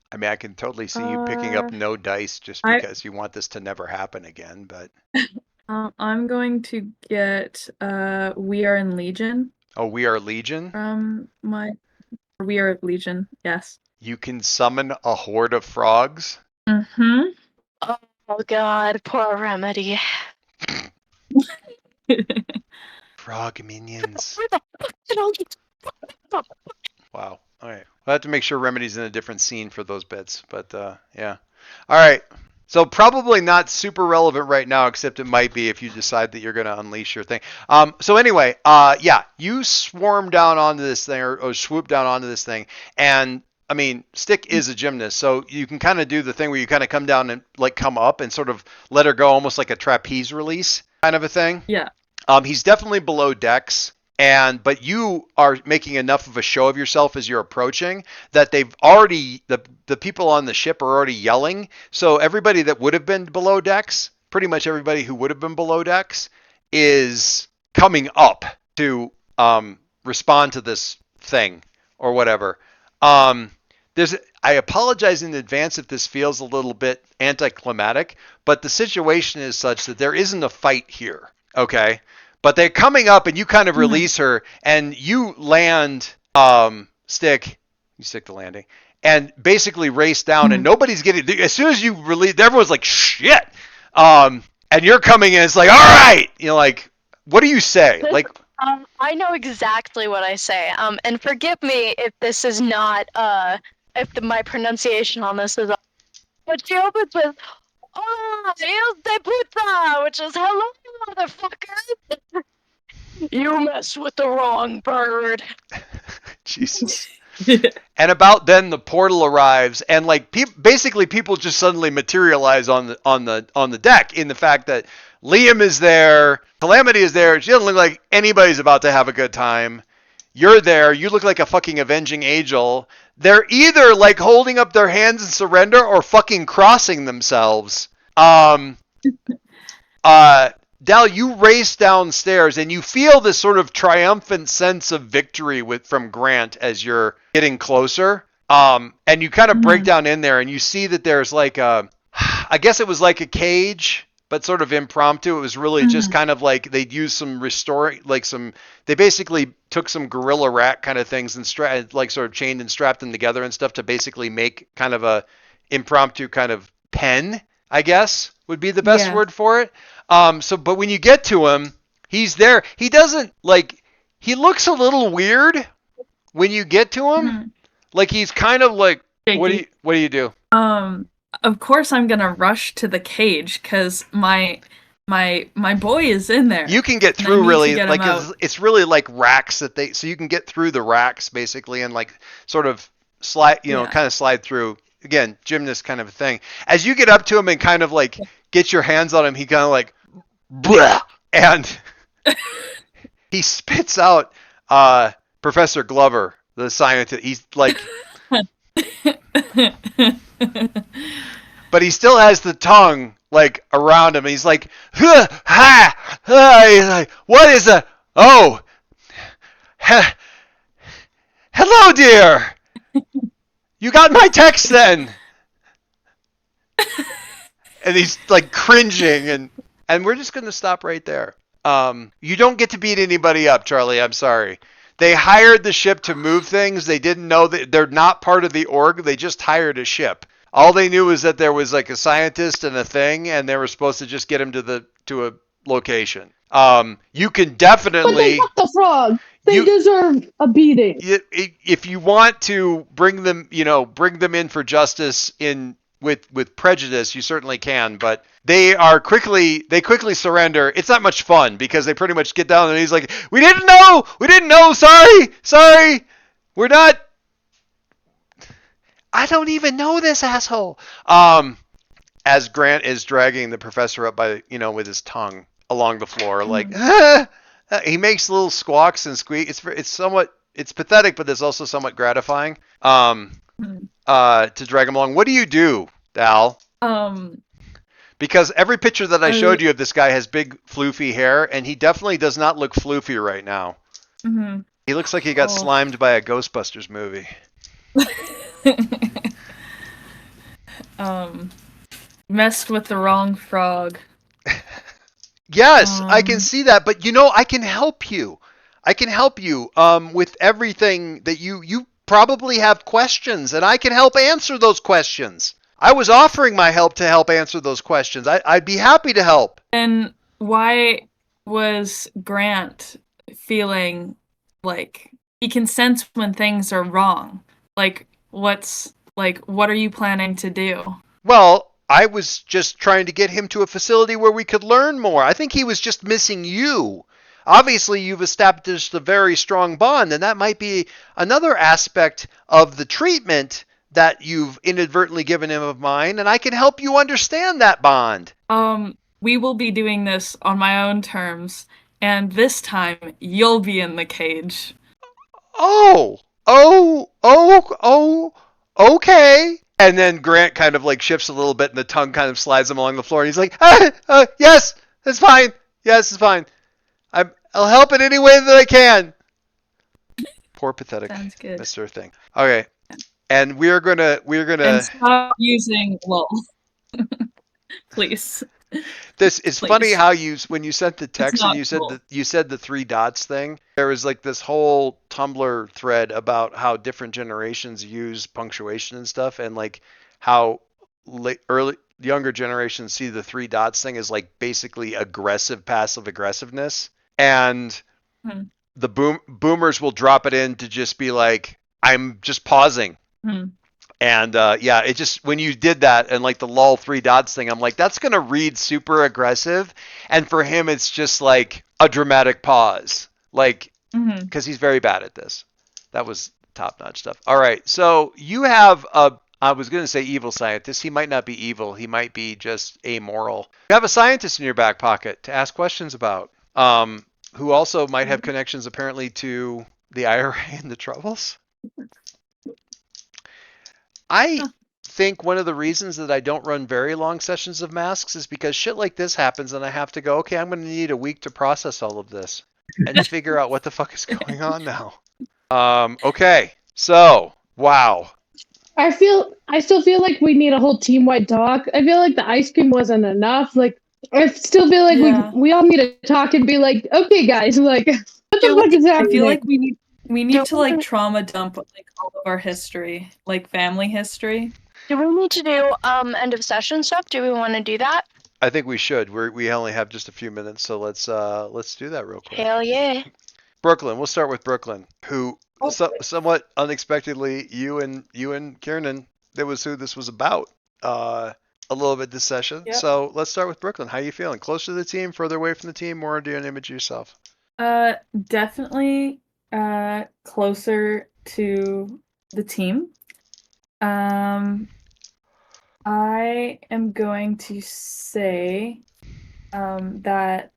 I mean, I can totally see you picking up no dice just because you want this to never happen again, but I'm going to get We Are in Legion. oh, We Are Legion? We Are Legion, yes. You can summon a horde of frogs? Mm-hmm. Oh god, poor Remedy. Frog minions. Where the fuck did all these Wow. All right. We'll have to make sure Remedy's in a different scene for those bits, but yeah. All right. So probably not super relevant right now, except it might be if you decide that you're going to unleash your thing. So anyway, yeah, you swarm down onto this thing or swoop down onto this thing, and I mean, Stick is a gymnast, so you can kind of do the thing where you kind of come down and like come up and sort of let her go, almost like a trapeze release kind of a thing. Yeah. He's definitely below decks. But you are making enough of a show of yourself as you're approaching that they've already the people on the ship are already yelling. So everybody that would have been below decks, pretty much everybody who would have been below decks, is coming up to respond to this thing or whatever. I apologize in advance if this feels a little bit anticlimactic, but the situation is such that there isn't a fight here. Okay. But they're coming up, and you kind of release her, and you land, Stick. You stick the landing, and basically race down, and nobody's getting. As soon as you release, everyone's like, "Shit!" And you're coming in. It's like, "All right," you know, like, what do you say? Like, I know exactly what I say. And forgive me if this is not my pronunciation on this is. But she opens with, "Oh, Dios de puta," which is hello, motherfucker. You mess with the wrong bird. Jesus. And about then the portal arrives, and like basically people just suddenly materialize on the deck in the fact that Liam is there, Calamity is there. She doesn't look like anybody's about to have a good time. You're there. You look like a fucking avenging angel. They're either like holding up their hands in surrender or fucking crossing themselves. Dal, you race downstairs and you feel this sort of triumphant sense of victory from Grant as you're getting closer. And you kind of break down in there and you see that there's like I guess it was like a cage, but sort of impromptu. It was really just kind of like they'd used some they basically took some gorilla rat kind of things and like sort of chained and strapped them together and stuff to basically make kind of a impromptu kind of pen, I guess would be the best word for it. But when you get to him, he's there. He doesn't he looks a little weird when you get to him. Like he's kind of like, what do you do? Of course I'm gonna rush to the cage because my boy is in there. You can get through really like it's really like racks so you can get through the racks basically and like sort of slide, kind of slide through. Again, gymnast kind of a thing. As you get up to him and kind of like get your hands on him, he kind of like, blah, and he spits out Professor Glover, the scientist. He's like, but he still has the tongue like around him. He's like, ha, ha, ha. He's like, what is a? Oh, hello, dear. You got my text then. And he's like cringing, and we're just gonna stop right there. You don't get to beat anybody up, Charlie. I'm sorry. They hired the ship to move things. They didn't know that they're not part of the org. They just hired a ship. All they knew was that there was like a scientist and a thing, and they were supposed to just get him to a location. You can But they definitely got the frog. They you deserve a beating. if you want to bring them, bring them in for justice in with prejudice, you certainly can. But they quickly surrender. It's not much fun because they pretty much get down and he's like, we didn't know, sorry, we're not. I don't even know this asshole. As Grant is dragging the professor up by with his tongue along the floor, like he makes little squawks and squeak. It's pathetic, but it's also somewhat gratifying. To drag him along. What do you do, Dal? Because every picture that I showed you of this guy has big floofy hair, and he definitely does not look floofy right now. Mm-hmm. He looks like he got slimed by a Ghostbusters movie. Messed with the wrong frog. Yes, I can see that, but I can help you. I can help you with everything that you probably have questions, and I can help answer those questions. I was offering my help to help answer those questions. I'd be happy to help. And why was Grant feeling like he can sense when things are wrong? What are you planning to do? Well, I was just trying to get him to a facility where we could learn more. I think he was just missing you. Obviously, you've established a very strong bond, and that might be another aspect of the treatment that you've inadvertently given him of mine, and I can help you understand that bond. We will be doing this on my own terms, and this time you'll be in the cage. Okay. And then Grant kind of like shifts a little bit, and the tongue kind of slides him along the floor, and he's like, yes, that's fine. Yes, it's fine. I'll help in any way that I can. Poor pathetic Mr. Thing. Okay. And we're gonna And stop using lol. Please. This is Please. funny how when you sent the text and cool. you said the 3 dots thing. There was like this whole Tumblr thread about how different generations use punctuation and stuff, and like how younger generations see the 3 dots thing as like basically aggressive passive aggressiveness, and the boomers will drop it in to just be like, I'm just pausing. And it just, when you did that and like the lol 3 dots thing, I'm like, that's gonna read super aggressive, and for him it's just like a dramatic pause, like because he's very bad at this. That was top-notch stuff. All right, so you have I was gonna say evil scientist. He might not be evil. He might be just amoral. You have a scientist in your back pocket to ask questions about, who also might have connections apparently to the IRA and the Troubles. I think one of the reasons that I don't run very long sessions of masks is because shit like this happens and I have to go, okay, I'm going to need a week to process all of this and figure out what the fuck is going on now. Okay, so, wow. I still feel like we need a whole team-wide talk. I feel like the ice cream wasn't enough. Like, I still feel like we all need to talk and be like, okay, guys, like, what the fuck is happening? I feel like we need to like trauma dump like all of our history, like family history. Do we need to do end of session stuff? Do we want to do that? I think we should. We only have just a few minutes, so let's do that real quick. Hell yeah. Brooklyn, we'll start with Brooklyn, who somewhat unexpectedly, you and Kiernan, that was who this was about a little bit this session. Yep. So let's start with Brooklyn. How are you feeling? Closer to the team, further away from the team, more do an image yourself? Definitely closer to the team. I am going to say that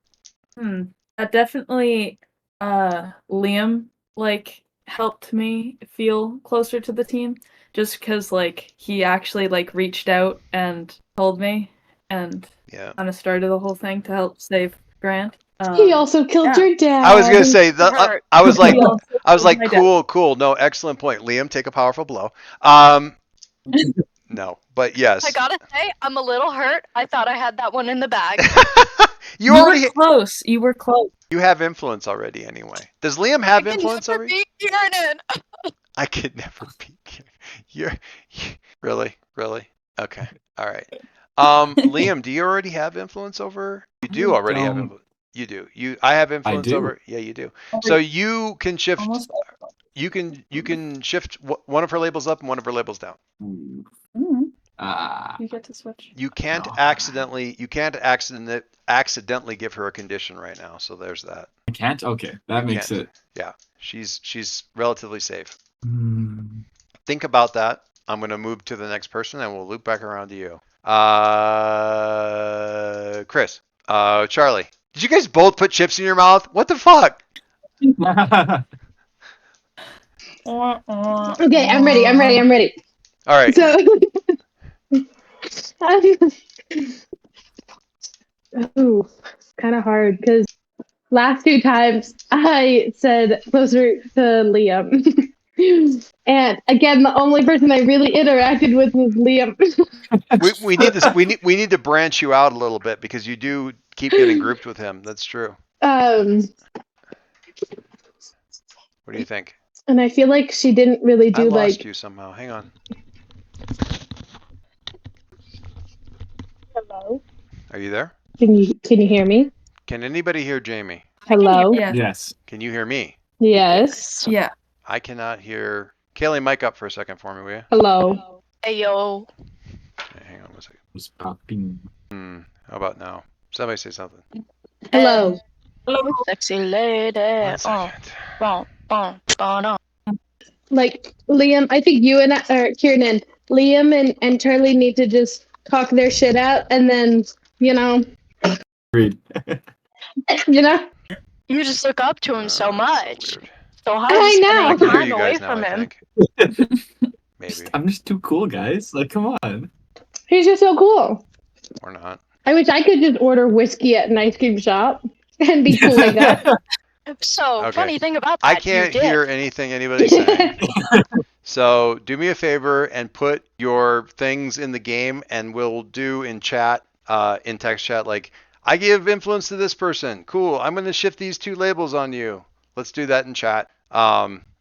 definitely Liam like helped me feel closer to the team, just because like he actually like reached out and told me and kind of started the whole thing to help save Grant. He also killed your dad. I was gonna say I was like cool. No, excellent point. Liam, take a powerful blow. No, but yes. I gotta say, I'm a little hurt. I thought I had that one in the bag. You were close. You were close. You have influence already, anyway. Does Liam have influence already? I could never beat Kiernan. Really? Okay. All right. Liam, do you already have influence over? You do already have influence. You do. I have influence do? over. Yeah, you do. So you can shift. Almost. You can shift one of her labels up and one of her labels down. Ooh. Mm, Ah. you get to switch. You can't Oh. accidentally give her a condition right now. So there's that. I can't? Okay. That You makes can't. it. Yeah, she's relatively safe. Mm. Think about that. I'm going to move to the next person and we'll loop back around to you. Chris. Charlie. Did you guys both put chips in your mouth? What the fuck? Okay, I'm ready. All right. So, ooh, kind of hard because last two times I said closer to Liam. And again, the only person I really interacted with was Liam. We need this. We need to branch you out a little bit because you do keep getting grouped with him. That's true. Um, What do you think? and I feel like she didn't really I do lost like. you somehow. Hang on. Hello. Are you there? Can you hear me? Can anybody hear Jamie? Hello. Yeah. Yes. Can you hear me? Yes. Yeah. I cannot hear. Kaylee, mic up for a second for me, will you? Hello. Hey yo. Okay, hang on one second. Was popping. How about now? Somebody say something. Hello. Hello, sexy lady. One second. Bon, bon, bon, bon. Like Liam, I think you and or Kieran, Liam and Charlie need to just talk their shit out, and then you know, Agreed. you know. You just look up to him so much. Weird. So how I is know. spending I can hear time you away guys now, from I him? think. Maybe. I'm just too cool, guys. Like, come on. He's just so cool. Or not. I wish I could just order whiskey at an ice cream shop and be cool like that. So Okay. funny thing about that, I you can't did. hear anything anybody's saying. So do me a favor and put your things in the game and we'll do in chat, in text chat, like, I give influence to this person. Cool. I'm going to shift these two labels on you. Let's do that in chat.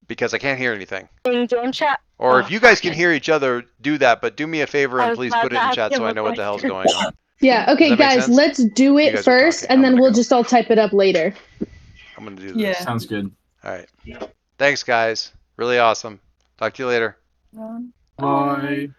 Because I can't hear anything. In game chat. Or Oh, if you guys can fuck it. hear each other, do that. But do me a favor I and was please about put to it in ask chat him so I a know what the hell's question. going on. Yeah, Does okay, that make guys, sense? let's do You it guys are first, talking. and I'm then gonna we'll go. just all type it up later. I'm going to do Yeah. this. Sounds good. All right. Thanks, guys. Really awesome. Talk to you later. Um, Bye.